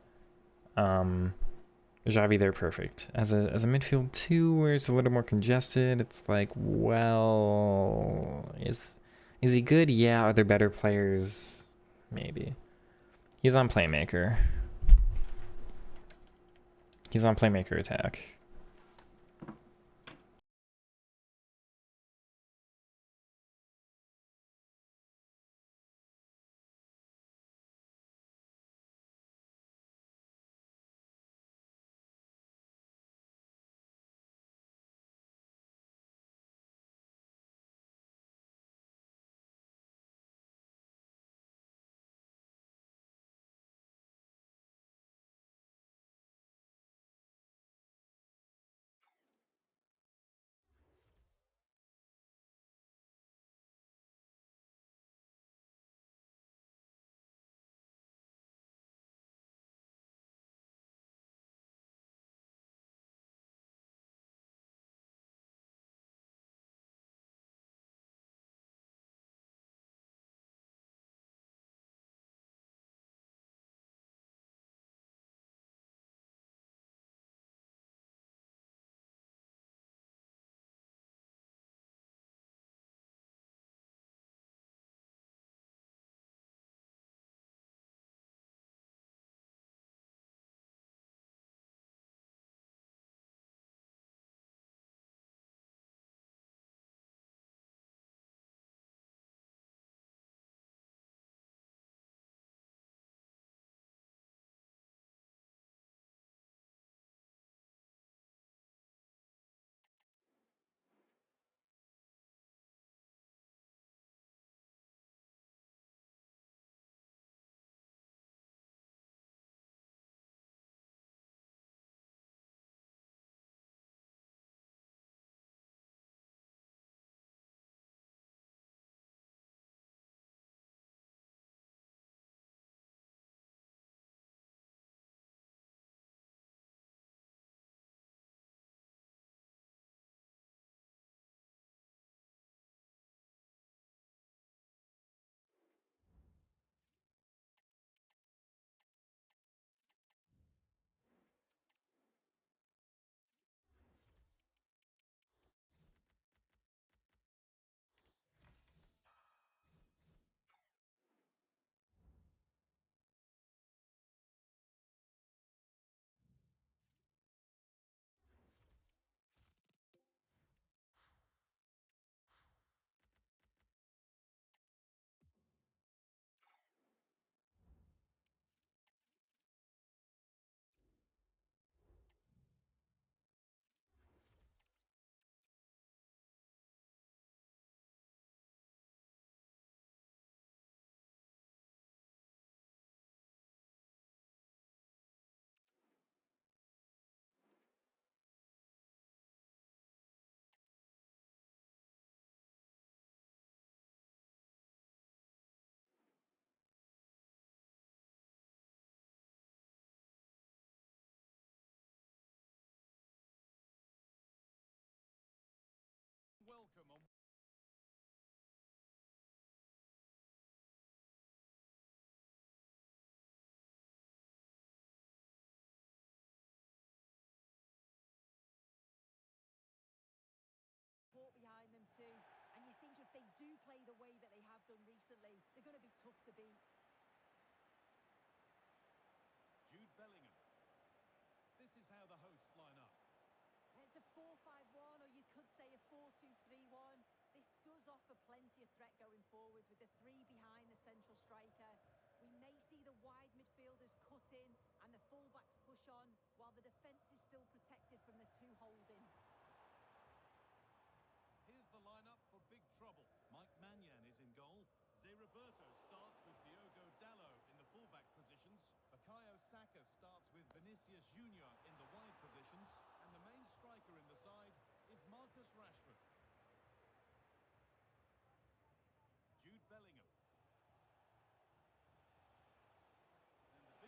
Xavi, they're perfect. As a midfield 2 where it's a little more congested, it's like, well, is he good? Yeah. Are there better players? Maybe. He's on playmaker. He's on playmaker attack. Behind them too, and you think if they do play the way that they have done recently, they're going to be tough to beat. Jude Bellingham. This is how the hosts line up. It's a 4-5-1, or you could say a 4-2-3-1. This does offer plenty of threat going forward with the three behind the central striker. We may see the wide midfielders cut in and the fullbacks push on, while the defence is still protected from the two holding. Here's the lineup for big trouble. Mike Maignan is in goal. Zé Roberto starts with Diogo Dalot in the fullback positions. Bukayo Saka starts with Vinicius Junior in the wide positions. And the main striker in the side is Marcus Rashford. Jude Bellingham. And the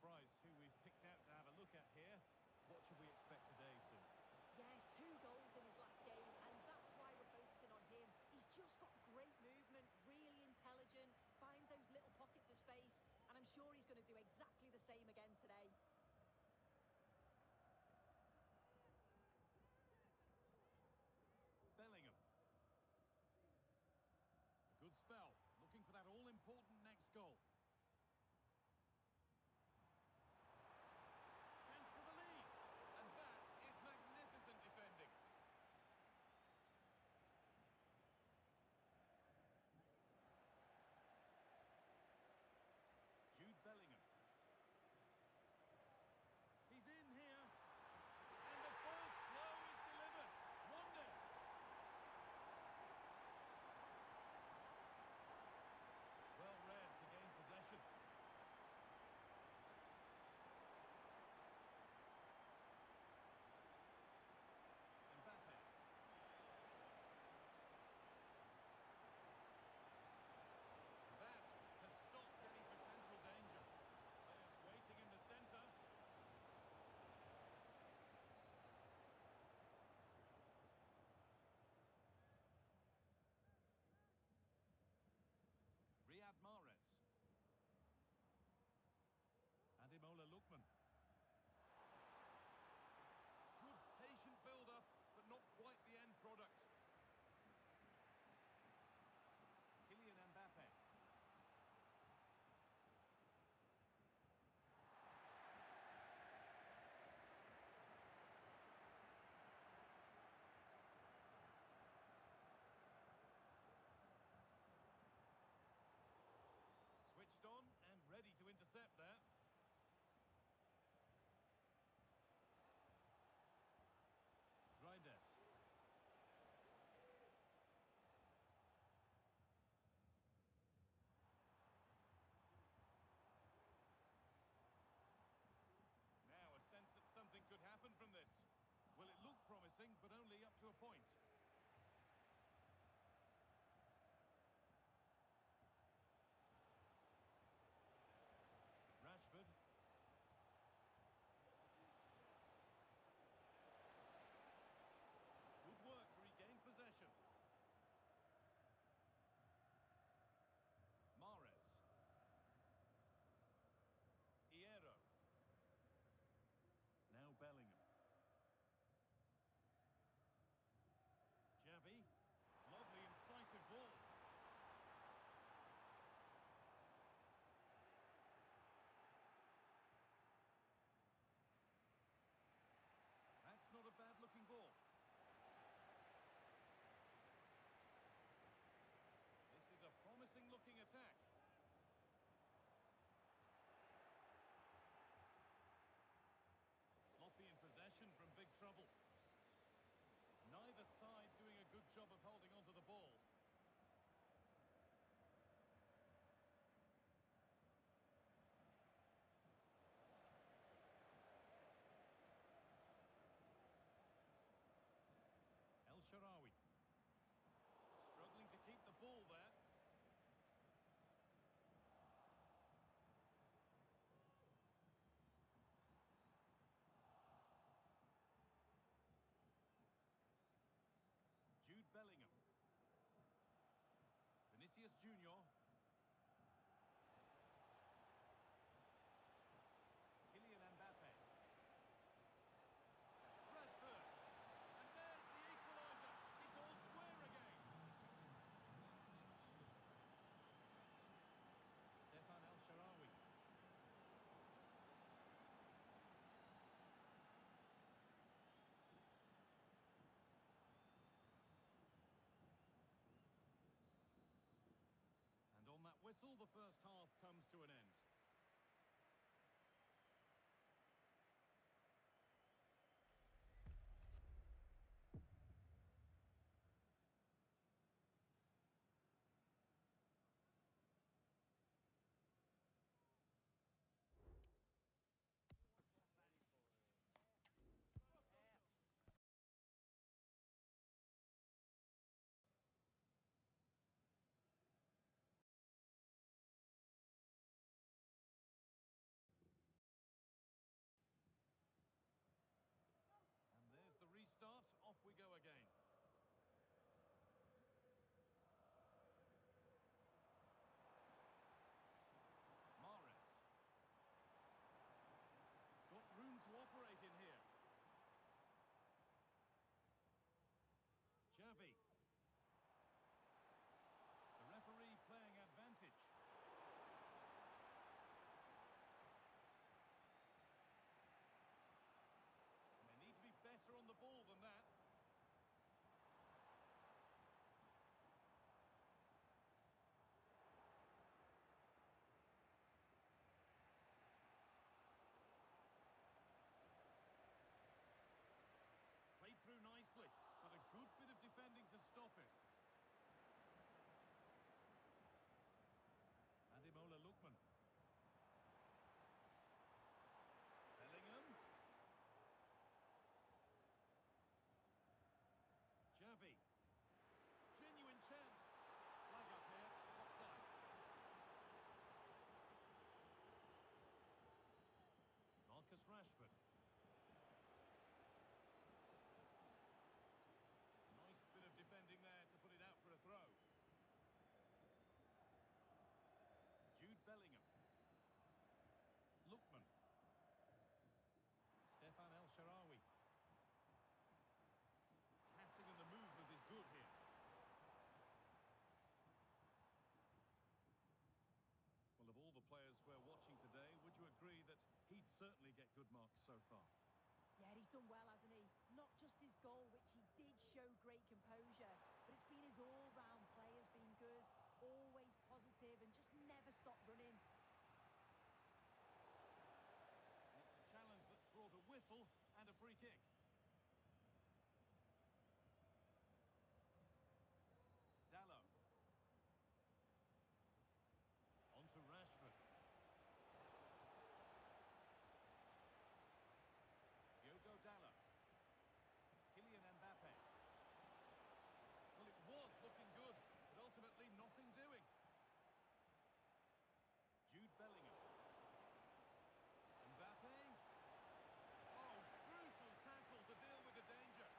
surprise who we've picked out to have a look at here. What should we expect today, Sue? Yeah, 2 goals in his last game, and that's why we're focusing on him. He's just got great movement, really intelligent, finds those little pockets of space, and I'm sure he's going to do exactly the same again today. Bellingham. A good spell, looking for that all-important next goal. Chance for the lead, and that is magnificent defending. Jude Bellingham. He's in here, and the first blow is delivered. 1-0. Well read to gain possession. Mbappe. That has stopped any potential danger. Players waiting in the centre. Riyad Mahrez. Ademola Lookman. Good patient build-up, but not quite the end product. Kylian Mbappe. Switched on and ready to intercept there. Reinders. Now a sense that something could happen from this. Well, it looked promising, but only up to a point. Rashford. Good work to regain possession. Mahrez. Hierro. Now Bellingham. Xavi. Lovely incisive ball. That's not a bad-looking ball. This is a promising-looking attack. Sloppy in possession from big trouble. Neither side doing a good job of holding onto the ball. El Shaarawy. Struggling to keep the ball there. Jude Bellingham. Vinicius Junior. Kylian Mbappe. Rashford. And there's the equaliser. It's all square again. Stefan El Shaarawy. And on that whistle, the first half comes to an end. marks so far. Yeah, he's done well, hasn't he? Not just his goal, which he did show great composure, but it's been his all-round play has been good, always positive and just never stopped running. And it's a challenge that's brought a whistle and a free kick. Dallo. On to Rashford. Diogo Dallo. Kylian Mbappe. Well, it was looking good, but ultimately nothing doing. Jude Bellingham. Mbappe. Oh, crucial tackle to deal with the danger.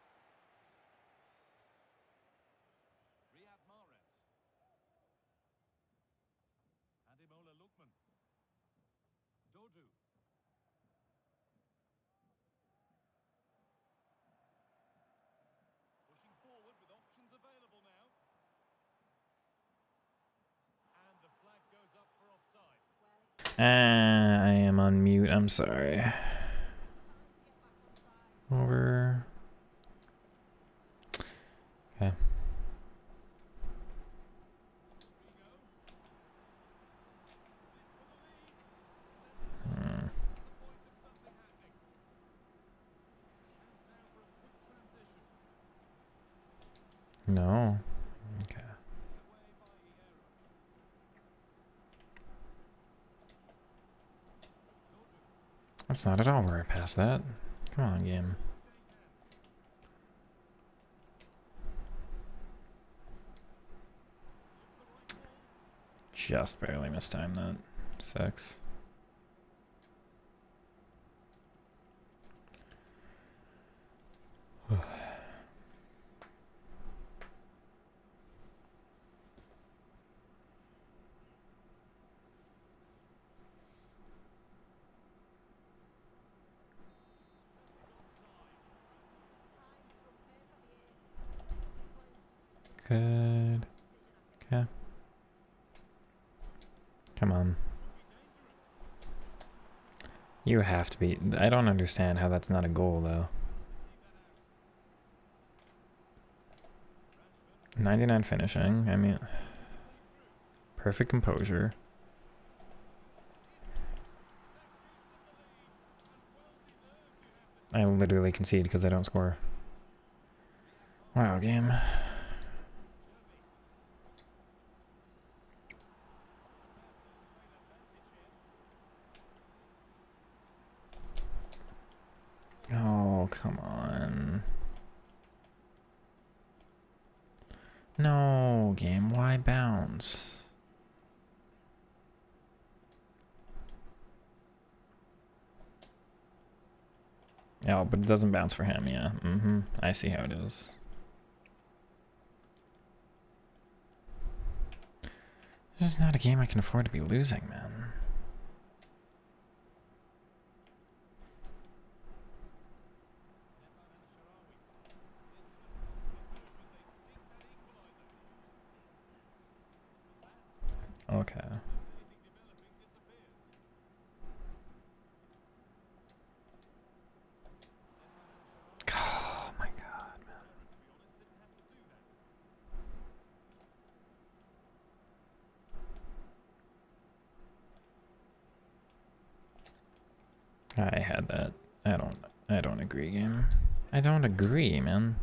Riyad Mahrez. Ademola Lookman. Dodu. Pushing forward with options available now. And the flag goes up for offside. Well, it's I am on mute. I'm sorry. time to get back on side. Over. Okay. No. Okay. That's not at all where I passed that. Come on, game. Just barely mistimed that. Sucks. Good. Okay. Come on. You have to be. I don't understand how that's not a goal, though. 99 finishing. I mean, perfect composure. I literally concede because I don't score. Wow, game. Oh, come on. No, game. Why bounce? Oh, but it doesn't bounce for him, yeah. I see how it is. This is not a game I can afford to be losing, man. Okay. Oh my god, man. I had that. I don't agree, game. I don't agree, man.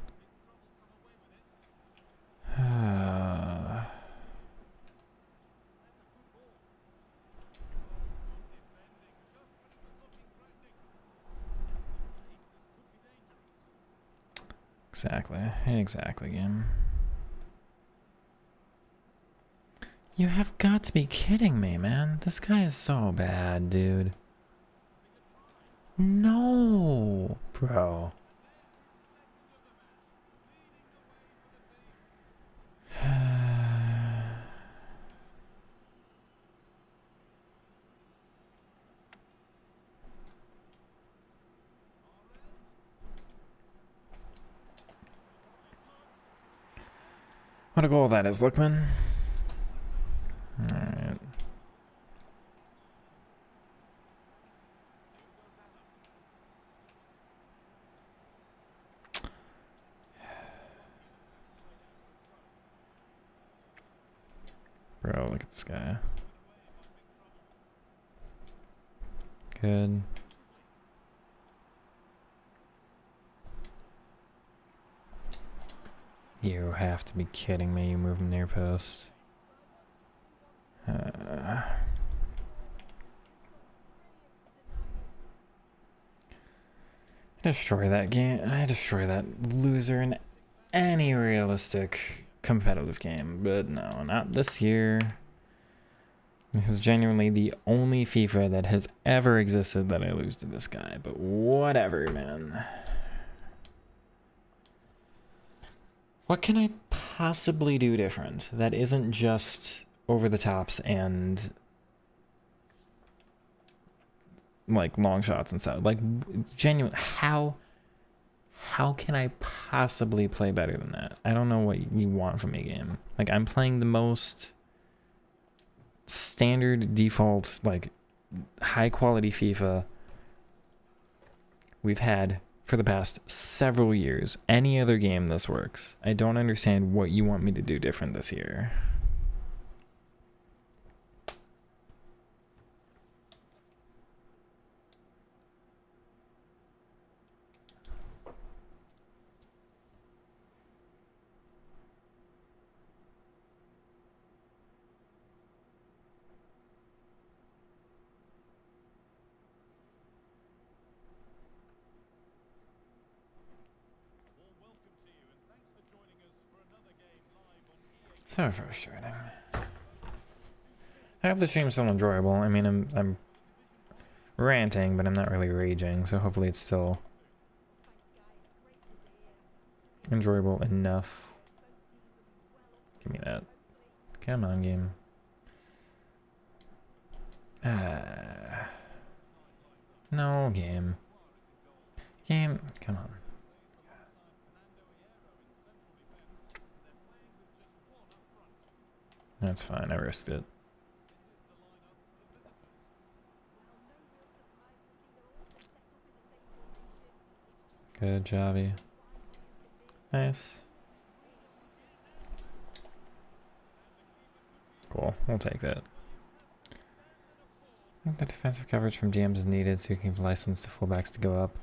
Exactly, game. You have got to be kidding me, man. This guy is so bad, dude. No, bro. What a goal that is, Lookman. Alright. Bro, look at this guy. Good. You have to be kidding me, you moving near post. Destroy that game. I destroy that loser in any realistic competitive game, but no, not this year. This is genuinely the only FIFA that has ever existed that I lose to this guy, but whatever, man. What can I possibly do different that isn't just over the tops and like long shots and stuff? Like genuine, how can I possibly play better than that? I don't know what you want from me, game. Like, I'm playing the most standard default, like high quality FIFA we've had for the past several years. Any other game this works. I don't understand what you want me to do different this year. So frustrating. I hope the stream's still enjoyable. I mean, I'm ranting, but I'm not really raging, so hopefully it's still enjoyable enough. Give me that. Come on, game. No, game. Game, come on. That's fine, I risked it. Good, Xavi. Nice. Cool, we'll take that. I think the defensive coverage from GMs is needed so you can give license to fullbacks to go up.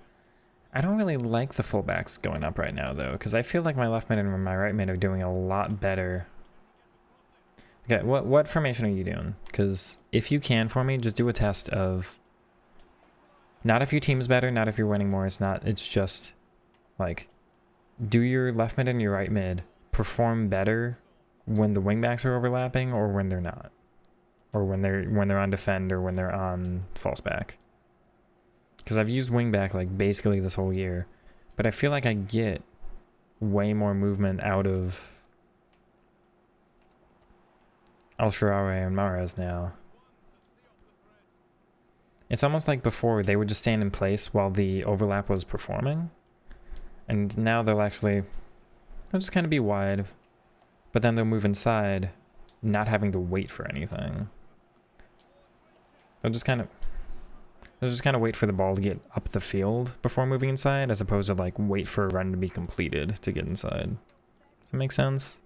I don't really like the fullbacks going up right now, though, because I feel like my left mid and my right mid are doing a lot better. Okay, what formation are you doing? Because if you can for me, just do a test of not if your team is better, not if you're winning more. It's just like, do your left mid and your right mid perform better when the wingbacks are overlapping or when they're not, or when they're on defend or when they're on false back? Because I've used wingback like basically this whole year, but I feel like I get way more movement out of Al-Sharawi and Mahrez now. It's almost like before they would just stand in place while the overlap was performing. And now they'll just kind of be wide, but then they'll move inside, not having to wait for anything. They'll just kind of wait for the ball to get up the field before moving inside, as opposed to like wait for a run to be completed to get inside. Does that make sense?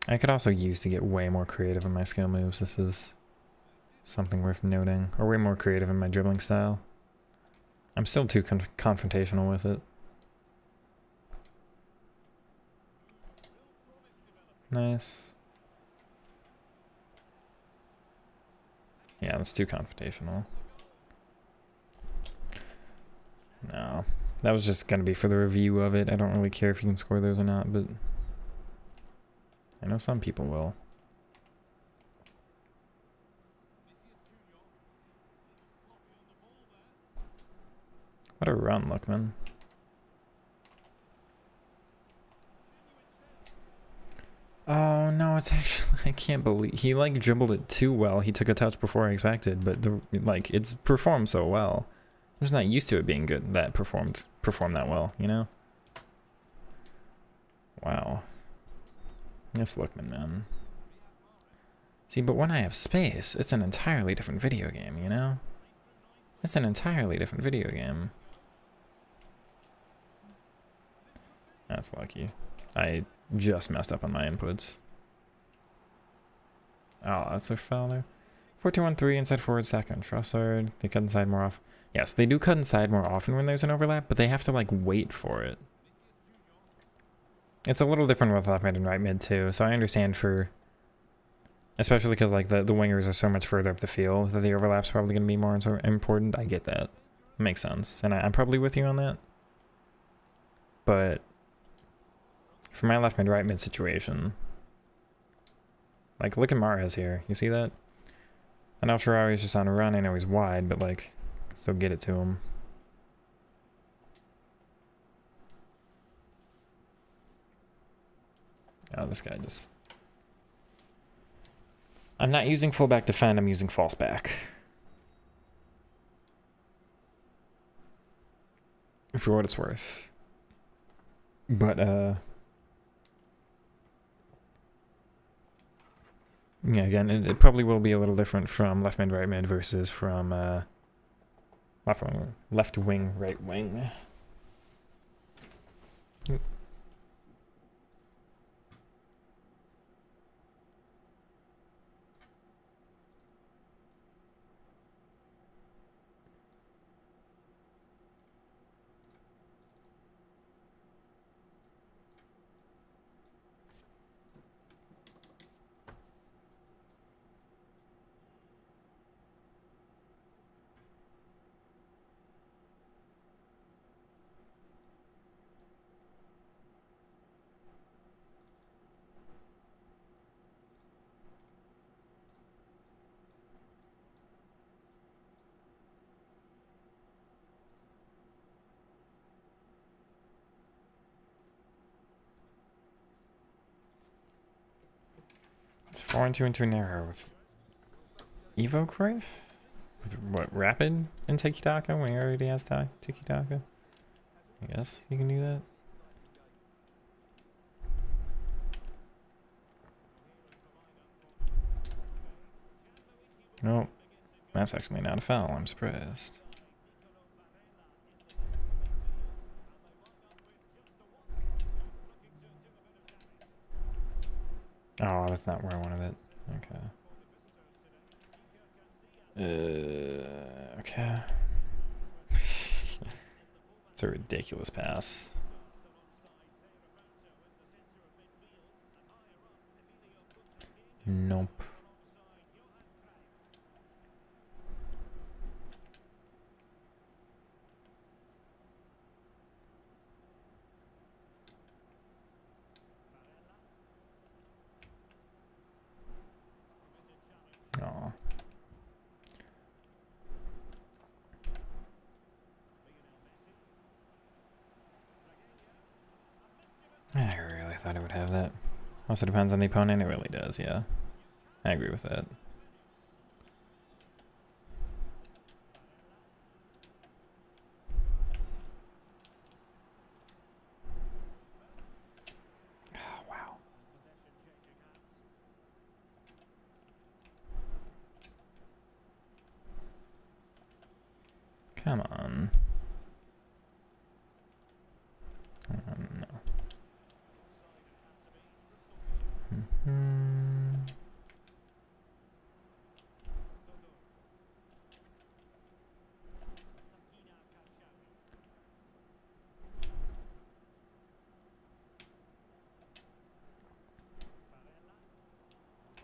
I could also use to get way more creative in my skill moves. This is something worth noting. Or way more creative in my dribbling style. I'm still too confrontational with it. Nice. Yeah, that's too confrontational. No. That was just going to be for the review of it. I don't really care if you can score those or not, but I know some people will. What a run, Lookman. Oh no, it's actually, I can't believe he like dribbled it too well. He took a touch before I expected, but it's performed so well. I'm just not used to it being good that performed that well, you know? Wow. Yes, Lookman, man. See, but when I have space, it's an entirely different video game, you know? It's an entirely different video game. That's lucky. I just messed up on my inputs. Oh, that's a foul there. 4-2-1-3, inside forward, second. Trossard, they cut inside more often. Yes, they do cut inside more often when there's an overlap, but they have to, like, wait for it. It's a little different with left mid and right mid, too, so I understand for... Especially because, like, the wingers are so much further up the field that the overlap's probably going to be more important. I get that. Makes sense. And I'm probably with you on that. But... For my left mid, right mid situation... Like, look at Mahrez here. You see that? And El Shaarawy's just on a run. I know he's wide, but, like, still get it to him. Oh, this guy just... I'm not using fullback defend, I'm using false back. For what it's worth. But, yeah, again, it probably will be a little different from left mid, right mid versus from left wing, right wing. It's 4-2 into an error with Evo Cruyff? With what, rapid and Tiki Taka when he already has Tiki Taka? I guess you can do that. Oh, that's actually not a foul. I'm surprised. Oh, that's not where I wanted it. Okay. Okay. It's a ridiculous pass. Nope. Oh. I really thought it would have that. Also depends on the opponent. It really does, yeah. I agree with that. Oh, wow. Come on. No.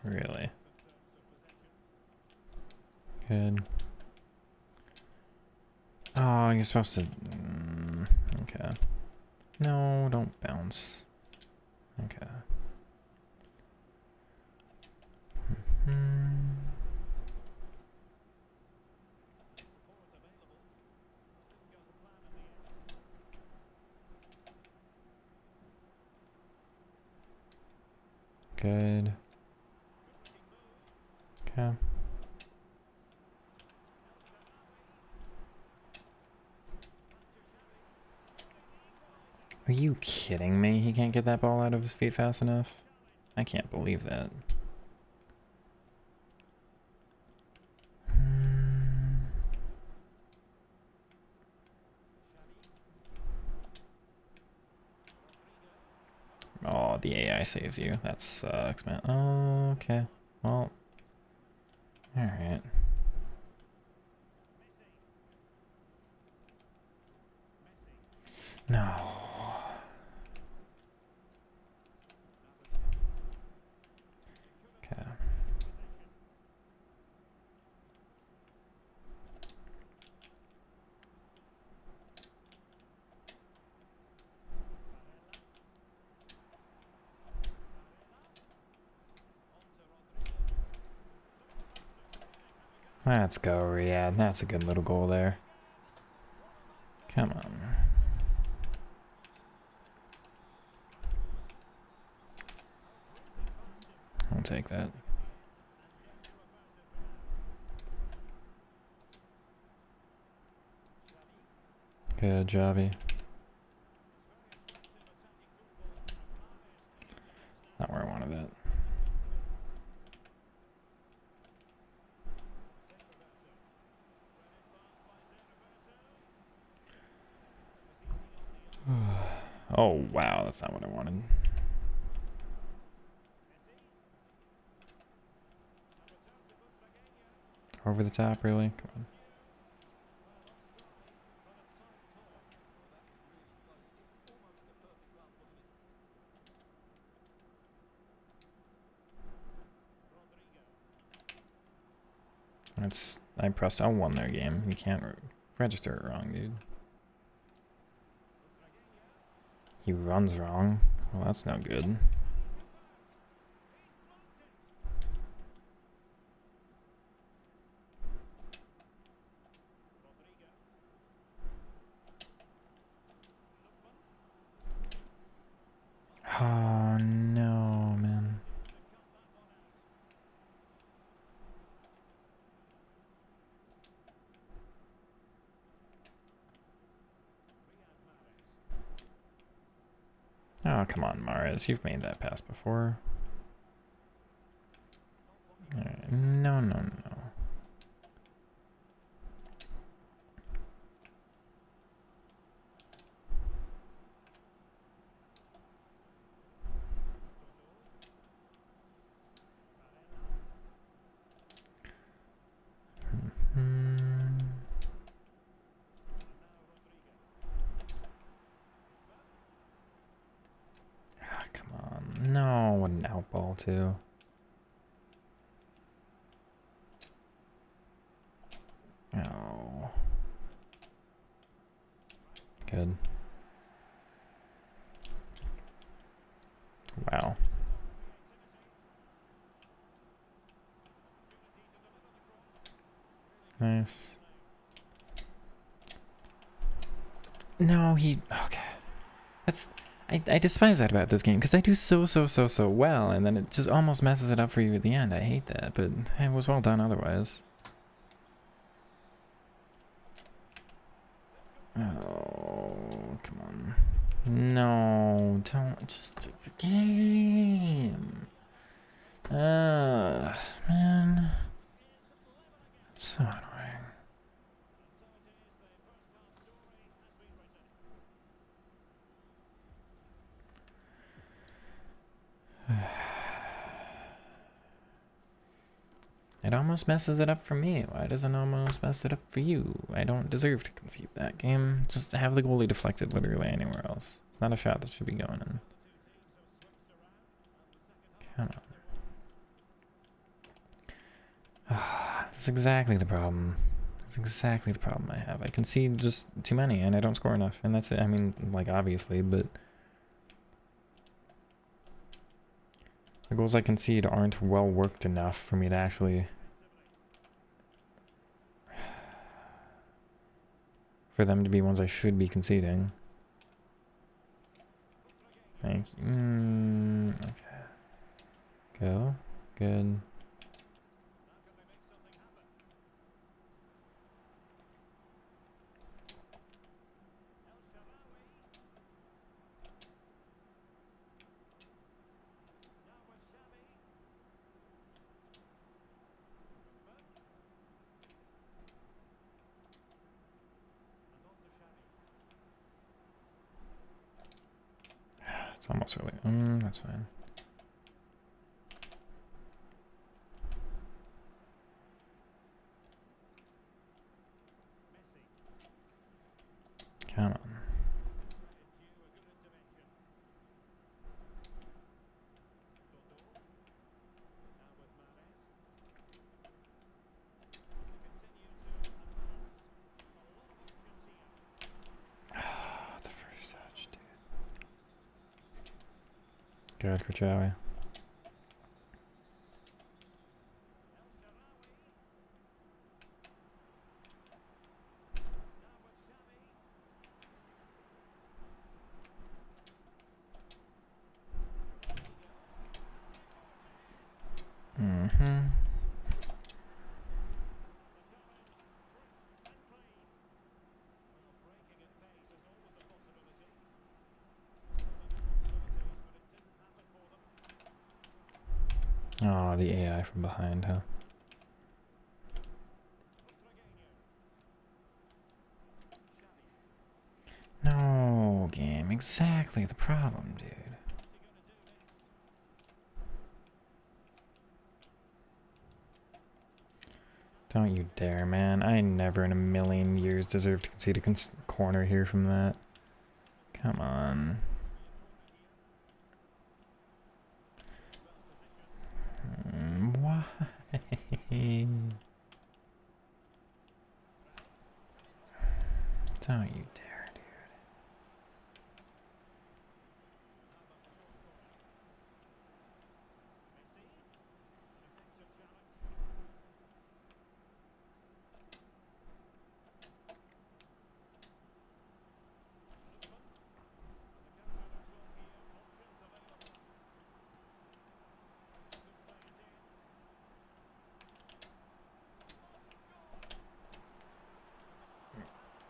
Really? Good. Oh, you're supposed to... okay. No, don't bounce. Okay. Good. Okay. Are you kidding me? He can't get that ball out of his feet fast enough? I can't believe that. the AI saves you. That sucks, man. Oh, okay. Well, alright. No. Okay. Let's go, Riyadh. That's a good little goal there. Come on. I'll take that. Good, Xavi. Not where I wanted that. Oh, wow. That's not what I wanted. Over the top, really? Come on. I pressed L1 their game. You can't register it wrong, dude. He runs wrong. Well, that's no good. Oh, no, man. Oh, come on, Mahrez. You've made that pass before. Alright. No, no, no. Ah, come on. No, what an out ball, too. Oh. Good. Wow. Nice. No, he... Okay. That's... I despise that about this game, because I do so well, and then it just almost messes it up for you at the end. I hate that, but it was well done otherwise. Oh, come on. No, don't just... Game! Man. That's so annoying. It almost messes it up for me. Why doesn't it almost mess it up for you? I don't deserve to concede that game. Just have the goalie deflected literally anywhere else. It's not a shot that should be going in. Come on. That's exactly the problem. That's exactly the problem I have. I concede just too many and I don't score enough. And that's it. I mean, like, obviously, but... the goals I concede aren't well worked enough for me to actually... for them to be ones I should be conceding. Thank you. Okay. Go. Good. It's almost early. That's fine. Come on. The first touch, dude. Good for Xavi. Mm-hmm. Oh, the AI from behind, huh? No, game. Exactly the problem, dude. Don't you dare, man. I never in a million years deserve to concede a corner here from that. Come on. Why? Don't you dare, dude.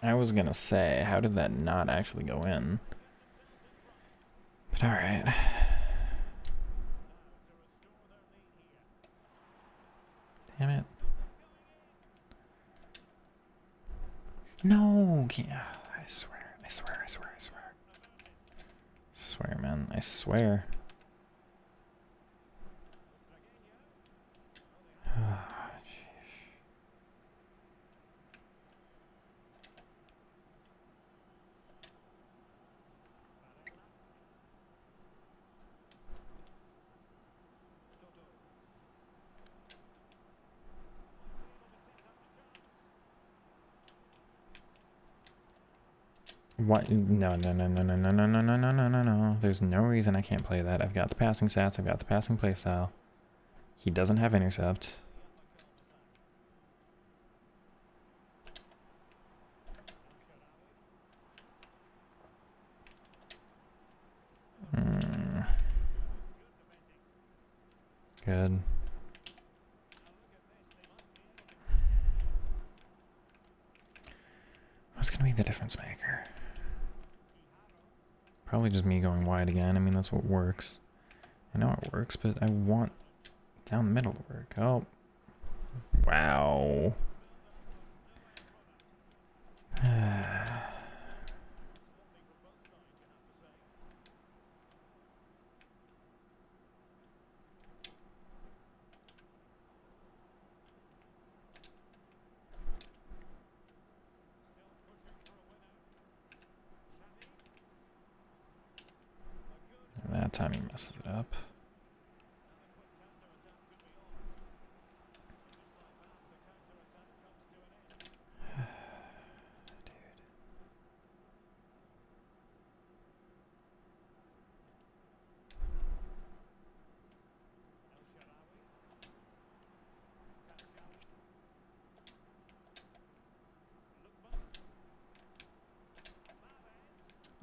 I was gonna say, how did that not actually go in? But alright. Damn it. No! I swear, I swear, I swear, I swear. I swear, man. I swear. What? No, no, no, no, no, no, no, no, no, no, no, no, no. There's no reason I can't play that. I've got the passing stats. I've got the passing playstyle. He doesn't have intercept. Good. What's going to be the difference maker? Probably just me going wide again. I mean, that's what works. I know it works, but I want down the middle to work. Oh. Wow. That time he messes it up.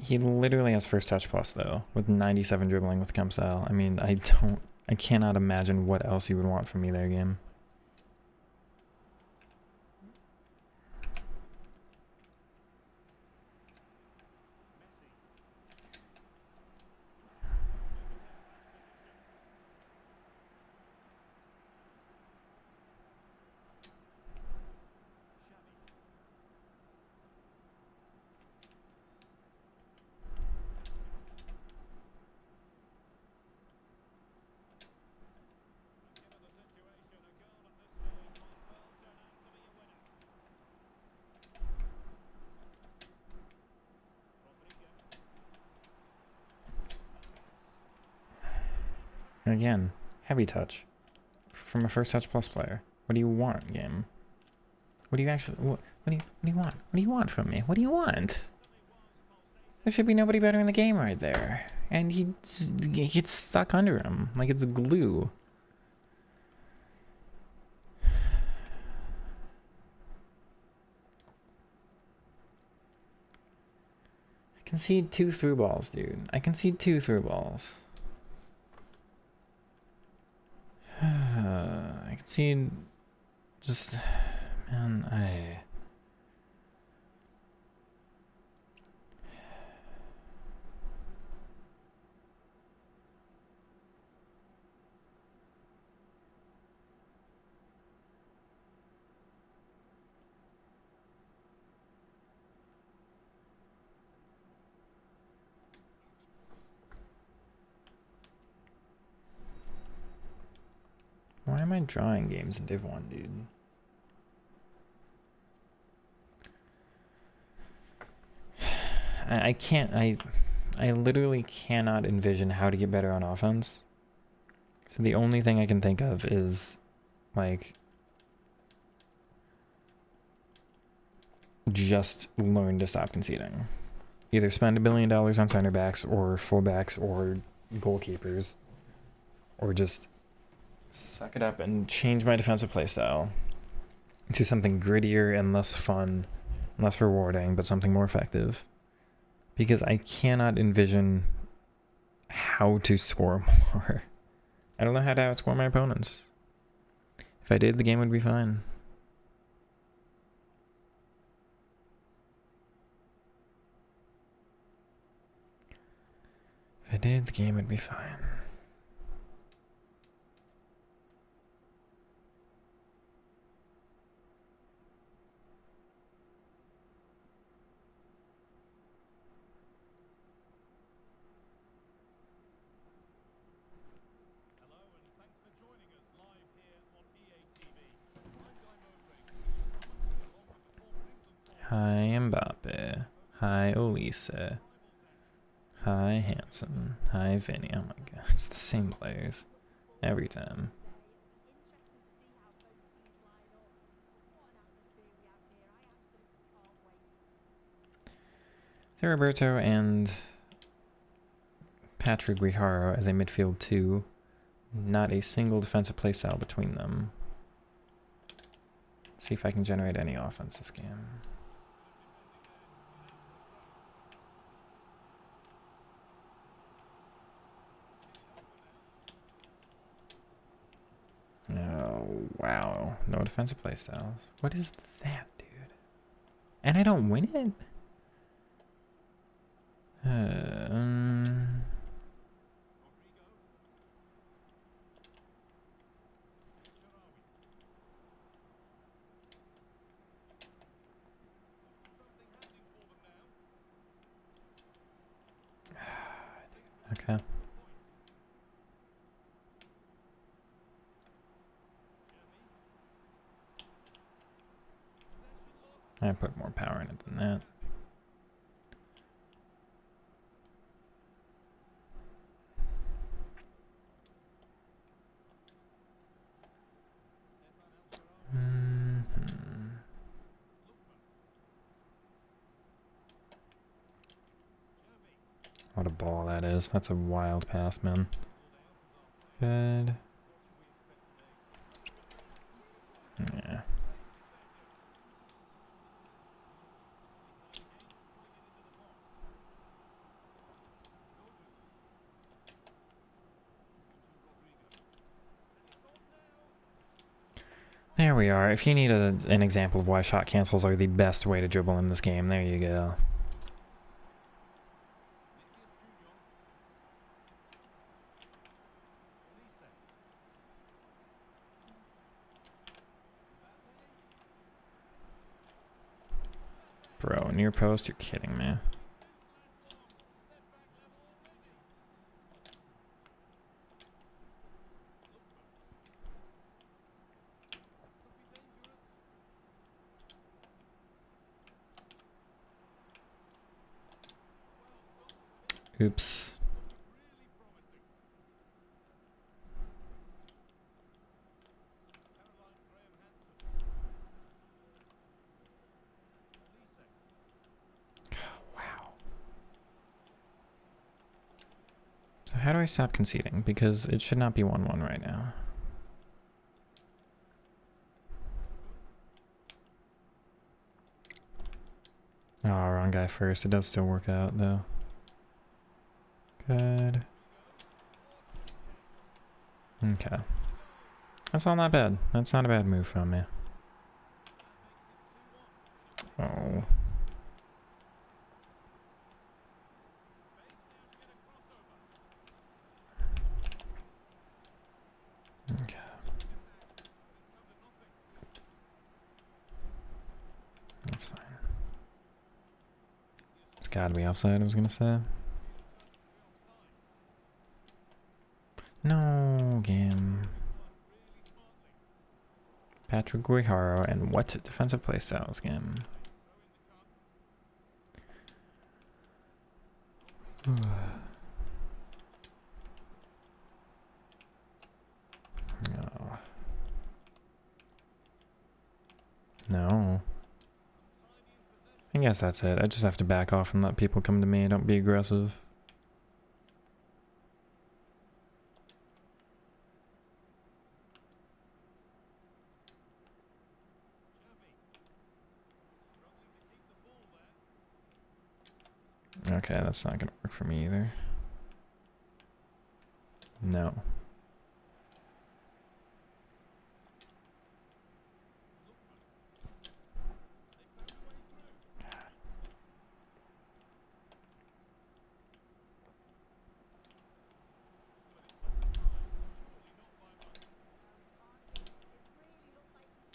He literally has first touch plus though, with 97 dribbling with Kemp style. I mean, I cannot imagine what else you would want from me there, game. Again, heavy touch. From a first touch plus player. What do you want, game? What do you actually... What do you want? What do you want from me? What do you want? There should be nobody better in the game right there. And he gets stuck under him like it's glue. I concede 2 through balls, dude. I concede 2 through balls. I concede just... Man, Why am I drawing games in Div 1, dude? I can't, I literally cannot envision how to get better on offense. So the only thing I can think of is, like, just learn to stop conceding. Either spend $1 billion on center backs or fullbacks or goalkeepers, or just suck it up and change my defensive playstyle to something grittier and less fun, less rewarding, but something more effective. Because I cannot envision how to score more. I don't know how to outscore my opponents. If I did, the game would be fine. If I did, the game would be fine. Hi Mbappe. Hi Olise. Hi Hansen. Hi Vinny. Oh my god, it's the same players every time. Roberto and Patrick Guijarro as a midfield 2. Not a single defensive playstyle between them. Let's see if I can generate any offense this game. Oh, wow. No defensive playstyles. What is that, dude? And I don't win it? Okay. I put more power in it than that. What a ball that is. That's a wild pass, man. Good. Yeah. There we are. If you need an example of why shot cancels are the best way to dribble in this game, there you go. Bro, near post, you're kidding me. Oops. how do I stop conceding? Because it should not be 1-1 right now. Oh, wrong guy first. It does still work out, though. Good. Okay. That's all not bad. That's not a bad move from me. Oh. Okay. That's fine. It's gotta be offside, I was gonna say. No, game. Patrick Guijaro, and what defensive play styles game? Oh. No. I guess that's it. I just have to back off and let people come to me. Don't be aggressive. Okay, that's not gonna work for me either. No.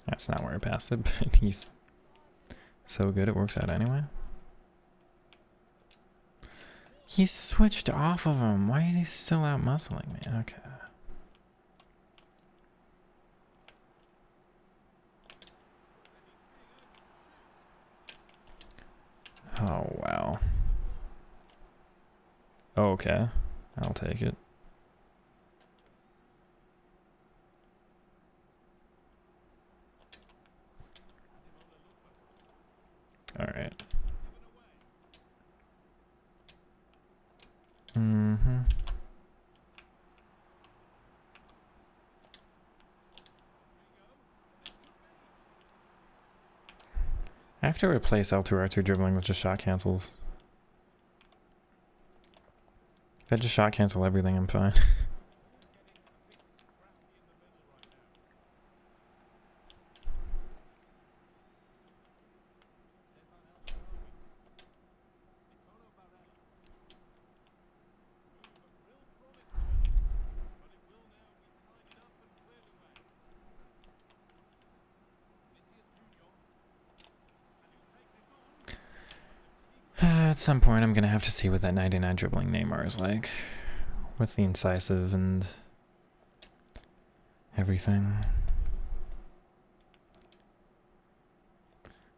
That's not where I passed it, but he's so good it works out anyway. He switched off of him. Why is he still out muscling me? Okay. Oh, wow. Okay. I'll take it. Alright. Mm-hmm. I have to replace L2R2 dribbling with just shot cancels. If I just shot cancel everything, I'm fine. At some point, I'm gonna have to see what that 99 dribbling Neymar is like. With the incisive and everything.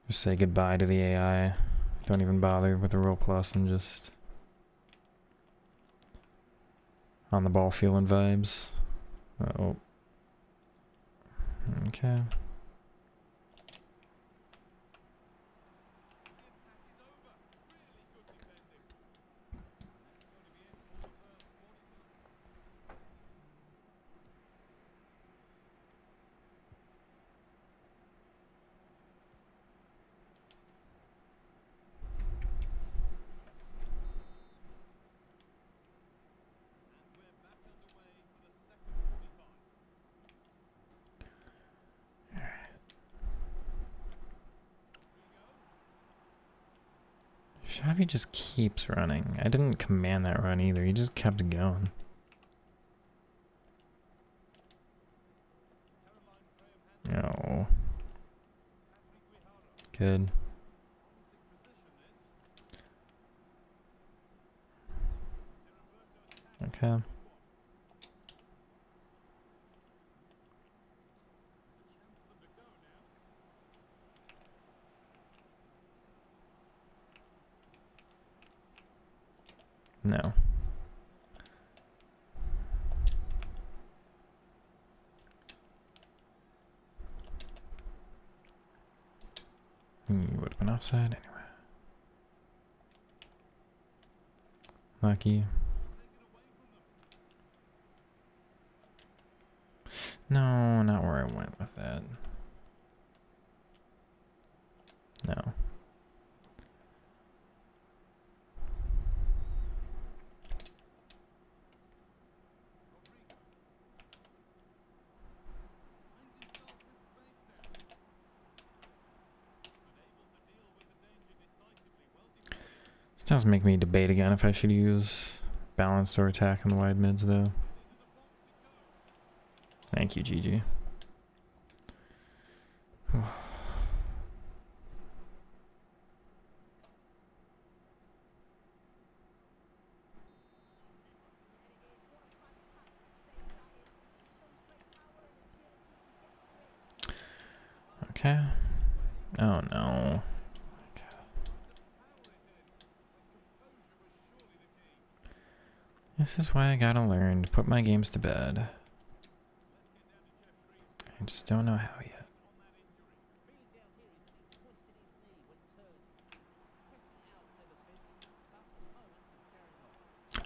Just say goodbye to the AI. Don't even bother with the roll plus and just on the ball feeling vibes. Oh. Okay. Xavi just keeps running. I didn't command that run either. He just kept going. Oh. Good. Okay. No. You would have been offside anyway. Lucky. No, not where I went with that. No. This does make me debate again if I should use balance or attack in the wide mids, though. Thank you, GG. Okay. Oh no. Okay. This is why I gotta learn to put my games to bed. I just don't know how yet.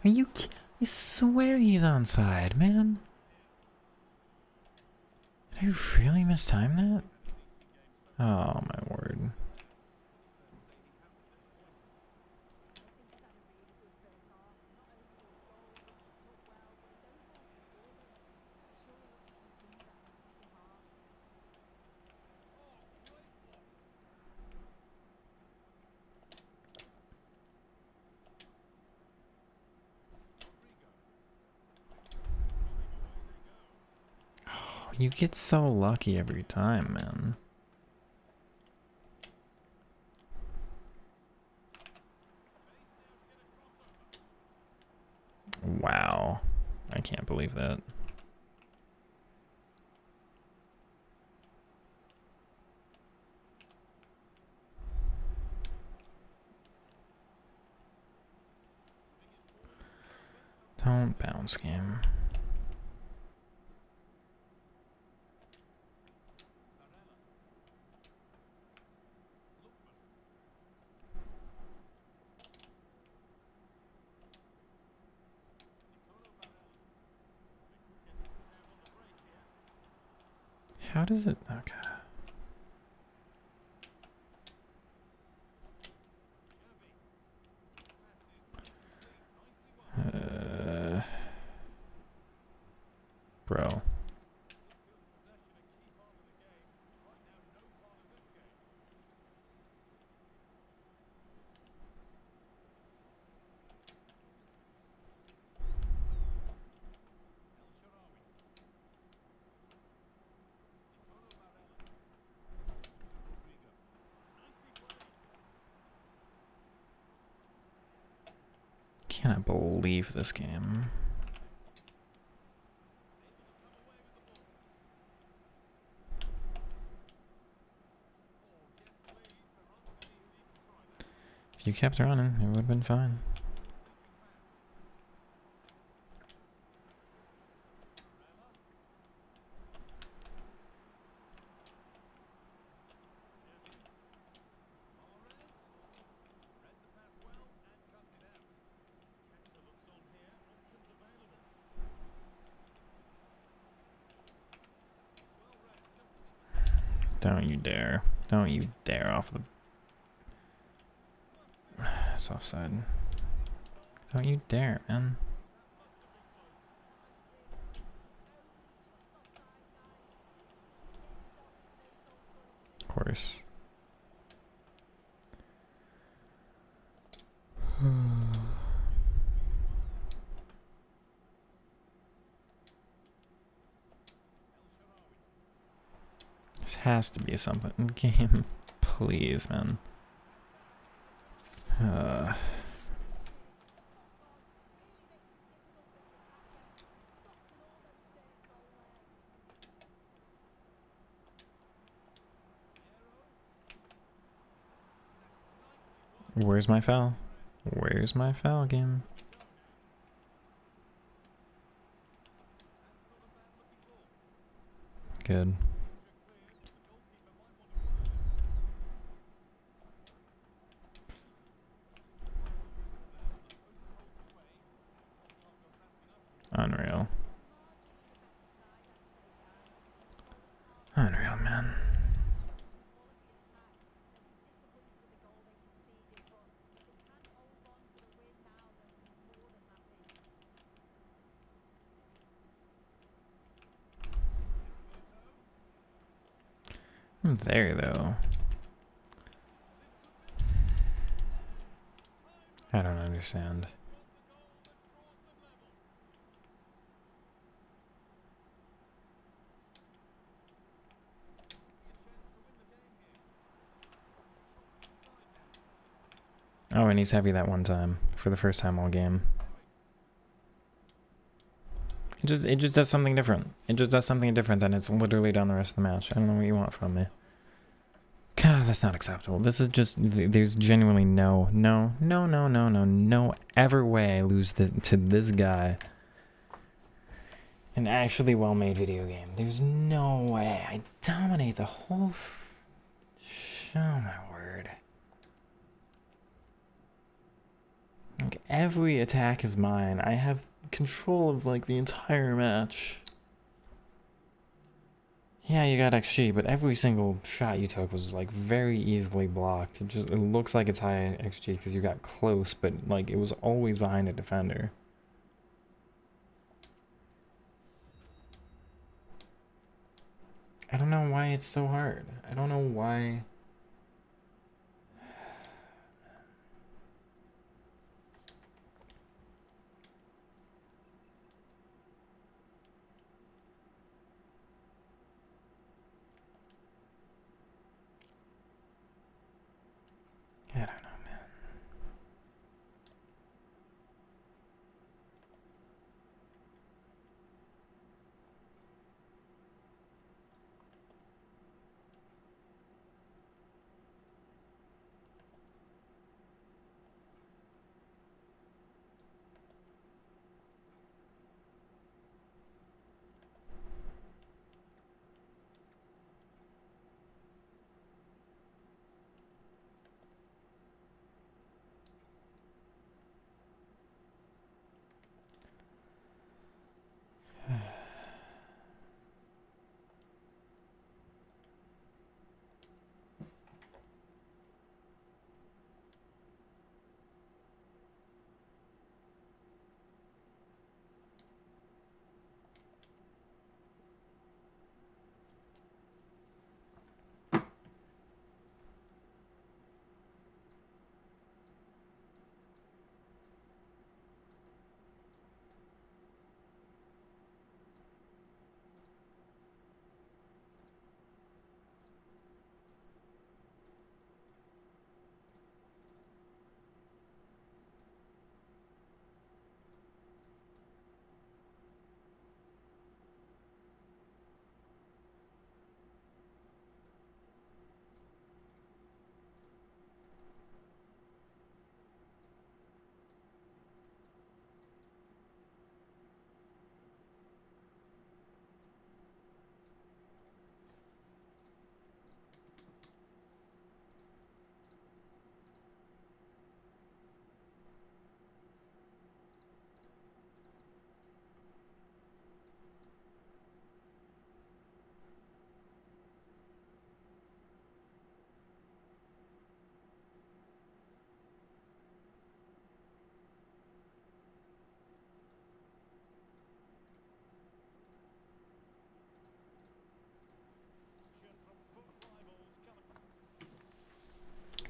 Are you? I swear he's onside, man. Did I really mistime that? Oh my word. You get so lucky every time, man. Wow. I can't believe that. Don't bounce game. How does it? Okay. Bro. Cannot believe this game. If you kept running, it would have been fine. Don't you dare. Don't you dare off the... It's offside. Don't you dare, man. Of course. This has to be something in game. Please, man. Where's my foul? Where's my foul game? Good. Unreal. from there, though? I don't understand. Oh, and he's heavy that one time for the first time all game. It just does something different. It just does something different than it's literally done the rest of the match. I don't know what you want from me. God, that's not acceptable. This is just, there's genuinely no ever way I lose to this guy. An actually well-made video game. There's no way. I dominate the whole... Oh my word. Like, every attack is mine. I have control of, like, the entire match. Yeah, you got XG, but every single shot you took was, like, very easily blocked. It looks like it's high XG because you got close, but, like, it was always behind a defender. I don't know why it's so hard. I don't know why... I don't know, man.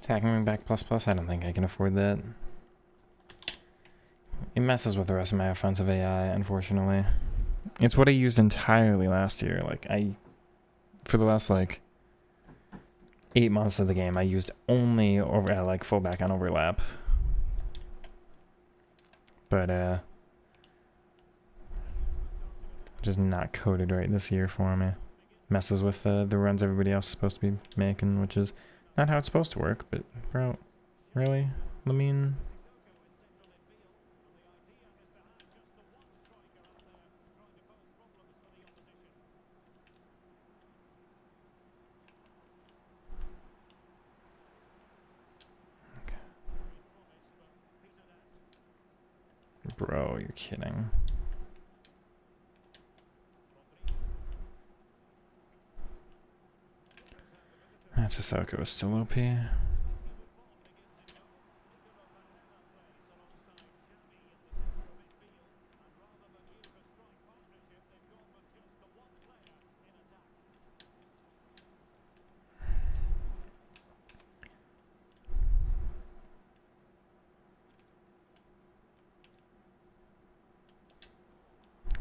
Attacking me back plus plus, I don't think I can afford that. It messes with the rest of my offensive AI, unfortunately. It's what I used entirely last year. Like, for the last, like, 8 months of the game, I used only like, fullback on overlap. But, just not coded right this year for me. Messes with the runs everybody else is supposed to be making, which is not how it's supposed to work, but, bro, really? I mean... Bro, you're kidding. That Sissoko was still OP.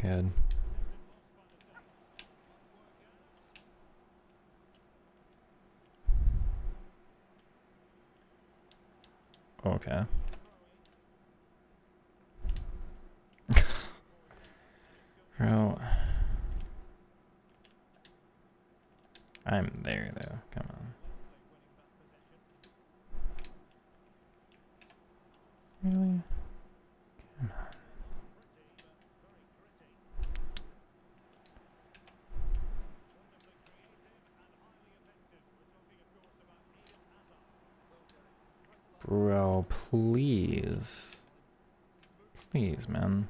Good. Okay. Bro. I'm there though. Come on. Really? Come on. Bro, please. Please, man.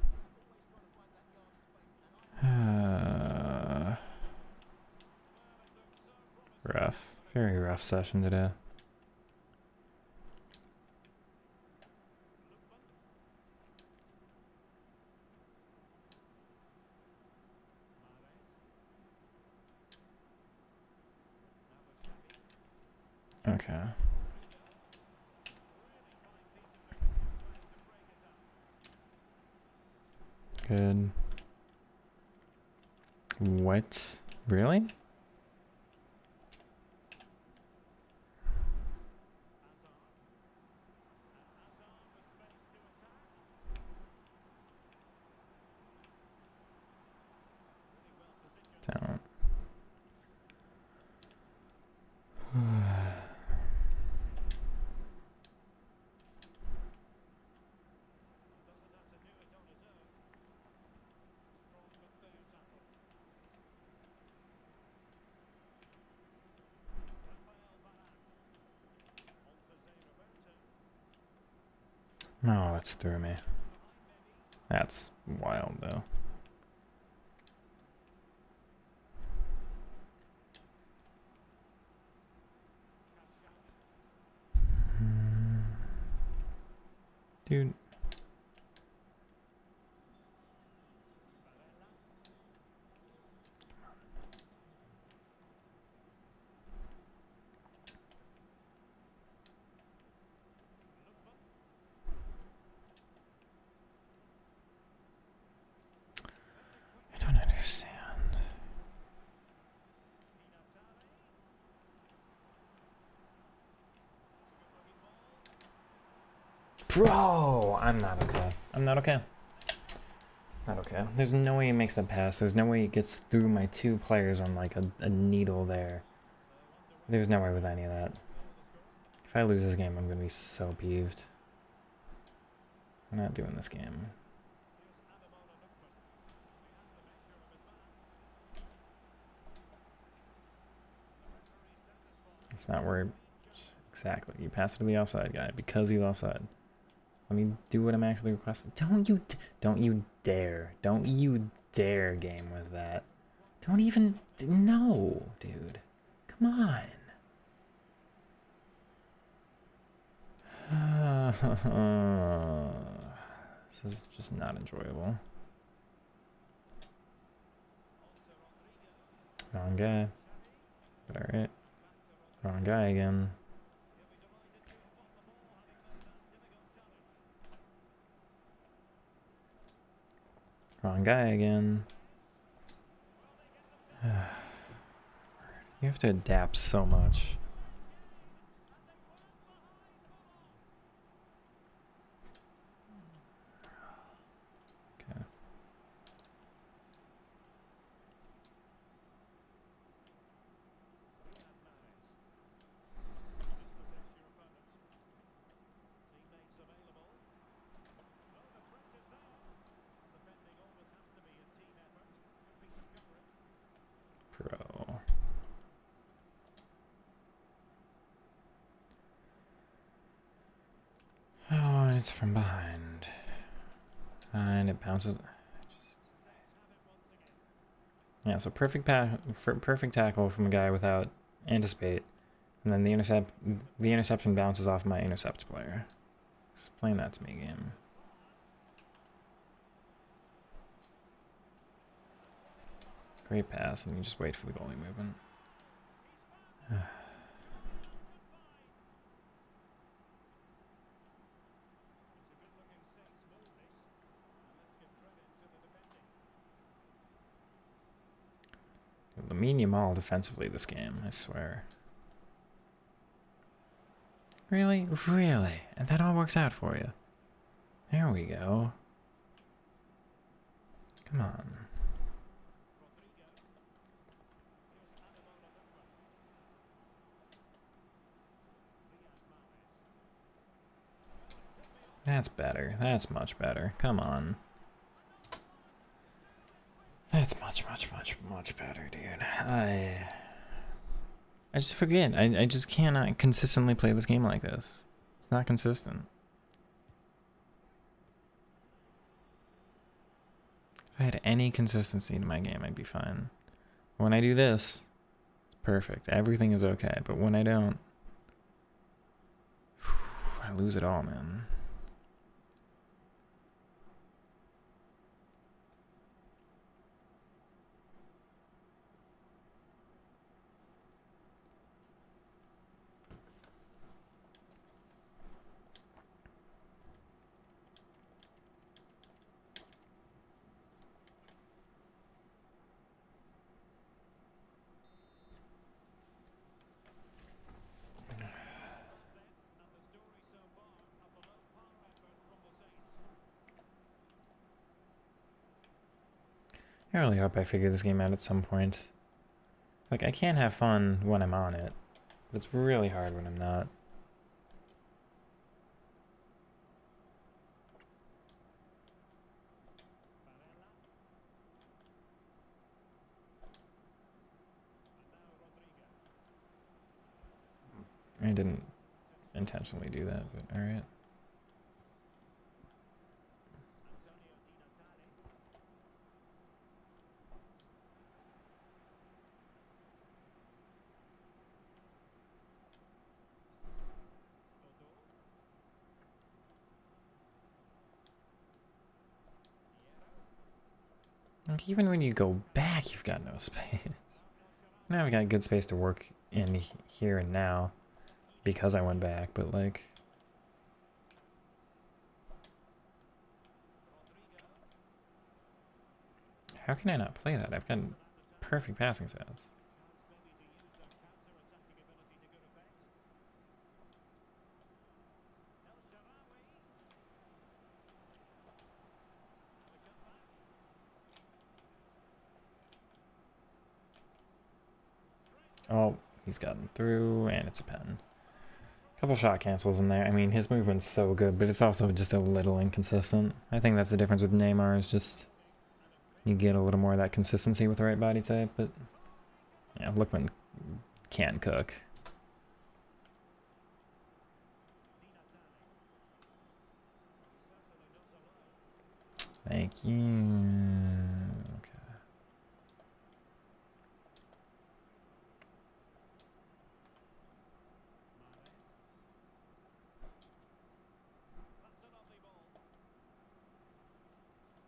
Rough. Very rough session today. Okay. Good. What? Really? Don't. No, that's through me. That's wild, though. Dude. I don't understand. Bro, I'm not okay. I'm not okay. Not okay. There's no way he makes that pass. There's no way he gets through my two players on like a needle there. There's no way with any of that. If I lose this game, I'm gonna be so peeved. I'm not doing this game. It's not where... Exactly. You pass it to the offside guy because he's offside. Let me do what I'm actually requesting. Don't you dare. Don't you dare game with that. Don't even... No, dude. Come on. This is just not enjoyable. Wrong guy. But alright. Wrong guy again. Wrong guy again. You have to adapt so much. Okay. Bro. Oh, and it's from behind. And it bounces. Yeah, so perfect tackle from a guy without anticipate. And then the interception bounces off my intercept player. Explain that to me, game. Great pass, and you just wait for the goalie movement. medium all defensively this game, I swear. Really? Really? And that all works out for you. There we go. Come on. That's better. That's much better. Come on. That's much better, dude. I just forget. I just cannot consistently play this game like this. It's not consistent. If I had any consistency to my game, I'd be fine. When I do this, it's perfect. Everything is okay. But when I don't, I lose it all, man. I really hope I figure this game out at some point. Like, I can't have fun when I'm on it, but it's really hard when I'm not. I didn't intentionally do that, but alright. Like, even when you go back, you've got no space. Now I've got good space to work in here and now because I went back, but like... How can I not play that? I've got perfect passing stats. Oh, he's gotten through, and it's a pen. Couple shot cancels in there. I mean, his movement's so good, but it's also just a little inconsistent. I think that's the difference with Neymar, is just you get a little more of that consistency with the right body type, but yeah, Lookman can cook. Thank you. Okay.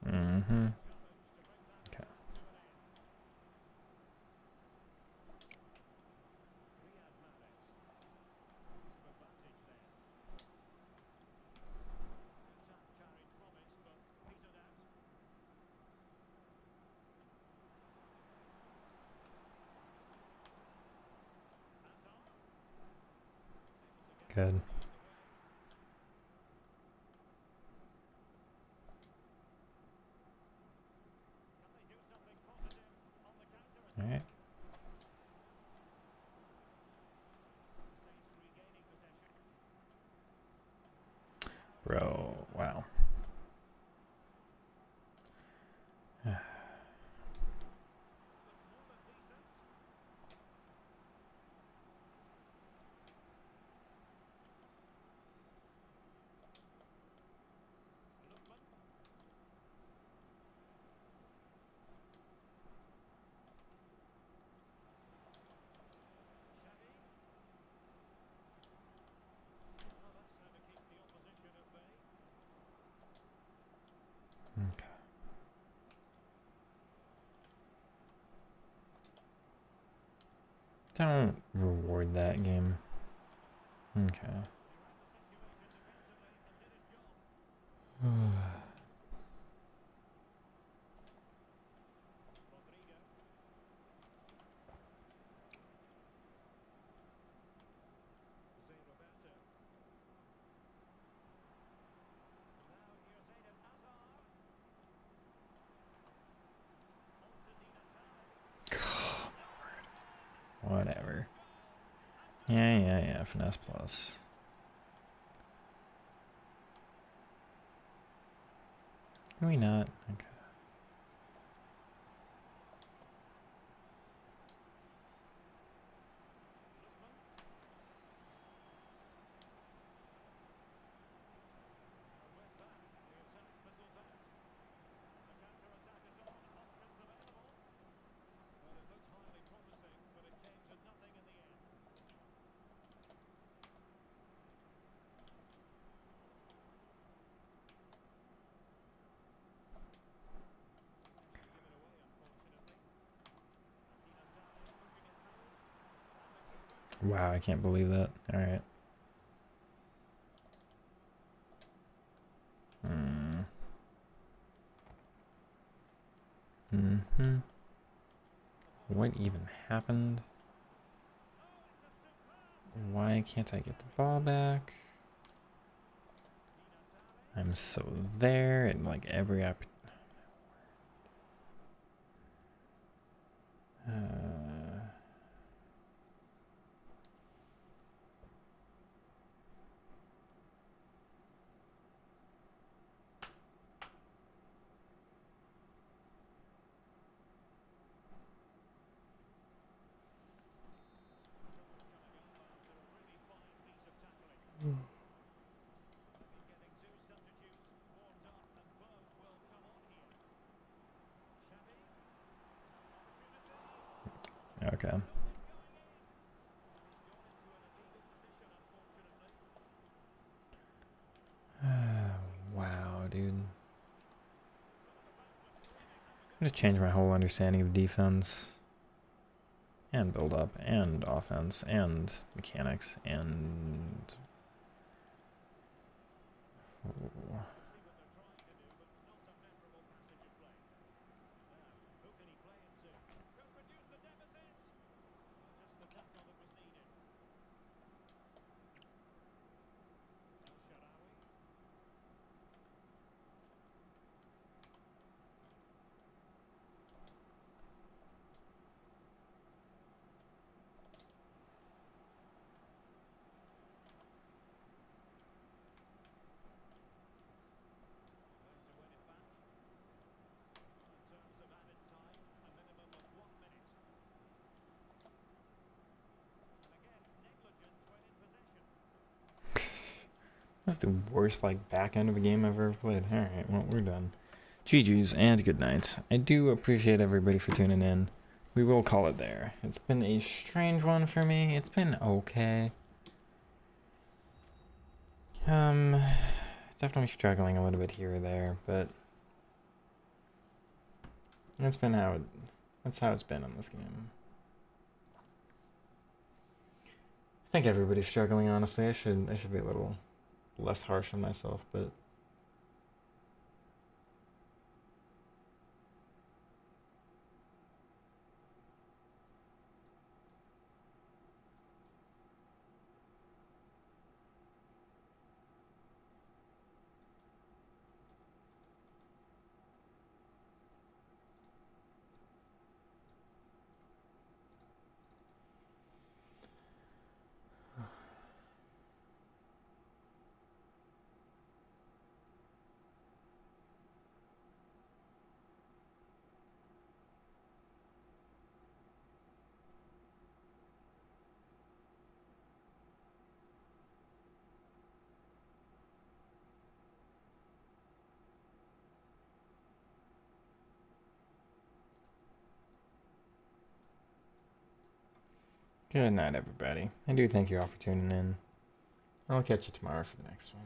Mm-hmm. Okay. Good. All right. Bro, wow. Okay. Don't reward that game. Okay. Yeah, finesse plus. Can we not? Okay. Wow, I can't believe that. All right. Mm-hmm. What even happened? Why can't I get the ball back? I'm so there in like every Okay. Wow, dude. I'm gonna change my whole understanding of defense and build up and offense and mechanics and that's the worst like back end of a game I've ever played. Alright, well we're done. GG's and good night. I do appreciate everybody for tuning in. We will call it there. It's been a strange one for me. It's been okay. Definitely struggling a little bit here or there, but that's how it's been in this game. I think everybody's struggling, honestly. I should be a little less harsh on myself, but good night, everybody. I do thank you all for tuning in. I'll catch you tomorrow for the next one.